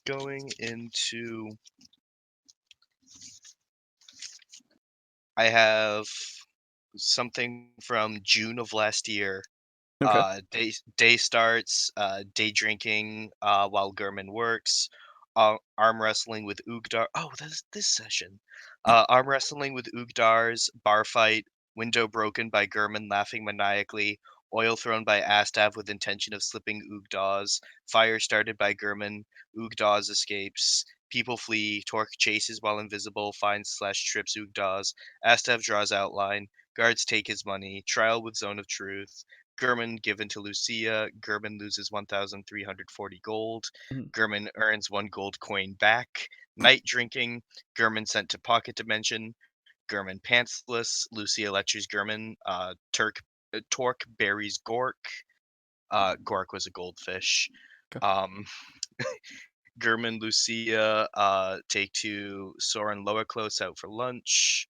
going into, I have something from June of last year. Okay. Day starts, day drinking while Gurman works, arm wrestling with Ugdar. Oh, that's this session. Arm wrestling with Ugdars, bar fight, window broken by Gurman laughing maniacally, oil thrown by Astav with intention of slipping Ugdars, fire started by Gurman, Ugdars escapes, People flee. Torque chases while invisible. Finds/trips Ugdas. Astev draws outline. Guards take his money. Trial with Zone of Truth. Gurman given to Lucia. Gurman loses 1,340 gold. Mhm. Gurman earns 1 gold coin back. Night drinking. Gurman sent to Pocket Dimension. Gurman pantsless. Lucia lectures Gurman. Torque buries Gork. Gork was a goldfish. Okay. Gurman, Lucia take to Soren Lower Close out for lunch.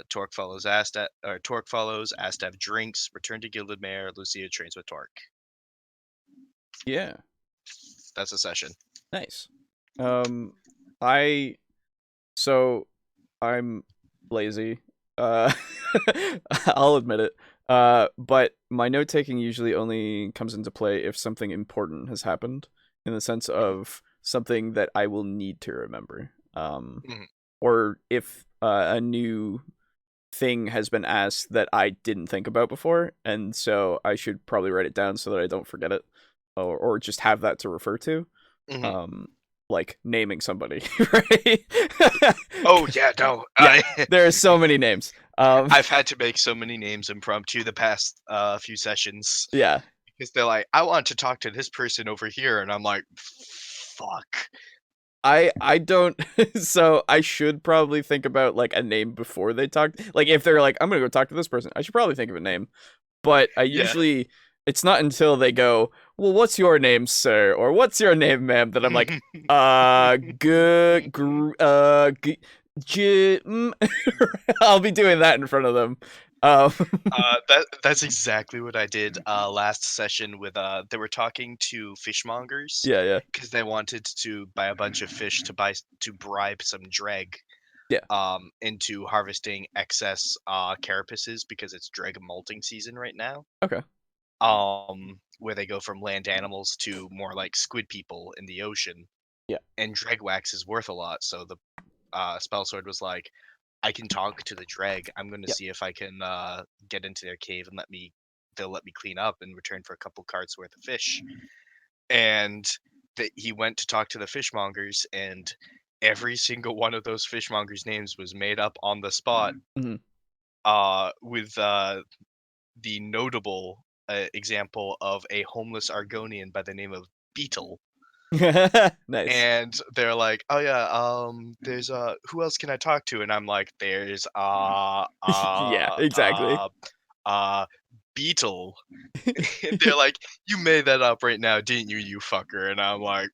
Torque follows Astev drinks. Return to Gilded Mare. Lucia trains with Torque. Yeah. That's a session. Nice. I'm lazy. I'll admit it. But my note taking usually only comes into play if something important has happened, in the sense of something that I will need to remember. Or if a new thing has been asked that I didn't think about before, and so I should probably write it down so that I don't forget it, or just have that to refer to. Like naming somebody, right? Oh yeah, no. Yeah, there are so many names. I've had to make so many names impromptu the past few sessions. Yeah, because they're like, I want to talk to this person over here, and I'm like, fuck. I don't. So I should probably think about like a name before they talk. Like if they're like, I'm gonna go talk to this person, I should probably think of a name. But I usually, it's not until they go, well, what's your name, sir, or what's your name, ma'am, that I'm like, I'll be doing that in front of them. That's exactly what I did last session with they were talking to fishmongers. Yeah. Because they wanted to buy a bunch of fish to bribe some dreg. Yeah. Into harvesting excess carapaces because it's dreg molting season right now. Okay. Where they go from land animals to more like squid people in the ocean. Yeah. And dreg wax is worth a lot, so the spell sword was like, I can talk to the dreg. I'm going to see if I can get into their cave and they'll let me clean up in return for a couple carts worth of fish. And he went to talk to the fishmongers, and every single one of those fishmongers' names was made up on the spot. With the notable example of a homeless Argonian by the name of Beetle. Nice. And they're like, oh yeah, there's who else can I talk to? And I'm like, there's yeah, exactly. Beetle. And they're like, you made that up right now, didn't you, you fucker? And I'm like,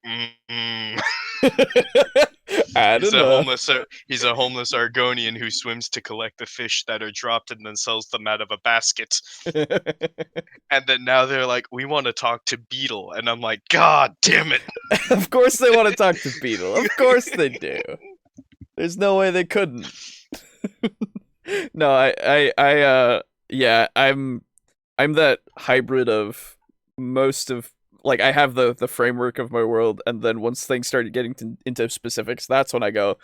He's a homeless Argonian who swims to collect the fish that are dropped and then sells them out of a basket. And then now they're like, we want to talk to Beetle. And I'm like, God damn it. Of course they want to talk to Beetle. Of course they do. There's no way they couldn't. No, I'm that hybrid of most of, like, I have the framework of my world, and then once things started getting into specifics, that's when I go,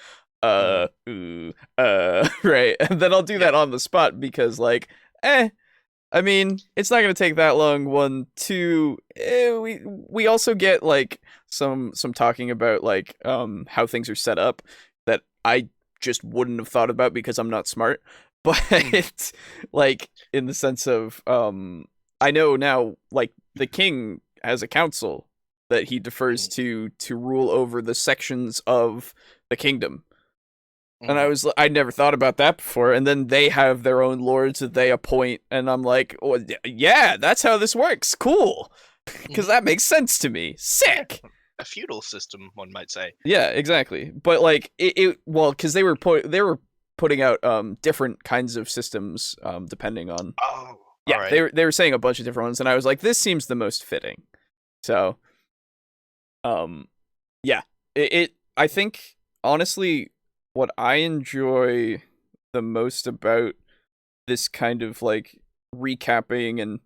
right, and then I'll do that on the spot because, like, I mean, it's not gonna take that long. 1, 2, we also get like some talking about like how things are set up that I just wouldn't have thought about because I'm not smart. But like in the sense of I know now, like, the king has a council that he defers to rule over the sections of the kingdom. And I never thought about that before. And then they have their own lords that they appoint, and I'm like, oh, yeah, that's how this works. Cool, because that makes sense to me. Sick. A feudal system, one might say. Yeah, exactly. But like well, because they were putting out different kinds of systems depending on. Oh, yeah, right. they were saying a bunch of different ones, and I was like, this seems the most fitting. So, yeah, I think honestly, what I enjoy the most about this kind of like recapping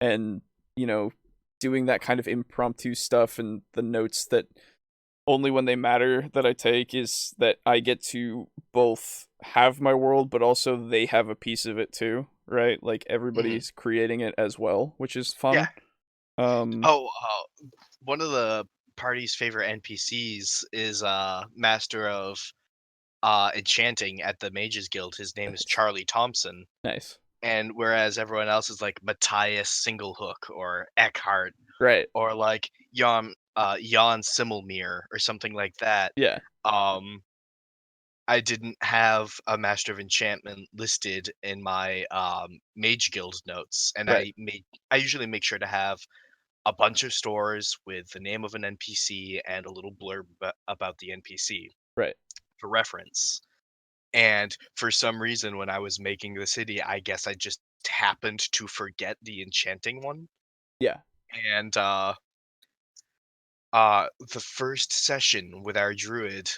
and you know, doing that kind of impromptu stuff and the notes that only when they matter that I take is that I get to both have my world, but also they have a piece of it too, right? Like everybody's creating it as well, which is fun. Yeah. One of the party's favorite NPCs is Master of Enchanting at the Mages Guild. His name is Nice. Charlie Thompson. Nice. And whereas everyone else is like Matthias Singlehook or Eckhart Right. or like Jan Simmelmere or something like that. Yeah. I didn't have a Master of Enchantment listed in my Mage Guild notes, and Right. I usually make sure to have a bunch of stores with the name of an NPC and a little blurb about the NPC Right. for reference. And for some reason, when I was making the city, I guess I just happened to forget the enchanting one. Yeah. And the first session with our druid,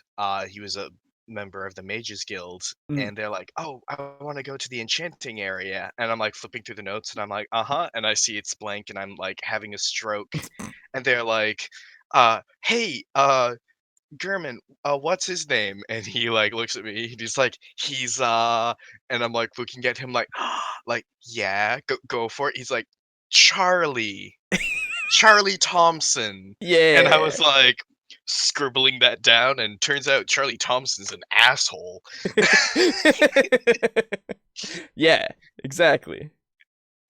he was a member of the Mages Guild, Mhm. and they're like, "Oh, I want to go to the enchanting area," and I'm like flipping through the notes, and I'm like, "Uh-huh," and I see it's blank, and I'm like having a stroke, and they're like, "Hey, German, what's his name?" And he like looks at me, and he's like, "He's and I'm like looking at him like, like, yeah, go for it. He's like, Charlie. Charlie Thompson. And I was Yeah. like scribbling that down, and turns out Charlie Thompson's an asshole. Yeah, exactly.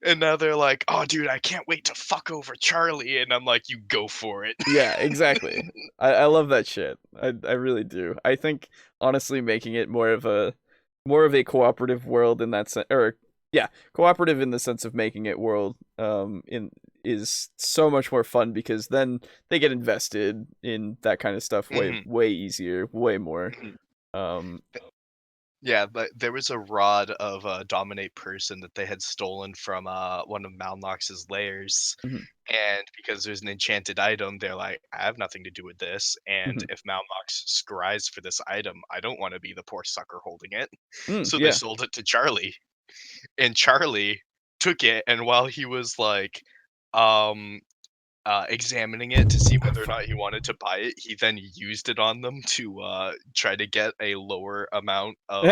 And now they're like, "Oh, dude, I can't wait to fuck over Charlie." And I'm like, "You go for it." Yeah, exactly. I love that shit. I really do. I think honestly making it more of a cooperative world in that sense, or yeah, cooperative in the sense of making it world in is so much more fun because then they get invested in that kind of stuff Mhm, way easier, way more. mhm. Um Yeah, but there was a rod of Dominate Person that they had stolen from one of Malnox's lairs. mhm, And because there's an enchanted item, they're like, "I have nothing to do with this. And mhm. if Malnox scries for this item, I don't want to be the poor sucker holding it." So they Yeah. sold it to Charlie. And Charlie took it, and while he was like um examining it to see Oh, whether or fuck. not he wanted to buy it, he then used it on them to try to get a lower amount of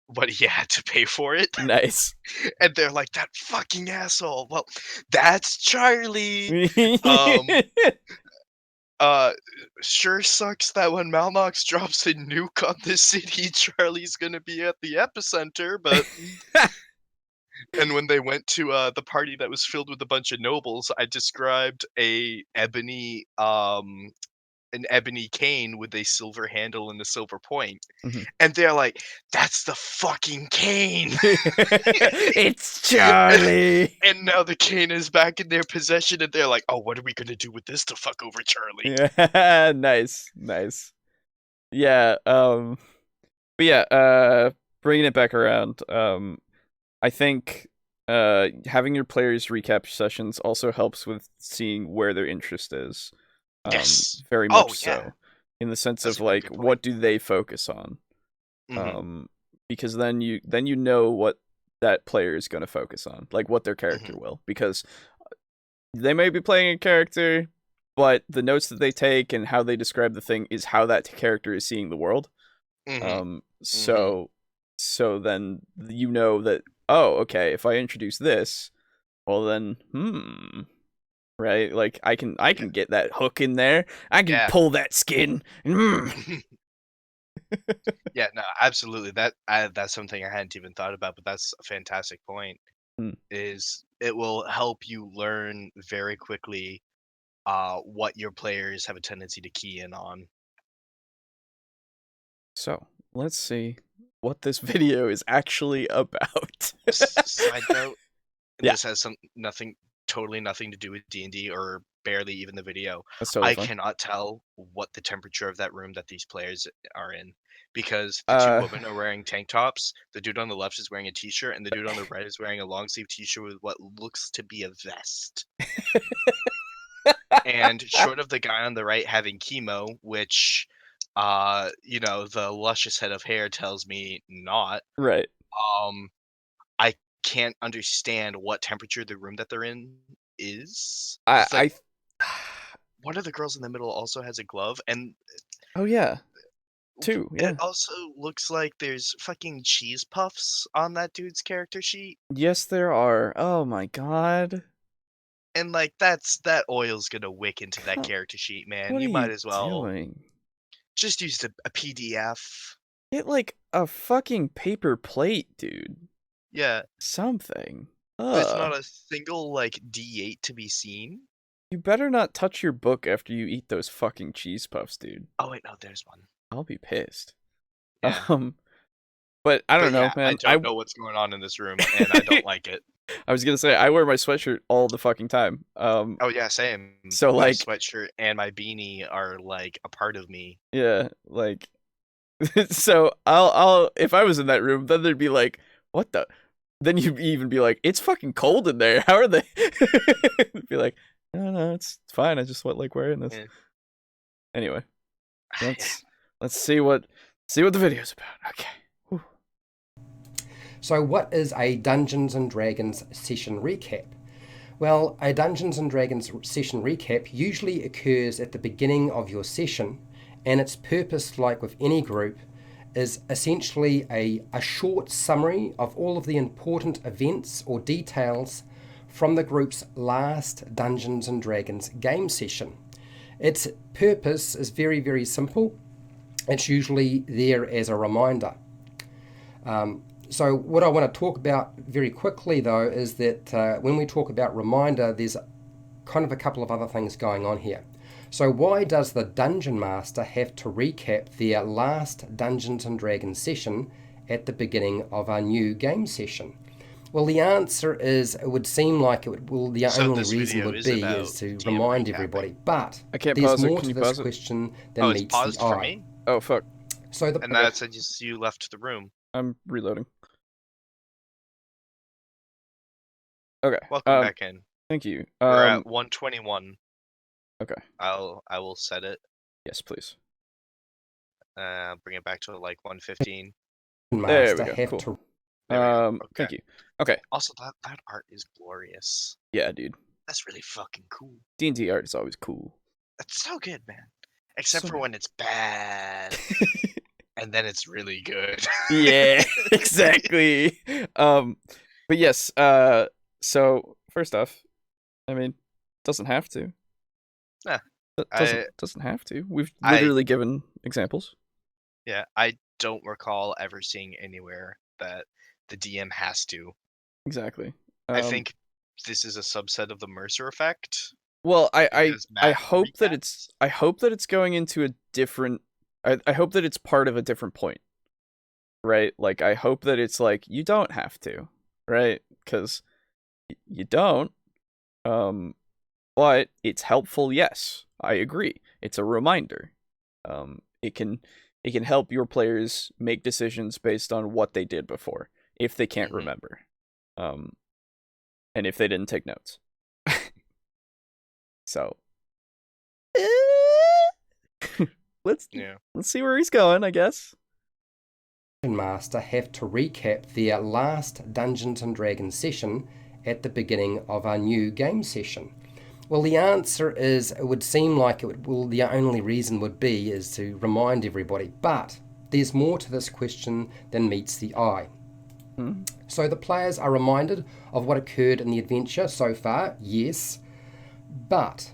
what he had to pay for it. Nice. And they're like, "That fucking asshole." Well, that's Charlie. Um uh sure sucks that when Malnox drops a nuke on this city, Charlie's gonna be at the epicenter, but and when they went to the party that was filled with a bunch of nobles, I described an ebony cane with a silver handle and a silver point. Mhm. And they're like, "That's the fucking cane." It's Charlie. And now the cane is back in their possession, and they're like, "Oh, what are we gonna do with this to fuck over Charlie?" Yeah, nice. Yeah, but yeah, bringing it back around, I think having your players recap sessions also helps with seeing where their interest is. Yes. Very Oh much yeah, so, in the sense that's of a really like good point. what do they focus on? Hmm. Because then you know what that player is going to focus on, like what their character Hmm. will, because they may be playing a character, but the notes that they take and how they describe the thing is how that character is seeing the world. Hmm. Um, Hmm. so then you know that, oh, okay, if I introduce this, well then, right? Like I can get that hook in there. I can Yeah. pull that skin. Yeah, no, absolutely. That's something I hadn't even thought about, but that's a fantastic point. Mm. Is it will help you learn very quickly what your players have a tendency to key in on. So let's see what this video is actually about. Side note, Yeah, this has totally nothing to do with D&D or barely even the video. that's totally I fine. cannot tell what the temperature of that room that these players are in because the two Uh, women are wearing tank tops, the dude on the left is wearing a t-shirt, and the dude on the right is wearing a long sleeve t-shirt with what looks to be a vest. And short of the guy on the right having chemo, which the luscious head of hair tells me not, right. um I can't understand what temperature the room that they're in is. I It's like I one of the girls in the middle also has a glove, and Oh yeah, two. it Yeah. also looks like there's fucking cheese puffs on that dude's character sheet. Yes, there are. Oh my god. And like that oil's gonna wick into that character sheet, man. What You are might you as well doing? just use a PDF. Get like a fucking paper plate, dude. Yeah, Something. with not a single like D8 to be seen. You better not touch your book after you eat those fucking cheese puffs, dude. Oh wait, no, there's one. I'll be pissed. Yeah. But I But don't know, yeah, man. I don't know what's going on in this room, and I don't like it. I was gonna say I wear my sweatshirt all the fucking time. Oh yeah, same. So, my like- sweatshirt and my beanie are like a part of me. Yeah, like so I'll if I was in that room, then there'd be like, what the? Then you'd even be like, it's fucking cold in there. How are they? Be like, no, it's fine. I just like wearing this. Yeah. Anyway, let's see what the video's about. Okay. Whew. So what is a Dungeons & Dragons session recap? Well, a Dungeons & Dragons session recap usually occurs at the beginning of your session, and its purpose, like with any group, is essentially a short summary of all of the important events or details from the group's last Dungeons & Dragons game session. Its purpose is very, very simple. It's usually there as a reminder. So what I want to talk about very quickly, though, is that when we talk about reminder, there's kind of a couple of other things going on here. So why does the Dungeon Master have to recap their last Dungeons & Dragons session at the beginning of a new game session? Well, the answer is it would seem like the only this reason video would is be about is to DM remind recapping. everybody. But I can't there's pause it. more Can to you this pause it? question than Oh, it's meets paused the for eye. me, Oh fuck! So and that said you left the room. I'm reloading. Okay. Welcome back in. Thank you. We're at 121. Okay. I will set it. Yes, please. Bring it back to like 115. There we Master go. have Cool. to There we go. Thank Okay. you. Okay. Also, that art is glorious. Yeah, dude. That's really fucking cool. D&D art is always cool. That's so good, man. Except So for good. when it's bad, and then it's really good. Yeah, exactly. But yes. So first off, I mean, doesn't have to. Nah, Doesn't have to. We've literally given examples. Yeah, I don't recall ever seeing anywhere that the DM has to. Exactly. I think this is a subset of the Mercer effect. Well, I because Matt hope that recaps. it's going into a different. I hope that it's part of a different point, right? Like I hope that it's like you don't have to, right? Because you don't. But it's helpful. Yes, I agree. It's a reminder. It can help your players make decisions based on what they did before if they can't remember, and if they didn't take notes. So let's see where he's going, I guess. Master have to recap their last Dungeons & Dragons session at the beginning of a new game session. Well, the answer is it would seem like the only reason would be is to remind everybody, but there's more to this question than meets the eye. So the players are reminded of what occurred in the adventure so far, yes, but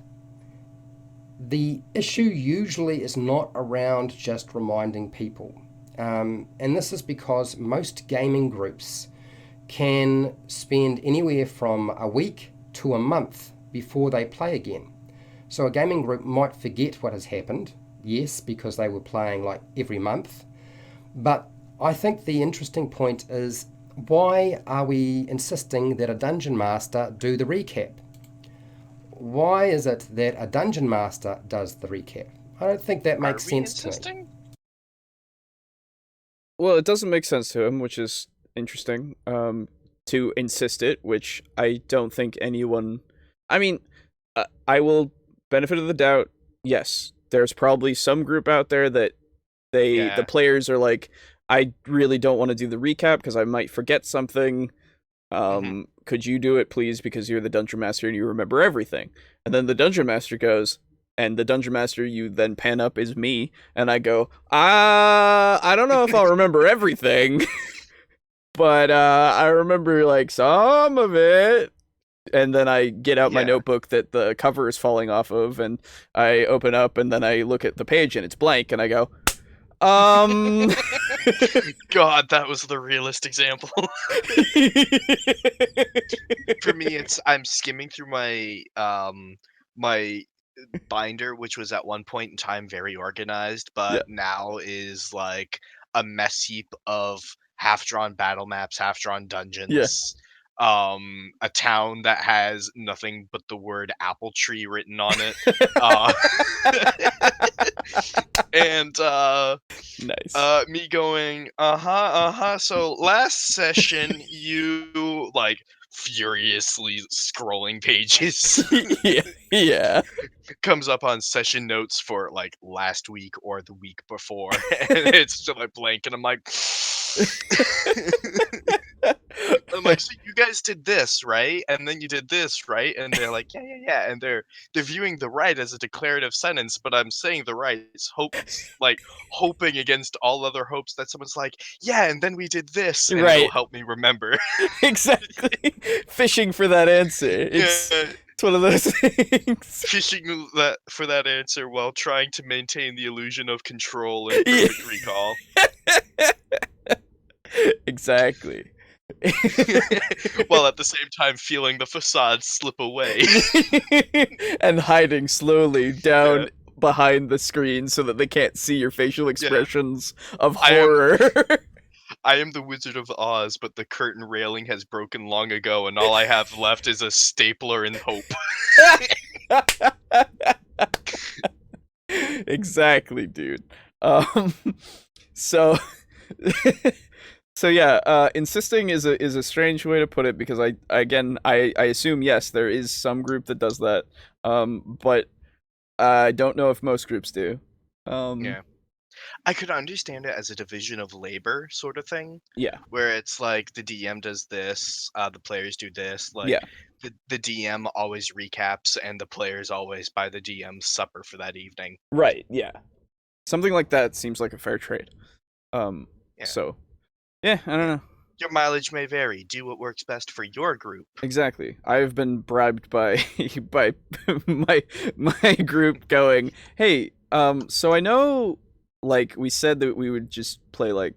the issue usually is not around just reminding people. And this is because most gaming groups can spend anywhere from a week to a month before they play again. So a gaming group might forget what has happened, yes, because they were playing like every month. But I think the interesting point is, why are we insisting that a dungeon master do the recap? Why is it that a dungeon master does the recap? I don't think that makes sense to me. Well, it doesn't make sense to him, which is interesting. To insist it, which I don't think anyone. I mean, I will benefit of the doubt. Yes, there's probably some group out there that the players are like, I really don't want to do the recap because I might forget something. Could you do it, please? Because you're the dungeon master and you remember everything. And then the dungeon master goes, and the dungeon master you then pan up is me, and I go, I don't know if I'll remember everything, but I remember like some of it. and then I get out my Yeah. notebook that the cover is falling off of, and I open up, and then I look at the page, and it's blank, and I go, God, that was the realist example. For me, it's I'm skimming through my binder, which was at one point in time very organized, Yeah. but now is like a mess heap of half-drawn battle maps, half-drawn dungeons, a town that has nothing but the word apple tree written on it. Uh, and Nice. me going, so last session you like furiously scrolling pages Yeah. comes up on session notes for like last week or the week before, and it's still like blank, and I'm like, so you guys did this, right? And then you did this, right? And they're like, yeah, yeah, yeah. And they're viewing the right as a declarative sentence, but I'm saying the right is like hoping against all other hopes that someone's like, yeah, and then we did this, and it'll Right. help me remember. Exactly. Fishing for that answer. It's Yeah, it's one of those things. fishing for that answer while trying to maintain the illusion of control and Yeah. perfect recall. Exactly. While at the same time feeling the facade slip away. And hiding slowly down Yeah. behind the screen so that they can't see your facial expressions of I am- horror. I am the Wizard of Oz, but the curtain railing has broken long ago, and all I have left is a stapler and hope. Exactly, dude. So so yeah, insisting is a strange way to put it, because I assume, yes, there is some group that does that. But I don't know if most groups do. Yeah. I could understand it as a division of labor sort of thing, Yeah. where it's like the DM does this, the players do this. Like Yeah. the DM always recaps, and the players always buy the DM's supper for that evening. Right, yeah. Something like that seems like a fair trade. Yeah. So yeah, I don't know. Your mileage may vary. Do what works best for your group. Exactly. I've been bribed by by my group going, "Hey, so I know, like, we said that we would just play like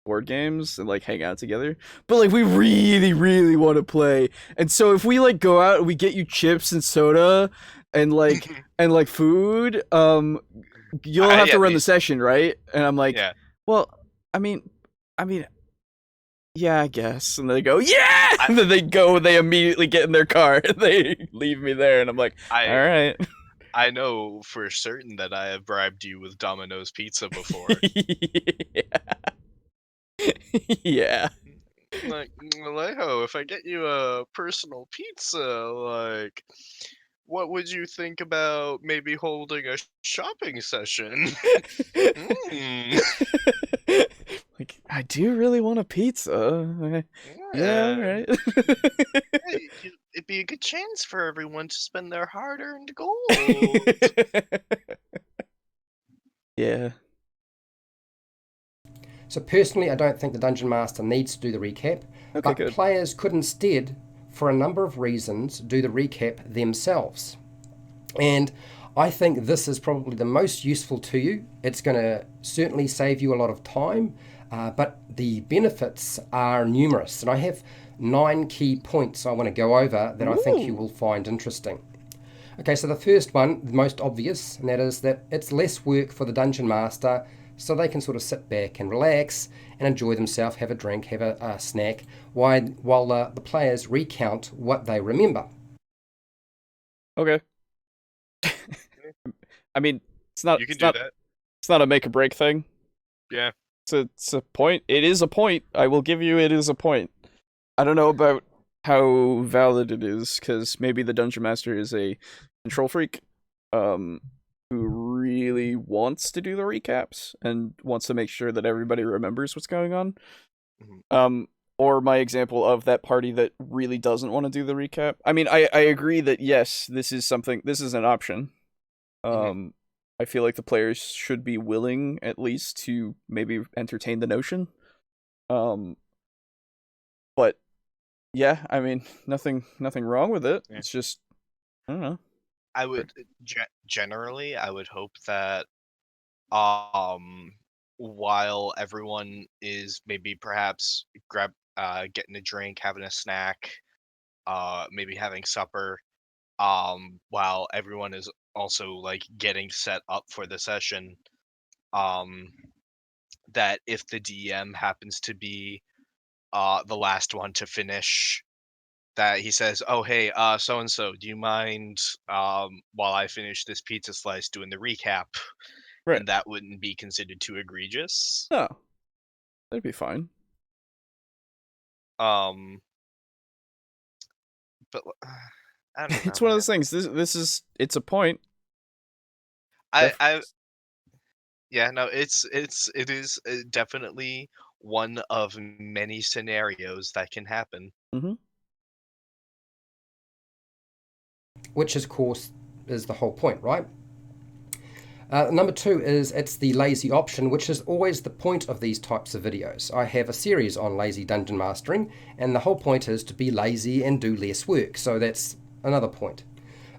board games and like hang out together, but like we really, really want to play. And so if we like go out and we get you chips and soda and like food, you'll have to at run the least- session, right?" And I'm like, Yeah. "Well, I mean, yeah, I guess." And they go, "Yeah!" And then they immediately get in their car and they leave me there. And I'm like, all right. I know for certain that I have bribed you with Domino's pizza before. Yeah. Like, Alejo, if I get you a personal pizza, like, what would you think about maybe holding a shopping session? Like, I do really want a pizza. Yeah, all right. Hey, it'd be a good chance for everyone to spend their hard-earned gold. Yeah. So personally, I don't think the Dungeon Master needs to do the recap, Okay, but good. players could instead, for a number of reasons, do the recap themselves. And I think this is probably the most useful to you. It's going to certainly save you a lot of time, but the benefits are numerous. And I have 9 key points I want to go over that I think you will find interesting. Okay, so the first one, the most obvious, and that is that it's less work for the Dungeon Master, so they can sort of sit back and relax and enjoy themselves, have a drink, have a snack, while the players recount what they remember. Okay. I mean, it's not You can it's do not, that. It's not a make or break thing. Yeah. It's a point. It is a point. I will give you, it is a point. I don't know about how valid it is, because maybe the Dungeon Master is a control freak, who really wants to do the recaps and wants to make sure that everybody remembers what's going on. Mhm. Or my example of that party that really doesn't want to do the recap. I mean, I agree that yes, this is an option. I feel like the players should be willing, at least, to maybe entertain the notion. But Yeah, I mean, nothing wrong with it. Yeah. It's just, I don't know. I would generally, I would hope that while everyone is maybe perhaps getting a drink, having a snack, maybe having supper, while everyone is also like getting set up for the session, um, that if the DM happens to be the last one to finish, that he says, "Oh, hey, so and so, do you mind while I finish this pizza slice doing the recap?" Right. And that wouldn't be considered too egregious. No, that'd be fine. Um, but I don't know. It's one of Man. those things. This is it's a point. I yeah, no, it is definitely one of many scenarios that can happen. Mm-hmm. Which, of course, is the whole point, right? Number 2 is it's the lazy option, which is always the point of these types of videos. I have a series on lazy dungeon mastering, and the whole point is to be lazy and do less work. So that's another point.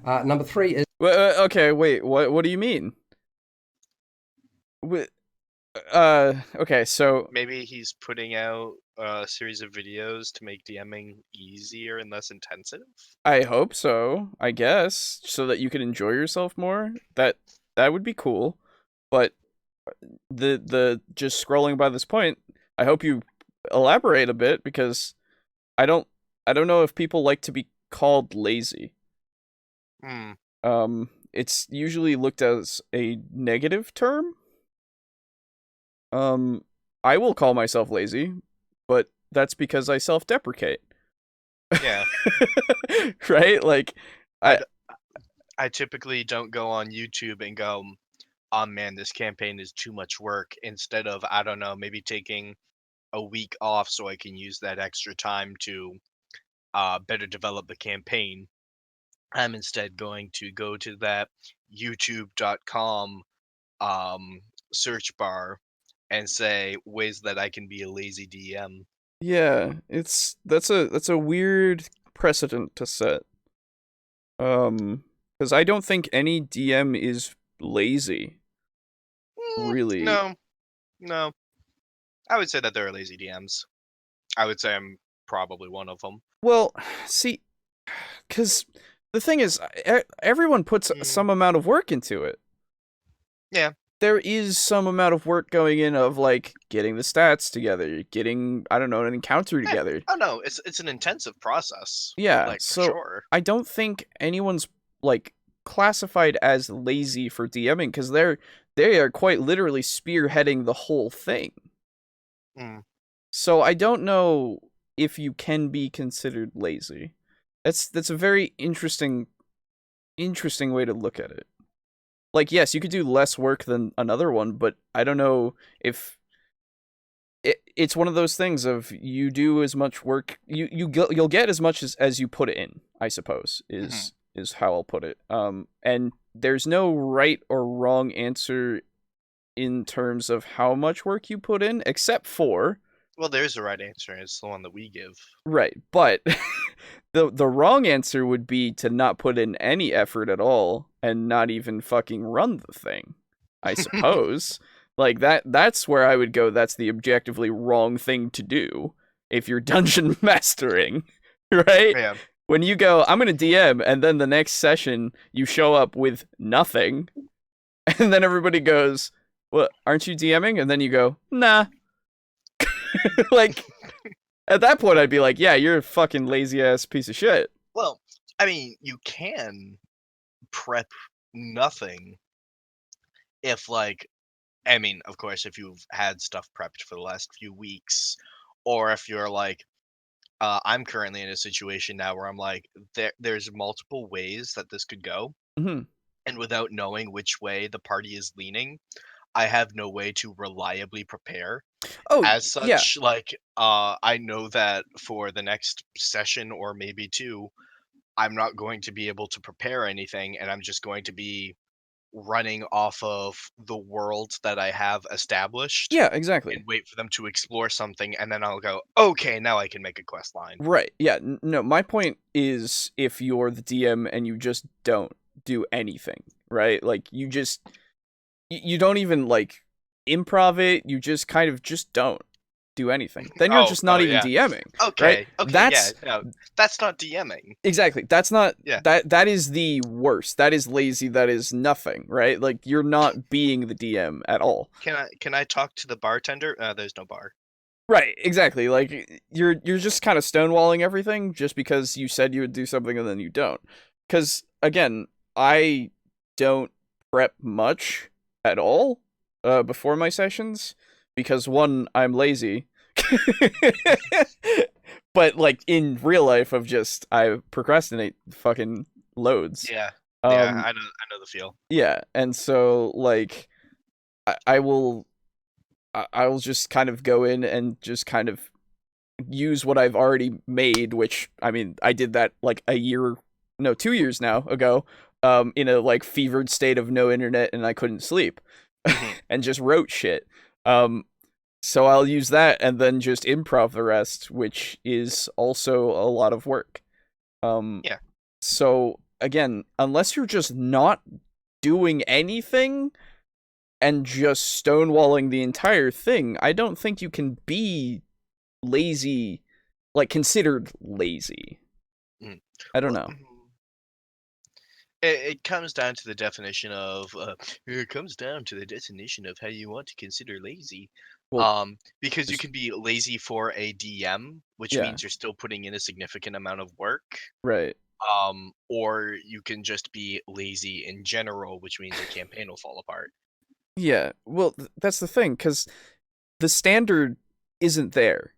Number 3 is Okay, wait. What do you mean? Okay, so Maybe he's putting out a series of videos to make DMing easier and less intensive. I hope so. I guess so that you can enjoy yourself more. That would be cool. But the just scrolling by this point, I hope you elaborate a bit because I don't know if people like to be called lazy. Hmm. It's usually looked as a negative term. I will call myself lazy, but that's because I self-deprecate. Yeah. Right? Like I typically don't go on YouTube and go, "Oh man, this campaign is too much work." Instead of, I don't know, maybe taking a week off so I can use that extra time to better develop the campaign. I'm instead going to go to that youtube.com search bar and say ways that I can be a lazy DM. yeah, that's a weird precedent to set. Because I don't think any DM is lazy. Really. No. I would say that there are lazy DMs. I would say I'm probably one of them. Well, see, because the thing is, everyone puts some amount of work into it. Yeah. There is some amount of work going in of like getting the stats together, getting, I don't know, an encounter together. Oh no, it's an intensive process. Yeah, Like, for so sure. I don't think anyone's like classified as lazy for DMing because they are quite literally spearheading the whole thing. Mm. So I don't know if you can be considered lazy. That's a very interesting way to look at it. Like, yes, you could do less work than another one, but I don't know if it's one of those things of you do as much work, you'll get as much as you put in, I suppose, is how I'll put it. And there's no right or wrong answer in terms of how much work you put in, except for Well, there's a right answer. It's the one that we give. right, but the wrong answer would be to not put in any effort at all and not even fucking run the thing, I suppose. Like that's where I would go. That's the objectively wrong thing to do if you're dungeon mastering, right? Yeah. When you go, I'm gonna DM, and then the next session you show up with nothing, and then everybody goes, "Well, aren't you DMing?" And then you go, "Nah." Like, at that point, I'd be like, "Yeah, you're a fucking lazy ass piece of shit." Well, I mean, you can prep nothing if, like, I mean, of course, if you've had stuff prepped for the last few weeks, or if you're like, I'm currently in a situation now where I'm like, there's multiple ways that this could go, Mm-hmm. and without knowing which way the party is leaning, I have no way to reliably prepare. Oh, As yeah. such, like, I know that for the next session or maybe two, I'm not going to be able to prepare anything, and I'm just going to be running off of the world that I have established Yeah, and exactly. wait for them to explore something, and then I'll go, okay, now I can make a quest line. Right. Yeah. No, my point is if you're the DM and you just don't do anything, right? Like you just you don't even like improv it, you just kind of just don't do anything. Then you're just not even yeah. DMing. Okay, right? yeah, no, that's not DMing. Exactly. That's not Yeah. that is the worst. That is lazy, that is nothing, right? Like you're not being the DM at all. Can I talk to the bartender? There's no bar. Right, exactly. Like you're just kind of stonewalling everything just because you said you would do something and then you don't. Cuz again, I don't prep much at all before my sessions because one, I'm lazy. But like in real life I procrastinate fucking loads. Yeah. Um I know the feel. yeah, and so like I will just kind of go in and just kind of use what I've already made, which I mean, I did that like 2 years now ago, in a like fevered state of no internet and I couldn't sleep, and just wrote shit. So I'll use that and then just improv the rest, which is also a lot of work. Yeah. So again, unless you're just not doing anything and just stonewalling the entire thing, I don't think you can be lazy, like considered lazy. I don't know. It comes down to the definition of it comes down to the definition of how you want to consider lazy. Well, Because you can be lazy for a DM, which Yeah. means you're still putting in a significant amount of work. right. Or you can just be lazy in general, which means your campaign will fall apart. Yeah. Well, that's the thing, because the standard isn't there.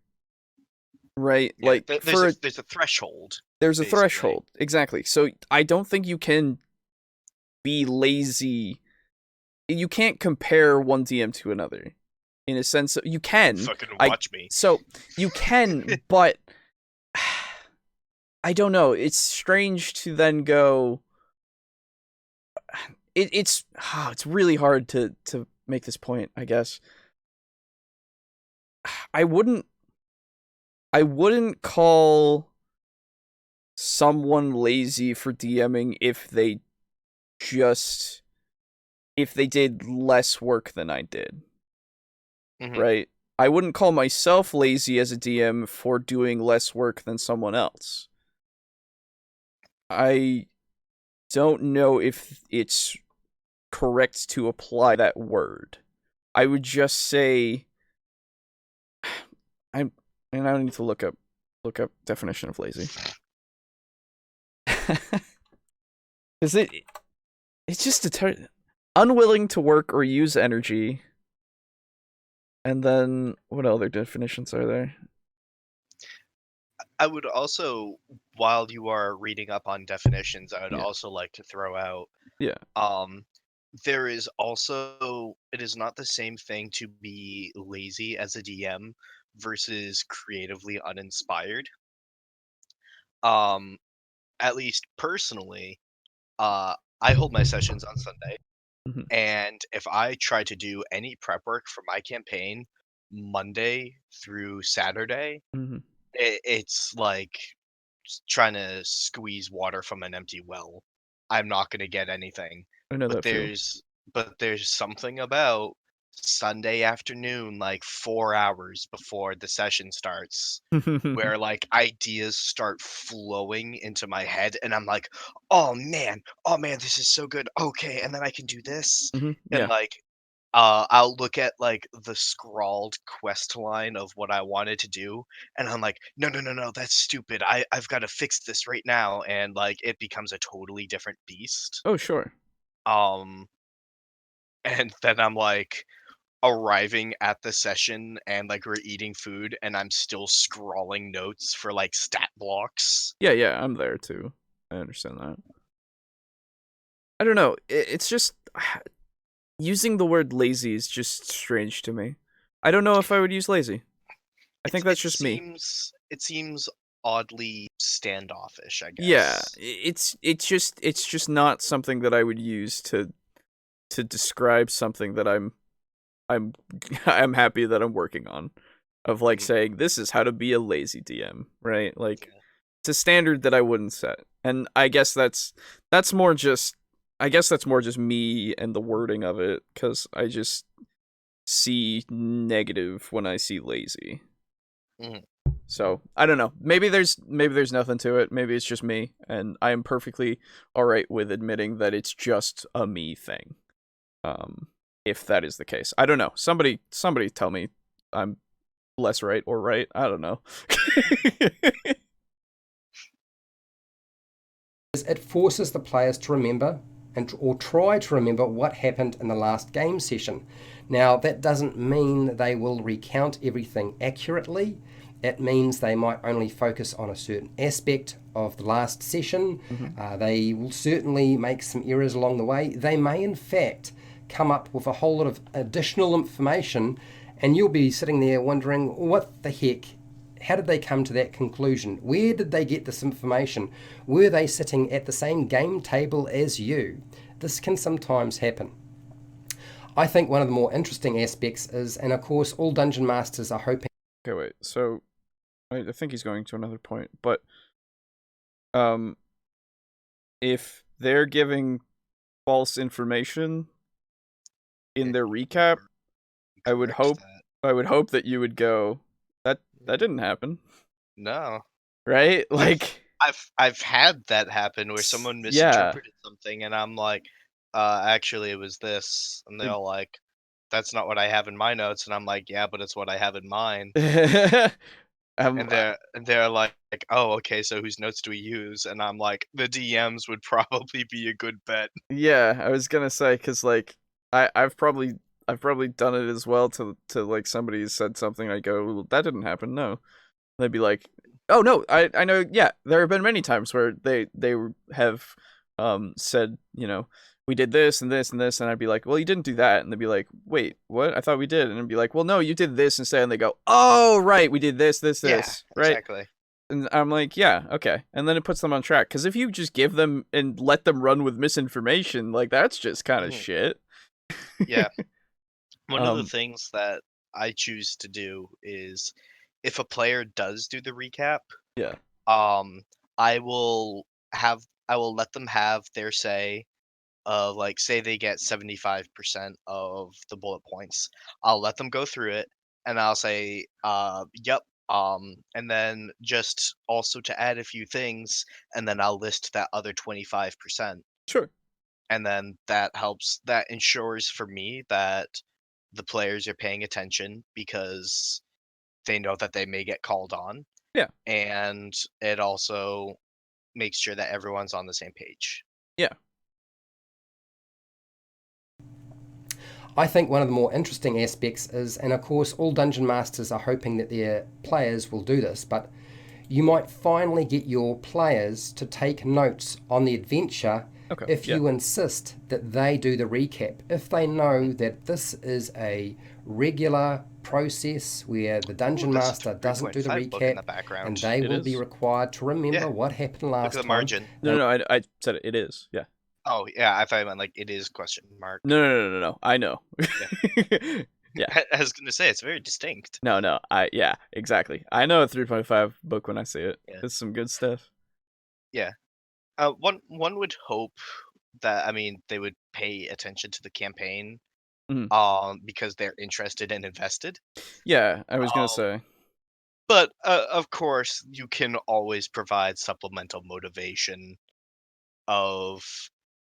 Right? Yeah, like there's a threshold. there's a basically. threshold. Exactly. So I don't think you can be lazy. You can't compare one DM to another. In a sense, you can. Fucking I- watch me. So you can, but I don't know. It's strange to then go. It's really hard to make this point, I guess. I wouldn't call someone lazy for DMing if they did less work than I did. Mhm. Right? I wouldn't call myself lazy as a DM for doing less work than someone else. I don't know if it's correct to apply that word. I would just say I don't need to look up definition of lazy. Is it's just unwilling to work or use energy. And then what other definitions are there? I would also, while you are reading up on definitions, I would Yeah. also like to throw out. Yeah. There is also, it is not the same thing to be lazy as a DM versus creatively uninspired. At least personally, I hold my sessions on Sunday, Mhm. and if I try to do any prep work for my campaign Monday through Saturday, Mhm. it's like trying to squeeze water from an empty well. I'm not going to get anything. I know But that feel. there's something about Sunday afternoon, like 4 hours before the session starts, where like ideas start flowing into my head and I'm like, oh man, this is so good. Okay, and then I can do this. Mhm. And Yeah. like I'll look at like the scrawled quest line of what I wanted to do, and I'm like, no, that's stupid. I've got to fix this right now, and like it becomes a totally different beast. Oh, sure. Um, and then I'm like arriving at the session, and like we're eating food, and I'm still scrawling notes for like stat blocks. Yeah, I'm there too. I understand that. I don't know. It's just using the word lazy is just strange to me. I don't know if I would use lazy. I think that's just me. It seems oddly standoffish, I guess. Yeah, it's just not something that I would use to to describe something that I'm I'm happy that I'm working on, of like saying this is how to be a lazy DM, right? Like it's a standard that I wouldn't set. And I guess that's more just me and the wording of it, cuz I just see negative when I see lazy. Mhm. So, I don't know. Maybe there's nothing to it. Maybe it's just me, and I am perfectly all right with admitting that it's just a me thing. If that is the case. I don't know. Somebody tell me I'm less right or right. I don't know. It forces the players to remember or try to remember what happened in the last game session. Now, that doesn't mean they will recount everything accurately. It means they might only focus on a certain aspect of the last session. They will certainly make some errors along the way. They may, in fact, come up with a whole lot of additional information, and you'll be sitting there wondering, what the heck? How did they come to that conclusion? Where did they get this information? Were they sitting at the same game table as you? This can sometimes happen. I think one of the more interesting aspects is, and of course all Dungeon Masters are hoping... Okay, wait. So, I think he's going to another point, but if they're giving false information in their recap, I would hope that you would go, that didn't happen. No. Right? Like I've had that happen where someone misinterpreted something and I'm like, actually it was this, and they're like, that's not what I have in my notes, and I'm like, yeah, but it's what I have in mine. And they're like, oh, okay, so whose notes do we use? And I'm like, the DMs would probably be a good bet. Yeah, I was gonna say, because like I've probably done it as well to like somebody said something, I go, well, that didn't happen, no. They'd be like, oh no, I know, yeah, there have been many times where they have said, you know, we did this and this and this, and I'd be like, well, you didn't do that, and they'd be like, wait, what? I thought we did. And I'd be like, well, no, you did this instead. And they go, oh right, we did this, Yeah, right? exactly. And I'm like, yeah, okay. And then it puts them on track, because if you just give them and let them run with misinformation, like, that's just kind of shit. Yeah. One of the things that I choose to do is, if a player does do the recap, Yeah. I will let them have their say of, like, say they get 75% of the bullet points. I'll let them go through it and I'll say, yep, and then just also to add a few things, and then I'll list that other 25%. Sure. And then that ensures for me that the players are paying attention because they know that they may get called on. Yeah. And it also makes sure that everyone's on the same page. Yeah. I think one of the more interesting aspects is, and of course all Dungeon Masters are hoping that their players will do this, but you might finally get your players to take notes on the adventure if you insist that they do the recap. If they know that this is a regular process where the Dungeon Master doesn't do the recap, and they will be required to remember what happened last time. Look at the margin. No, I said it. It is, yeah. Oh, yeah, I thought you meant, like, it is question mark. No. I know. Yeah. I was going to say, it's very distinct. No, yeah, exactly. I know a 3.5 book when I see it. Yeah. It's some good stuff. Yeah. One would hope that, I mean, they would pay attention to the campaign, because they're interested and invested. Yeah, I was gonna say. But, of course, you can always provide supplemental motivation of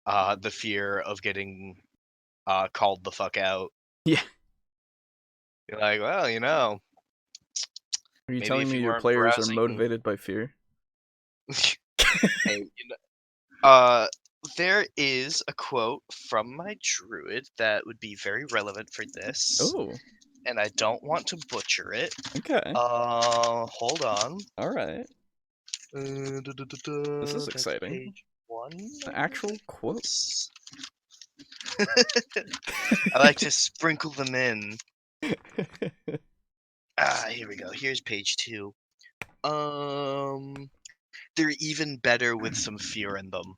the fear of getting called the fuck out. Yeah. You're like, well, you know. Are you telling me your players are motivated by fear? Hey, you know, there is a quote from my druid that would be very relevant for this. Oh. And I don't want to butcher it. Okay. Hold on. All right. This is That's exciting. page 1. The actual quote. I like to sprinkle them in. Here we go. Here's page 2. They're even better with some fear in them.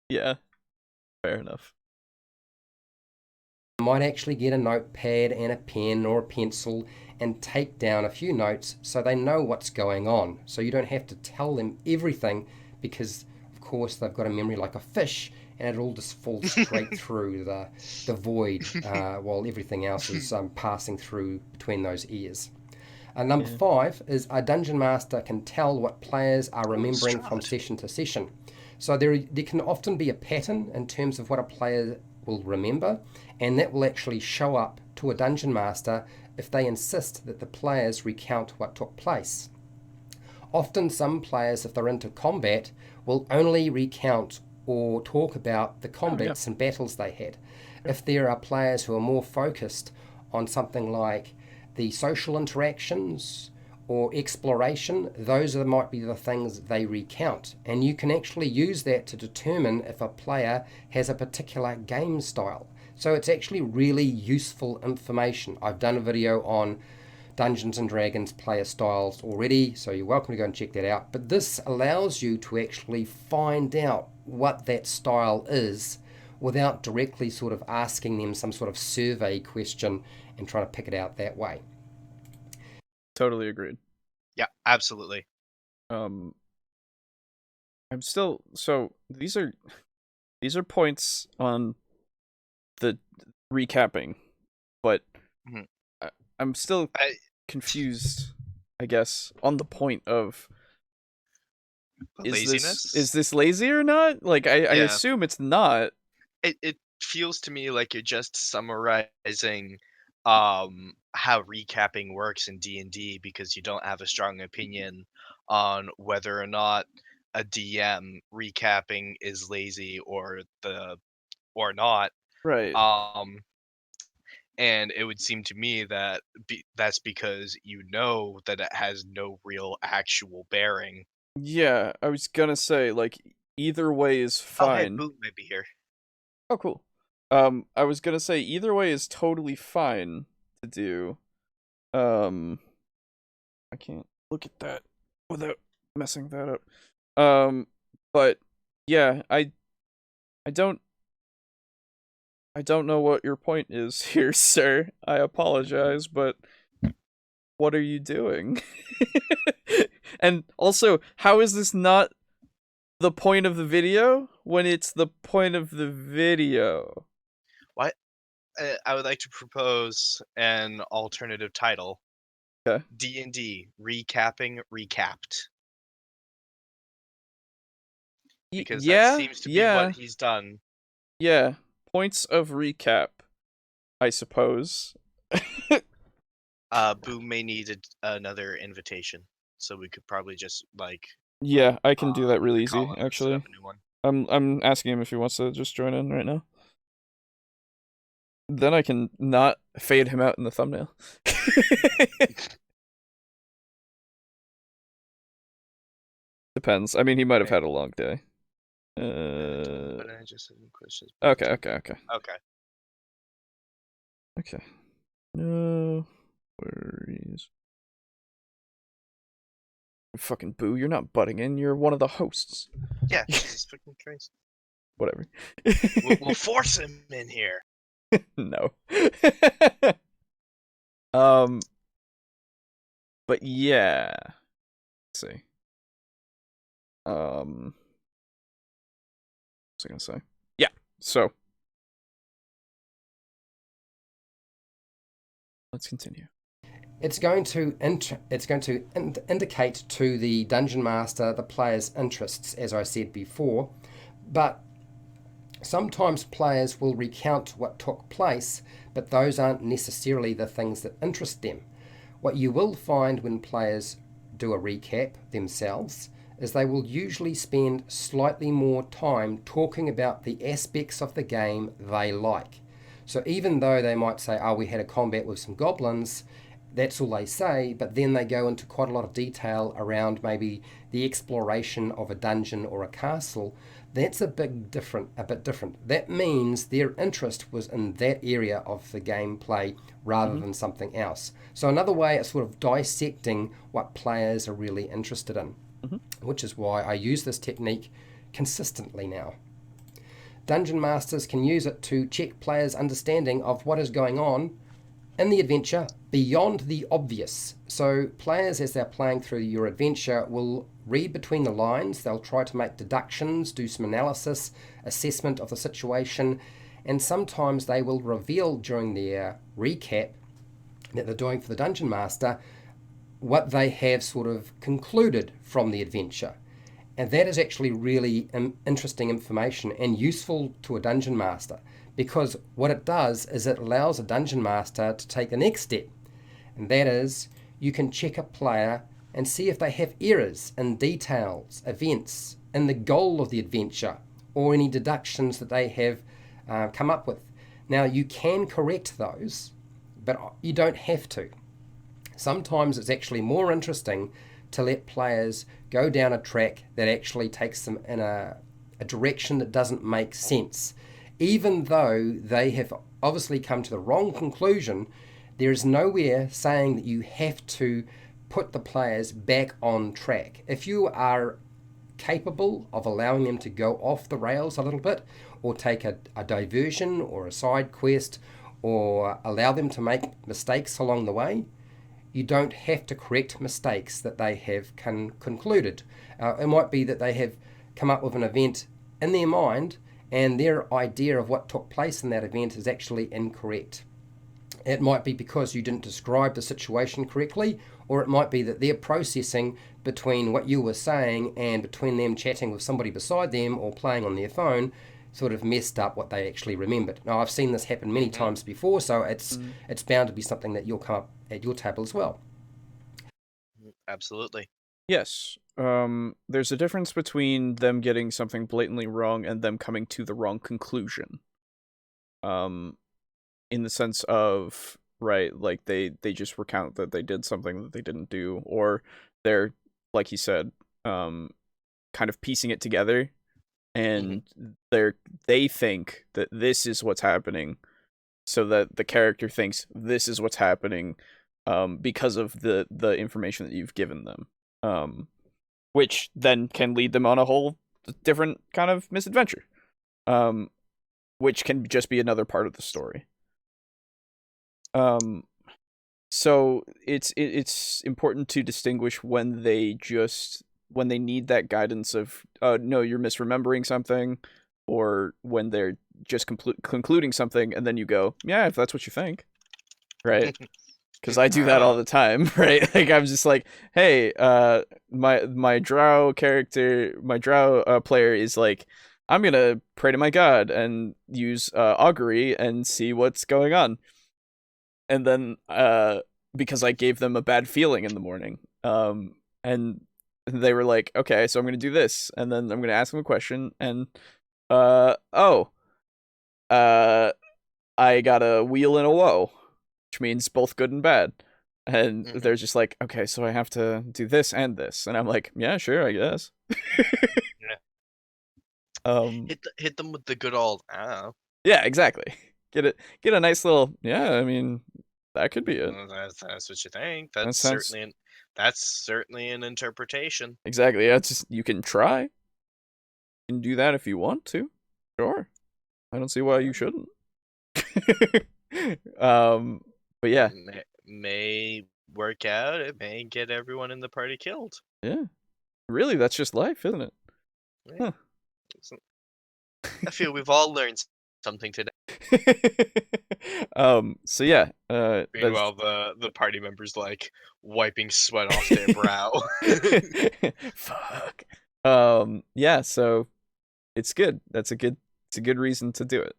Yeah, fair enough. Might actually get a notepad and a pen or a pencil and take down a few notes so they know what's going on. So you don't have to tell them everything because, of course, they've got a memory like a fish and it all just falls straight through the void while everything else is passing through between those ears. Number 5 is a dungeon master can tell what players are remembering from session to session. So there can often be a pattern in terms of what a player will remember, and that will actually show up to a dungeon master if they insist that the players recount what took place. Often some players, if they're into combat, will only recount or talk about the combats and battles they had. If there are players who are more focused on something like the social interactions or exploration, those might be the things they recount. And you can actually use that to determine if a player has a particular game style. So it's actually really useful information. I've done a video on Dungeons and Dragons player styles already, so you're welcome to go and check that out. But this allows you to actually find out what that style is without directly sort of asking them some sort of survey question and trying to pick it out that way. Totally agreed. Yeah, absolutely. I'm still these are points on the recapping, but I'm still confused, I guess, on the point of laziness. Is this lazy or not? Like I assume it's not. It feels to me like you're just summarizing how recapping works in D&D because you don't have a strong opinion on whether or not a DM recapping is lazy or not. Right. And it would seem to me that that's because you know that it has no real actual bearing. Yeah, I was gonna say, like, either way is Oh, hey, fine. Boom may be here. Oh, cool. I was gonna say either way is totally fine to do. I can't look at that without messing that up. But yeah, I don't know what your point is here, sir. I apologize, but what are you doing? And also, how is this not the point of the video when it's the point of the video? What? I would like to propose an alternative title. Okay. D&D Recapping Recapped. Because that seems to be what he's done. Yeah. Points of recap, I suppose. Boom may need another invitation, so we could probably just Yeah, I can do that really easy, set actually. up a new one. I'm asking him if he wants to just join in right now. Then I can not fade him out in the thumbnail. Depends. I mean, he might have had a long day. But I just have questions. Okay. Okay. No worries. Fucking Boo, you're not butting in. You're one of the hosts. Yeah, Jesus fucking Christ. Whatever. We'll force him in here. No. But yeah. Let's see. What was I gonna say? Yeah. So let's continue. It's going to indicate to the dungeon master the player's interests, as I said before, but sometimes players will recount what took place, but those aren't necessarily the things that interest them. What you will find when players do a recap themselves is they will usually spend slightly more time talking about the aspects of the game they like. So even though they might say, oh, we had a combat with some goblins, that's all they say, but then they go into quite a lot of detail around maybe the exploration of a dungeon or a castle. That's a bit different. That means their interest was in that area of the gameplay rather than something else. So another way of sort of dissecting what players are really interested in, which is why I use this technique consistently now. Dungeon Masters can use it to check players' understanding of what is going on in the adventure beyond the obvious. So players, as they're playing through your adventure, will read between the lines. They'll try to make deductions, do some analysis, assessment of the situation, and sometimes they will reveal during their recap that they're doing for the Dungeon Master what they have sort of concluded from the adventure. And that is actually really interesting information and useful to a Dungeon Master, because what it does is it allows a Dungeon Master to take the next step, and that is you can check a player and see if they have errors in details, events, in the goal of the adventure, or any deductions that they have come up with. Now, you can correct those, but you don't have to. Sometimes it's actually more interesting to let players go down a track that actually takes them in a direction that doesn't make sense. Even though they have obviously come to the wrong conclusion, there is nowhere saying that you have to put the players back on track. If you are capable of allowing them to go off the rails a little bit, or take a diversion or a side quest, or allow them to make mistakes along the way, you don't have to correct mistakes that they have concluded. It might be that they have come up with an event in their mind and their idea of what took place in that event is actually incorrect. It might be because you didn't describe the situation correctly, or it might be that their processing between what you were saying and between them chatting with somebody beside them or playing on their phone sort of messed up what they actually remembered. Now, I've seen this happen many times before, so it's bound to be something that you'll come up at your table as well. Absolutely. Yes. There's a difference between them getting something blatantly wrong and them coming to the wrong conclusion. In the sense of, right, like they just recount that they did something that they didn't do, or they're, like he said, kind of piecing it together, and they think that this is what's happening, so that the character thinks this is what's happening, because of the information that you've given them, which then can lead them on a whole different kind of misadventure, which can just be another part of the story. So it's important to distinguish when they need that guidance of, no, you're misremembering something, or when they're just concluding something, and then you go, yeah, if that's what you think, right? Because I do that all the time, right? Like, I'm just like, hey, my drow character, my drow player is like, I'm gonna pray to my god and use augury and see what's going on. And then, because I gave them a bad feeling in the morning, and they were like, okay, so I'm going to do this, and then I'm going to ask them a question, and, I got a wheel and a woe, which means both good and bad. And they're just like, okay, so I have to do this and this. And I'm like, yeah, sure, I guess. Hit them with the good old, yeah, exactly. Get a nice little, yeah, I mean, that could be it. That's what you think. That's certainly an interpretation. Exactly. Yeah, it's just, you can try. You can do that if you want to. Sure. I don't see why you shouldn't. But yeah. May work out. It may get everyone in the party killed. Yeah. Really, that's just life, isn't it? Yeah. Huh. I feel we've all learned something today. So yeah. Meanwhile, the party members like wiping sweat off their brow. Fuck. Yeah, so it's good. It's a good reason to do it.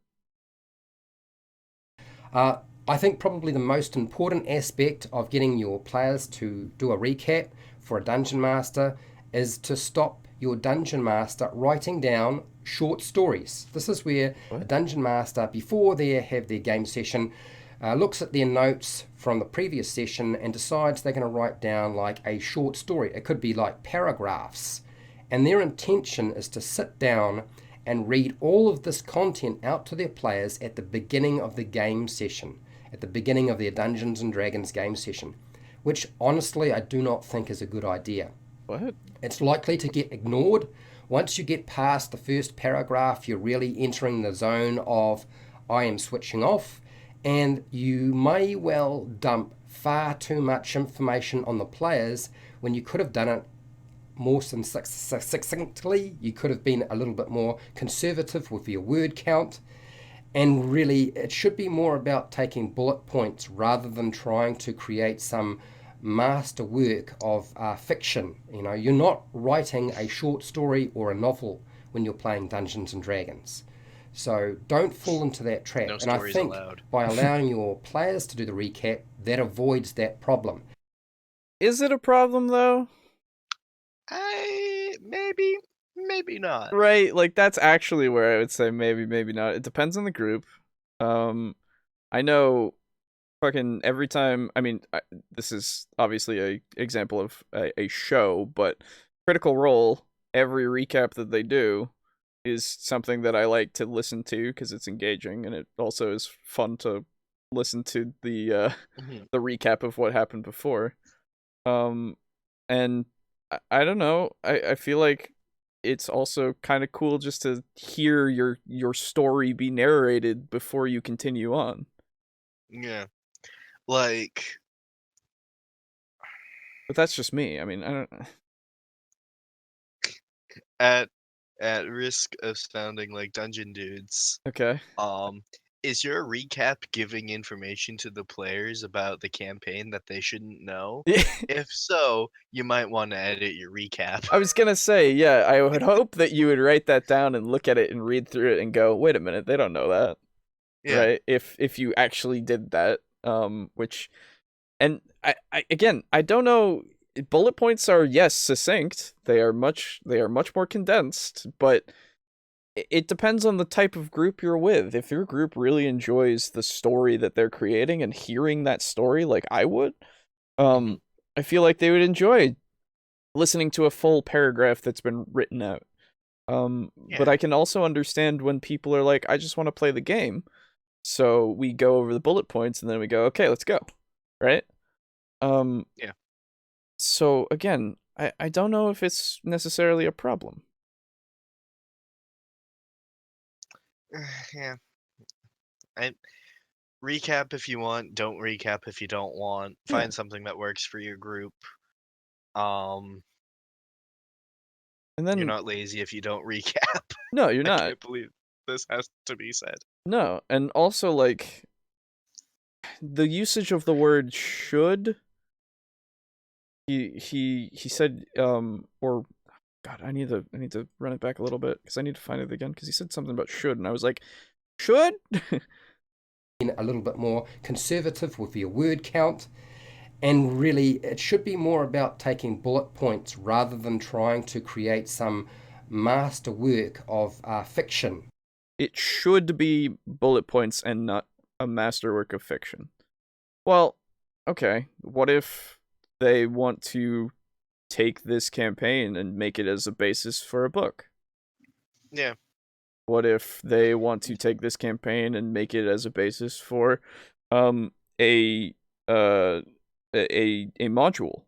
I think probably the most important aspect of getting your players to do a recap for a Dungeon Master is to stop your Dungeon Master writing down short stories. This is where a Dungeon Master, before they have their game session, looks at their notes from the previous session and decides they're going to write down like a short story. It could be like paragraphs. And their intention is to sit down and read all of this content out to their players at the beginning of the game session, at the beginning of their Dungeons and Dragons game session, which honestly I do not think is a good idea. What? It's likely to get ignored, Once you get past the first paragraph, you're really entering the zone of I am switching off, and you may well dump far too much information on the players when you could have done it more succinctly. You could have been a little bit more conservative with your word count. And really, it should be more about taking bullet points rather than trying to create some masterwork of fiction. You know, you're not writing a short story or a novel when you're playing Dungeons and Dragons. So don't fall into that trap. No And I stories think allowed. by allowing your players to do the recap, that avoids that problem. Is it a problem though? Maybe not. Right, like that's actually where I would say maybe, maybe not. It depends on the group. I know fucking every time, I mean, this is obviously a example of a show, but Critical Role, every recap that they do is something that I like to listen to because it's engaging, and it also is fun to listen to the the recap of what happened before. And I don't know, I feel like it's also kind of cool just to hear your story be narrated before you continue on. Yeah. Like, But that's just me. I mean, I don't. at risk of sounding like Dungeon Dudes, Okay. is your recap giving information to the players about the campaign that they shouldn't know? If so, you might want to edit your recap. I was gonna say, yeah, I would hope that you would write that down and look at it and read through it and go, wait a minute, they don't know that, Yeah. right? If you actually did that, which, and I again, I don't know. Bullet points are, yes, succinct. They are much more condensed, but it depends on the type of group you're with. If your group really enjoys the story that they're creating and hearing that story like I would, I feel like they would enjoy listening to a full paragraph that's been written out. But I can also understand when people are like, I just want to play the game. So we go over the bullet points and then we go, okay, let's go. Right? Yeah. So again, I don't know if it's necessarily a problem. Yeah. Recap if you want, don't recap if you don't want. Yeah. Find something that works for your group. And then you're not lazy if you don't recap. No, you're I not. can't believe this has to be said. No, and also like the usage of the word should. He said or God, I need to run it back a little bit because I need to find it again because he said something about should and I was like, should? A little bit more conservative with your word count. And really, it should be more about taking bullet points rather than trying to create some masterwork of fiction. It should be bullet points and not a masterwork of fiction. Well, okay, what if they want to take this campaign and make it as a basis for a book? Yeah. What if they want to take this campaign and make it as a basis for a module?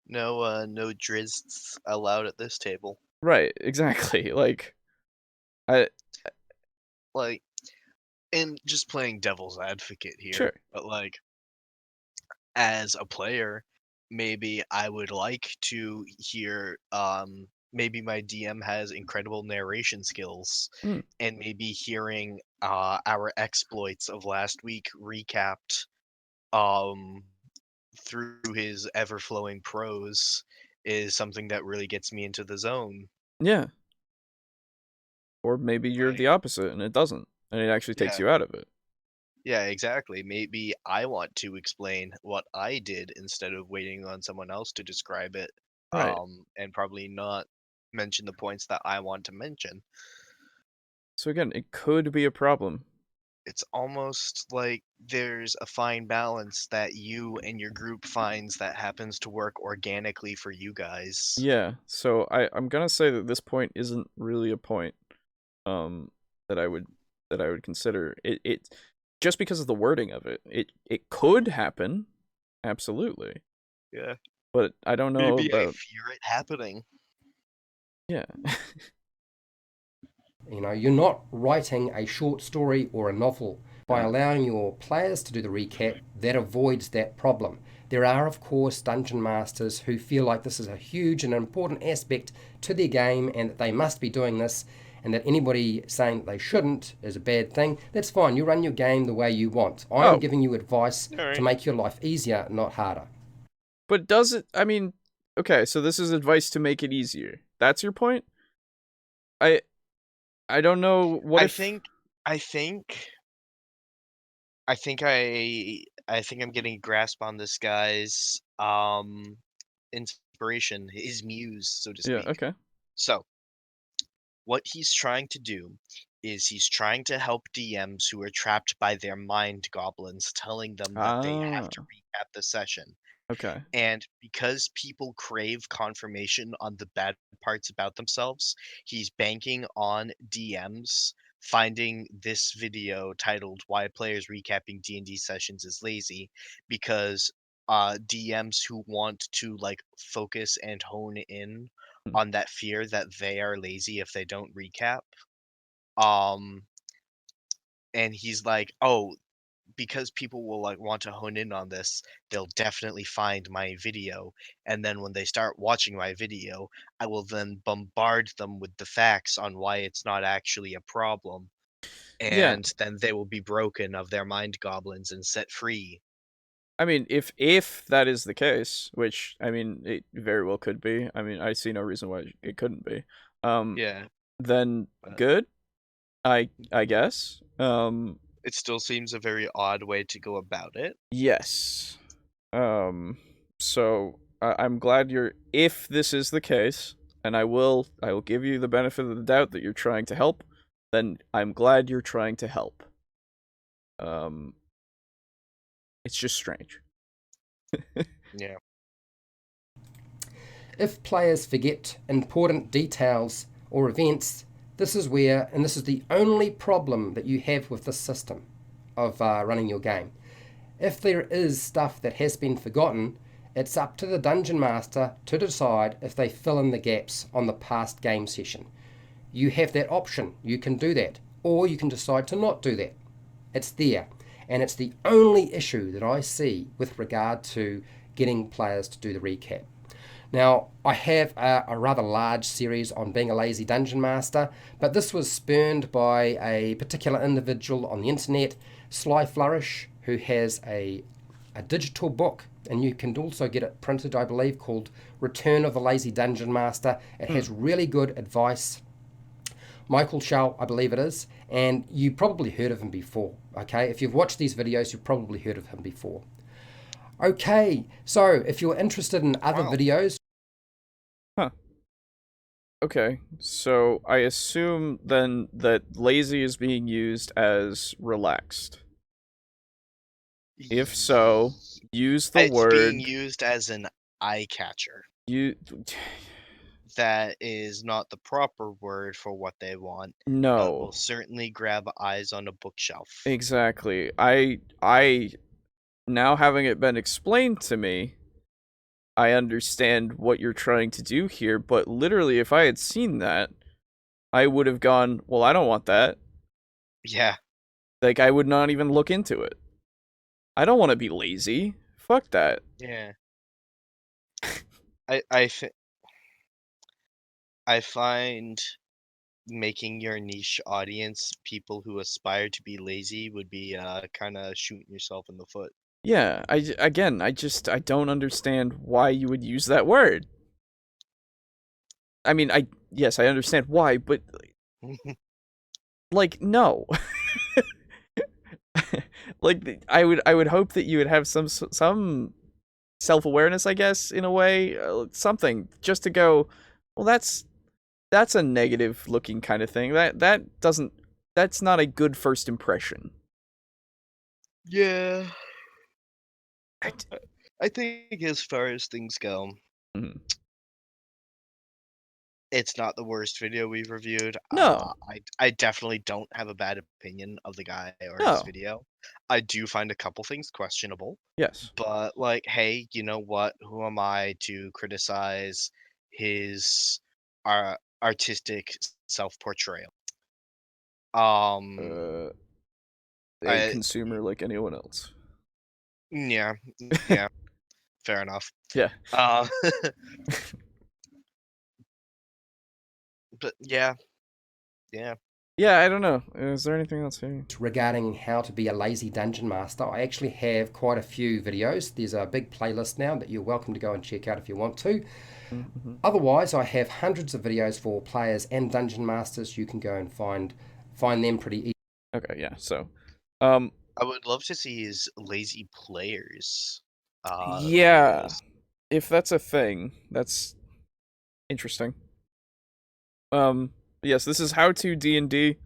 No drizzt allowed at this table. Right, exactly. Like I Like, and just playing devil's advocate here. Sure. But like, as a player, maybe I would like to hear maybe my DM has incredible narration skills, and maybe hearing our exploits of last week recapped through his ever-flowing prose is something that really gets me into the zone. Yeah. Or maybe you're Like, the opposite and it doesn't, and it actually takes yeah. you out of it. Yeah, exactly. Maybe I want to explain what I did instead of waiting on someone else to describe it, Right. and probably not mention the points that I want to mention. So again, it could be a problem. It's almost like there's a fine balance that you and your group finds that happens to work organically for you guys. Yeah. So I'm gonna say that this point isn't really a point that I would consider. It just because of the wording of it. It could happen, absolutely. Yeah. But I don't know Maybe I about fear it happening. Yeah. You know, you're not writing a short story or a novel. By Yeah. allowing your players to do the recap, that avoids that problem. There are, of course, dungeon masters who feel like this is a huge and important aspect to their game and that they must be doing this, and that anybody saying that they shouldn't is a bad thing. That's fine. You run your game the way you want. I am Oh, giving you advice All to right. make your life easier, not harder. but does it? I mean, okay, so this is advice to make it easier. That's your point? I I don't know. What I if? think I think I think I think I'm getting a grasp on this guy's inspiration, his muse, so to Yeah. speak. Okay. So, what he's trying to do is he's trying to help DMs who are trapped by their mind goblins telling them that they have Ah. to recap the session. Okay. And because people crave confirmation on the bad parts about themselves, he's banking on DMs finding this video titled "Why Players Recapping D&D Sessions is Lazy," because DMs who want to like focus and hone in Hmm. on that fear that they are lazy if they don't recap. Um, and he's like, "Oh, because people will like want to hone in on this, they'll definitely find my video. And then when they start watching my video, I will then bombard them with the facts on why it's not actually a problem. Yeah. And then they will be broken of their mind goblins and set free." I mean, if that is the case, which I mean, it very well could be. I mean, I see no reason why it couldn't be. Yeah. Then But good. I guess. it still seems a very odd way to go about it. Yes. So I'm glad you're. If this is the case, and I will give you the benefit of the doubt that you're trying to help. Then I'm glad you're trying to help. Um, it's just strange. Yeah. If players forget important details or events, this is where, and this is the only problem that you have with this system of running your game. If there is stuff that has been forgotten, it's up to the dungeon master to decide if they fill in the gaps on the past game session. You have that option, you can do that, or you can decide to not do that. It's there, and it's the only issue that I see with regard to getting players to do the recap. Now, I have a rather large series on being a lazy dungeon master, but this was spurned by a particular individual on the internet, Sly Flourish, who has a digital book, and you can also get it printed, I believe, called Return of the Lazy Dungeon Master. It has really good advice. Michael Shaw, I believe it is, and you probably heard of him before, okay? If you've watched these videos, you've probably heard of him before. Okay, so if you're interested in other Wow. videos, Huh. Okay, so I assume then that lazy is being used as relaxed. If so, use the It's being word used as an eye catcher. you. That is not the proper word for what they want, but No, will certainly grab eyes on a bookshelf. exactly. I now having it been explained to me, I understand what you're trying to do here. But literally, if I had seen that, I would have gone, well, I don't want that. Yeah. Like, I would not even look into it. I don't want to be lazy. Fuck that. Yeah. I find making your niche audience people who aspire to be lazy would be kind of shooting yourself in the foot. Yeah, I don't understand why you would use that word. I mean, yes, I understand why, but like no. Like I would hope that you would have some self-awareness, I guess, in a way, something just to go, well, that's a negative looking kind of thing. That's not a good first impression. Yeah. I, I think as far as things go, Mhm. it's not the worst video we've reviewed. No. I definitely don't have a bad opinion of the guy or his No. video. I do find a couple things questionable, Yes. but like, hey, you know what? Who am I to criticize his artistic self-portrayal. A I, consumer like anyone else. yeah, fair enough. Yeah. But yeah. Yeah, I don't know. Is there anything else here? Regarding how to be a lazy dungeon master, I actually have quite a few videos. There's a big playlist now that you're welcome to go and check out if you want to. Mm-hmm. Otherwise, I have hundreds of videos for players and dungeon masters. You can go and find them pretty easy. Okay, yeah. So, I would love to see his lazy players. yeah, videos. if that's a thing, that's interesting. Yes, this is how to D&D.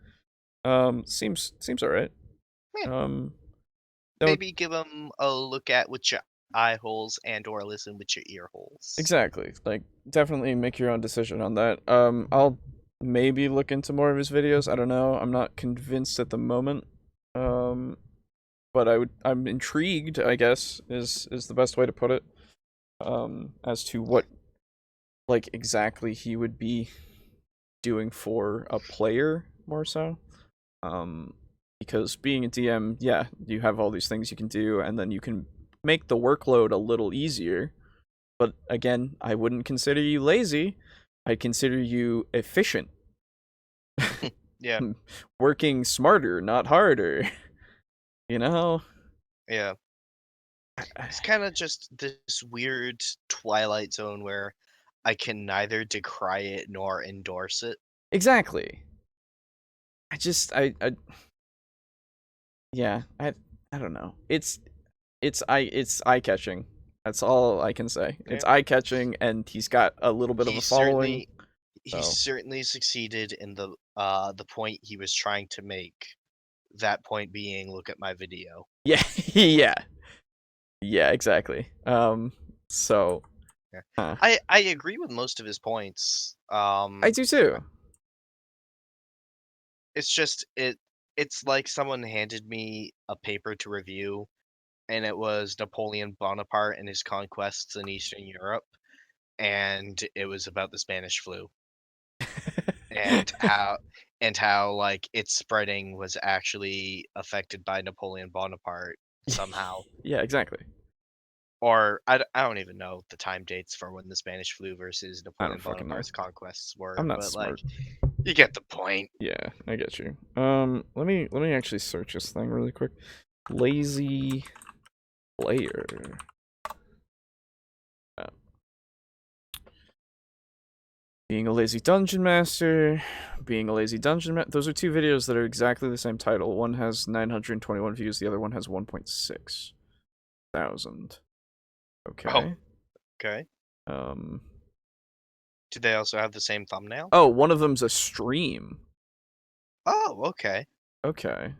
Seems alright. Yeah. Maybe give them a look at with your eye holes and or listen with your ear holes. Exactly. Like, definitely make your own decision on that. I'll maybe look into more of his videos. I don't know. I'm not convinced at the moment. But I'm intrigued, I guess, is the best way to put it. As to what, like, exactly he would be doing for a player, more so. Because being a DM, yeah, you have all these things you can do, and then you can make the workload a little easier. But again, I wouldn't consider you lazy. I'd consider you efficient. Yeah. Working smarter, not harder. You know? Yeah. It's kind of just this weird twilight zone where I can neither decry it nor endorse it. Exactly. Yeah, I don't know. It's eye catching. That's all I can say. It's Yeah. eye catching, and he's got a little bit of a following. He So. certainly succeeded in the point he was trying to make. That point being, look at my video. Yeah, yeah, exactly. So. Yeah. I agree with most of his points. I do too. It's just it's like someone handed me a paper to review, and it was Napoleon Bonaparte and his conquests in Eastern Europe, and it was about the Spanish flu and how like its spreading was actually affected by Napoleon Bonaparte somehow. Yeah, exactly. Or I don't even know the time dates for when the Spanish flu versus I don't Napoleon fucking know. Bonaparte's conquests were, I'm not but smart. like you get the point. Yeah, I get you. Let me actually search this thing really quick. Lazy player. Being a lazy dungeon master. Being a lazy dungeon master. Those are two videos that are exactly the same title. One has 921 views. The other one has 1.6 thousand. Okay. Oh, okay. Um. Do they also have the same thumbnail? Oh, one of them's a stream. Oh, okay. Okay.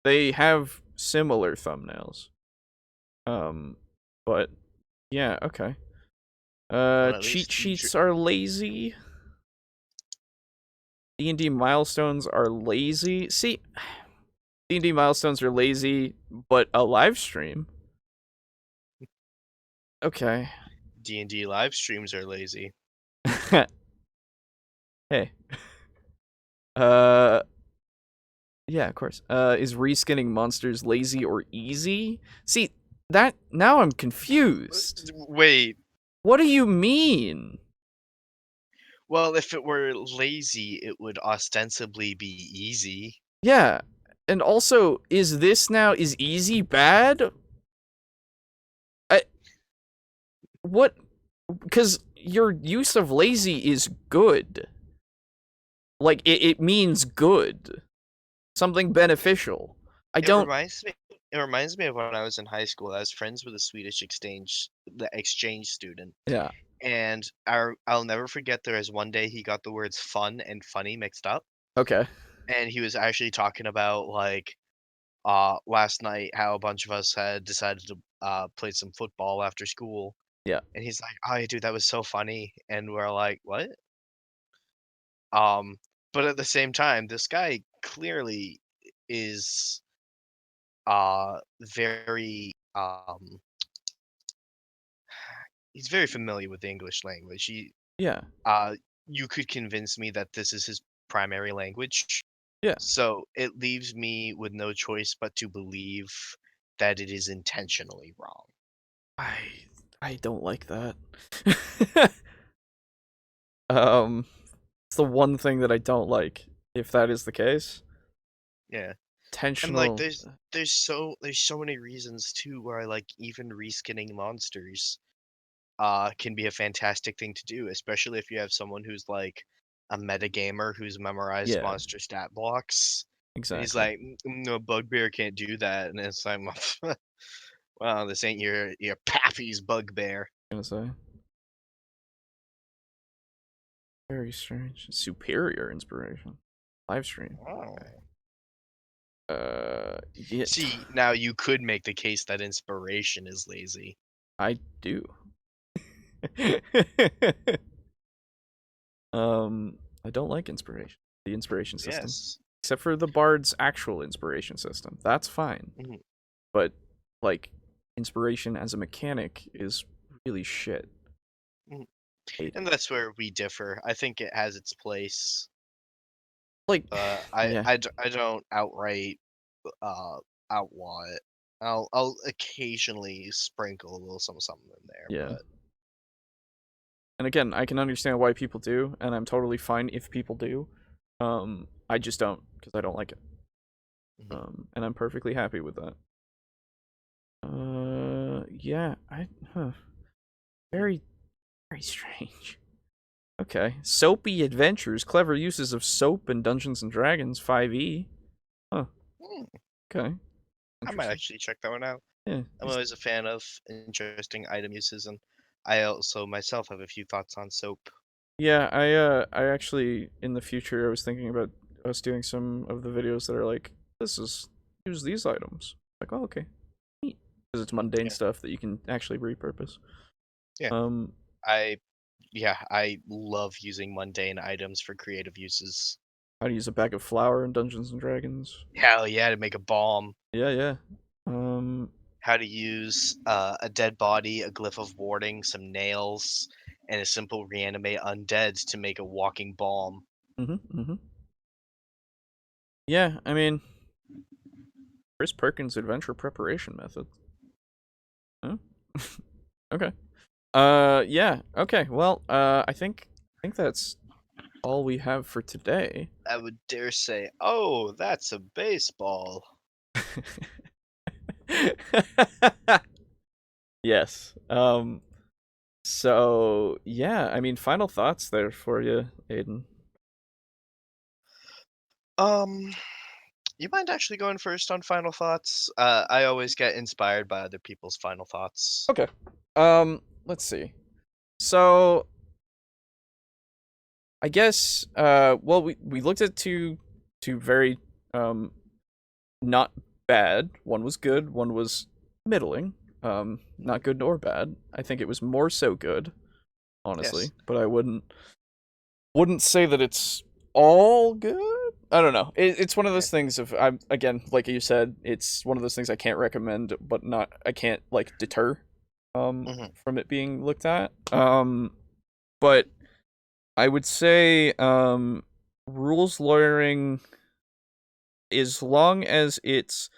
They have similar thumbnails. But yeah, okay. At Cheat least sheets are lazy. D&D milestones are lazy. See, D&D milestones are lazy, but a live stream. Okay. D&D live streams are lazy. Hey. Yeah, of course. Is reskinning monsters lazy or easy? See, that now I'm confused. Wait. What do you mean? Well, if it were lazy, it would ostensibly be easy. Yeah. And also, is easy bad? What? Because your use of lazy is good. Like, it means good. Something beneficial. It reminds me of when I was in high school. I was friends with a Swedish exchange student. Yeah. And I'll never forget there was one day he got the words fun and funny mixed up. Okay. And he was actually talking about like last night how a bunch of us had decided to play some football after school. Yeah. And he's like, "Oh, dude, that was so funny." And we're like, "What?" But at the same time, this guy clearly is very he's very familiar with the English language. Yeah. you could convince me that this is his primary language. Yeah. So it leaves me with no choice but to believe that it is intentionally wrong. I don't like that. It's the one thing that I don't like. If that is the case, Yeah. And like intentional. there's so many reasons too where I like even reskinning monsters can be a fantastic thing to do, especially if you have someone who's like a metagamer who's memorized Yeah, monster stat blocks. And he's exactly. like, No, Bugbear can't do that," and it's like, "Well, this ain't your pappy's Bugbear." Gonna say very strange. Superior inspiration. Live stream. Oh. Yeah, See, now you could make the case that inspiration is lazy. I do. I don't like inspiration. The inspiration system. Yes. Except for the bard's actual inspiration system. That's fine. Mhm. But like inspiration as a mechanic is really shit. Mhm. Hate And it. that's where we differ. I think it has its place. Like I, yeah. I don't outright uh outlaw it. I'll occasionally sprinkle a little something in there, Yeah. but And again, I can understand why people do, and I'm totally fine if people do. I just don't, because I don't like it. mhm. And I'm perfectly happy with that. Yeah, very, very strange. Okay, Soapy Adventures, clever uses of soap in Dungeons and Dragons 5e. Huh. Hmm, Okay. I might Interesting. actually check that one out. Yeah. I'm always a fan of interesting item uses, and I also myself have a few thoughts on soap. Yeah, I actually in the future I was thinking about us doing some of the videos that are like, use these items. Like, oh, okay. Neat. Because it's mundane Yeah, stuff that you can actually repurpose. yeah. Um, I I love using mundane items for creative uses. how to use a bag of flour in Dungeons and Dragons. Hell yeah, to make a bomb. Yeah, yeah. Um, How to use a dead body, a glyph of warding, some nails, and a simple reanimate undead to make a walking bomb. mm-hmm. Yeah, I mean, Chris Perkins' adventure preparation method. Huh? Okay. Yeah. Okay. Well, I think that's all we have for today. I would dare say, oh, that's a baseball. Yes. So yeah, I mean, final thoughts there for you, Aiden. Um, you mind actually going first on final thoughts? I always get inspired by other people's final thoughts. Okay. Let's see. So I guess well we looked at two very not bad. One was good, one was middling. Not good nor bad. I think it was more so good, honestly, Yes. but I wouldn't say that it's all good. I don't know. It's one of Yeah. those things of I'm again, like you said, it's one of those things I can't recommend, but not I can't like deter Hmm. from it being looked at. But I would say rules lawyering, as long as it's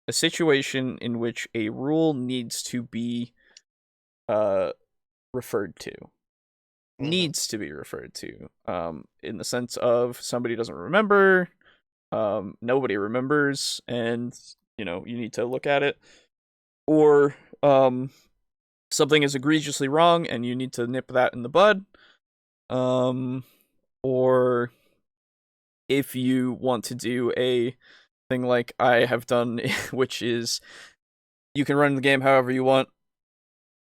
a situation in which a rule needs to be uh referred to. Hmm. Needs to be referred to. In the sense of somebody doesn't remember, nobody remembers, and you need to look at it. Or something is egregiously wrong and you need to nip that in the bud. Or if you want to do a thing like I have done, which is you can run the game however you want,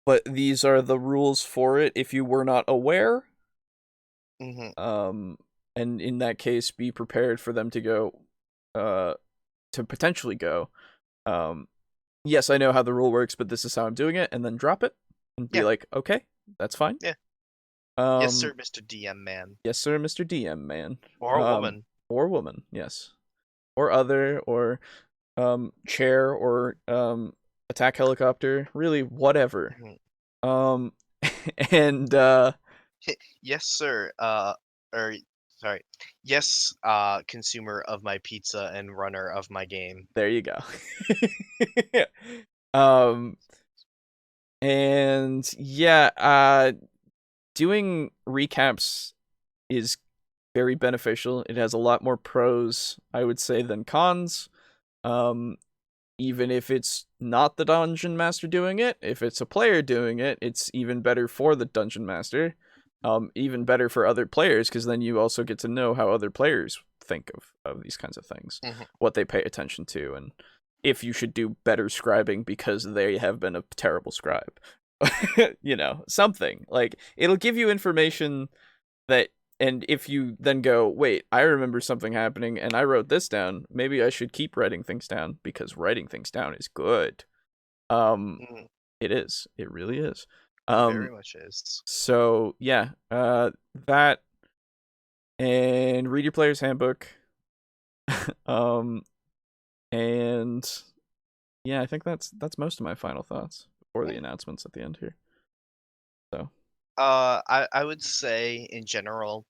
but these are the rules for it if you were not aware. Hmm. And in that case, be prepared for them to go, to potentially go, yes, I know how the rule works, but this is how I'm doing it, and then drop it and be Yeah. like, okay, that's fine. Yeah. Yes, Um, sir, Mr. DM man. yes, sir, Mr. DM man. Or a woman. Or woman, yes, or other, or chair, or attack helicopter, really, whatever. Mhm. Um, and Yes, sir. or sorry, yes, consumer of my pizza and runner of my game. There you go. um, and yeah, doing recaps is very beneficial. It has a lot more pros, I would say, than cons. Even if it's not the dungeon master doing it, if it's a player doing it, it's even better for the dungeon master. Even better for other players, because then you also get to know how other players think of these kinds of things, what they pay attention to, and if you should do better scribing because they have been a terrible scribe. Something. Like, it'll give you information that, and if you then go, wait, I remember something happening and I wrote this down, maybe I should keep writing things down because writing things down is good. It is. It really is. Very much is. So yeah, that, and read your player's handbook. And yeah, I think that's most of my final thoughts before the announcements at the end here. So I would say in general,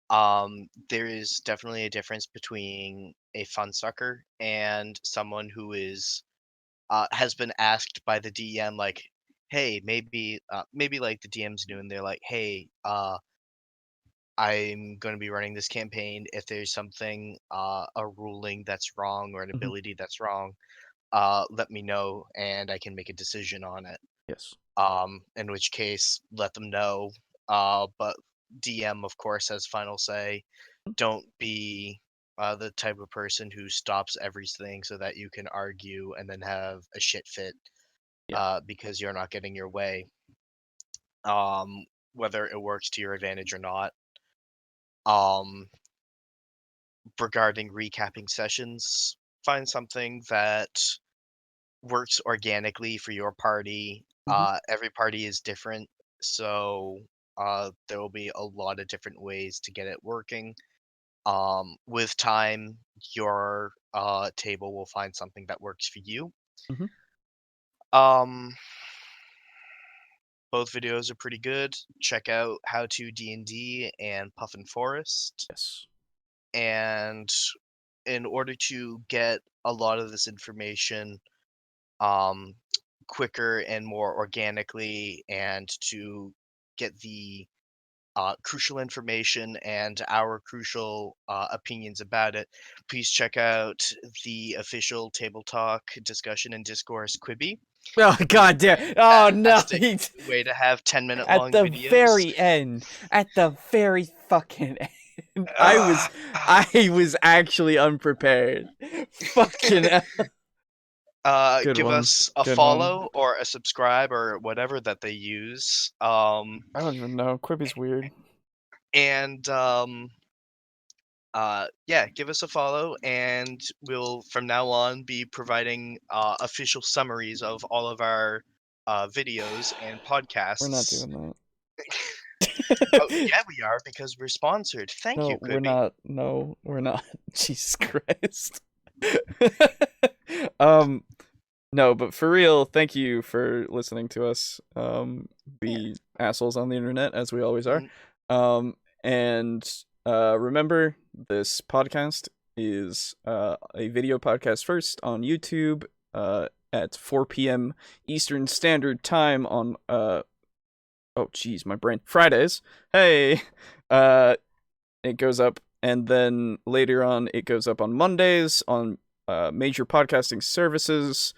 there is definitely a difference between a fun sucker and someone who is has been asked by the DM, like, hey, maybe like the DM's new and they're like, hey, I'm going to be running this campaign. If there's something, a ruling that's wrong or an ability that's wrong, let me know and I can make a decision on it. yes. In which case, let them know. But DM, of course, has final say. Don't be the type of person who stops everything so that you can argue and then have a shit fit because you're not getting your way. Whether it works to your advantage or not. Regarding recapping sessions, find something that works organically for your party. Every party is different, so there will be a lot of different ways to get it working. With time, your table will find something that works for you. Um, both videos are pretty good. Check out How to D&D and Puffin Forest. Yes. And in order to get a lot of this information quicker and more organically, and to get the crucial information and our crucial opinions about it, please check out the official TableTalk discussion and discourse Quibi. Oh god damn! Oh no! Fantastic way to have 10-minute At long the videos. very end, at the very fucking end, I was actually unprepared. Fucking hell. Good Give one. us a Good follow one. or a subscribe or whatever that they use. I don't even know. Quibi's weird. And yeah, give us a follow, and we'll from now on be providing official summaries of all of our videos and podcasts. We're not doing that. Oh, yeah, we are, because we're sponsored. Thank No, you, we're Quibi. not. No, we're not. Jesus Christ. No, but for real, thank you for listening to us. Be assholes on the internet as we always are. And remember, this podcast is a video podcast first on YouTube at 4 p.m. Eastern Standard Time on oh geez, my brain. Fridays. Hey. It goes up, and then later on it goes up on Mondays on major podcasting services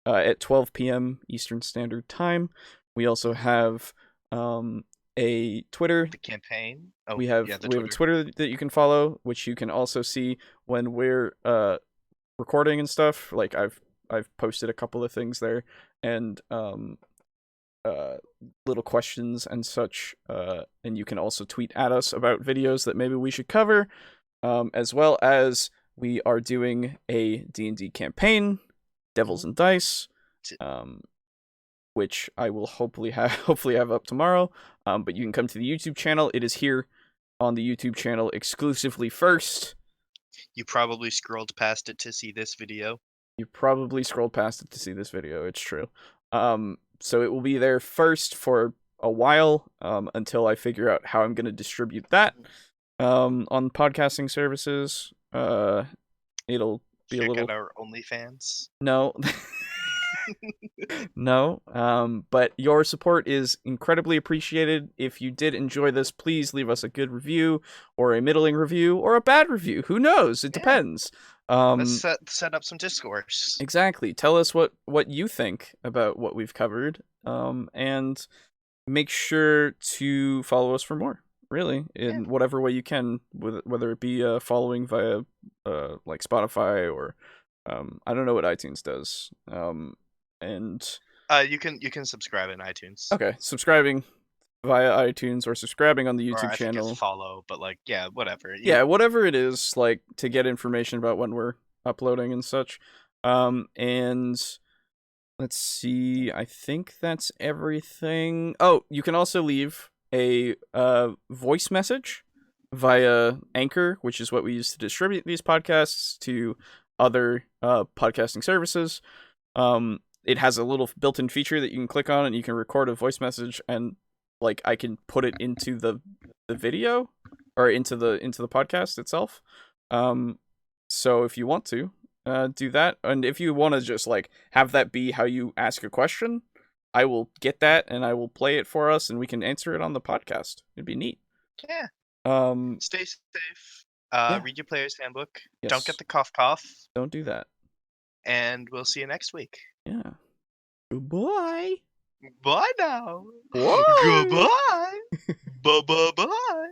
at 12 p.m. Eastern Standard Time. We also have a Twitter. The campaign. We have a Twitter that you can follow, which you can also see when we're recording and stuff. Like I've posted a couple of things there, and little questions and such, and you can also tweet at us about videos that maybe we should cover, as well as we are doing a D&D campaign, Devils and Dice, which I will hopefully have up tomorrow, but you can come to the YouTube channel. It is here on the YouTube channel exclusively first. You probably scrolled past it to see this video. It's true. So it will be there first for a while, until I figure out how I'm going to distribute that. on podcasting services. It'll be a Check little out our OnlyFans. no. No, but your support is incredibly appreciated. If you did enjoy this, please leave us a good review, or a middling review, or a bad review. Who knows? It Yeah. depends. Let's set up some Discourse. Exactly. Tell us what you think about what we've covered, and make sure to follow us for more. Really, in whatever way you can, whether it be following via like Spotify or I don't know what iTunes does. And you can subscribe in iTunes. okay, subscribing via iTunes or subscribing on the YouTube or I channel. think it's follow, but like whatever. Yeah, whatever it is, like to get information about when we're uploading and such. And let's see, I think that's everything. Oh, you can also leave a voice message via Anchor, which is what we use to distribute these podcasts to other podcasting services. It has a little built-in feature that you can click on and you can record a voice message, and like I can put it into the video or into the podcast itself. So if you want to do that, and if you want to just like have that be how you ask a question, I will get that and I will play it for us and we can answer it on the podcast. It'd be neat. Yeah. Stay safe. Read your player's handbook. Yes. Don't get the cough. Don't do that. And we'll see you next week. Yeah. Goodbye. Bye now. What? Goodbye. Bye.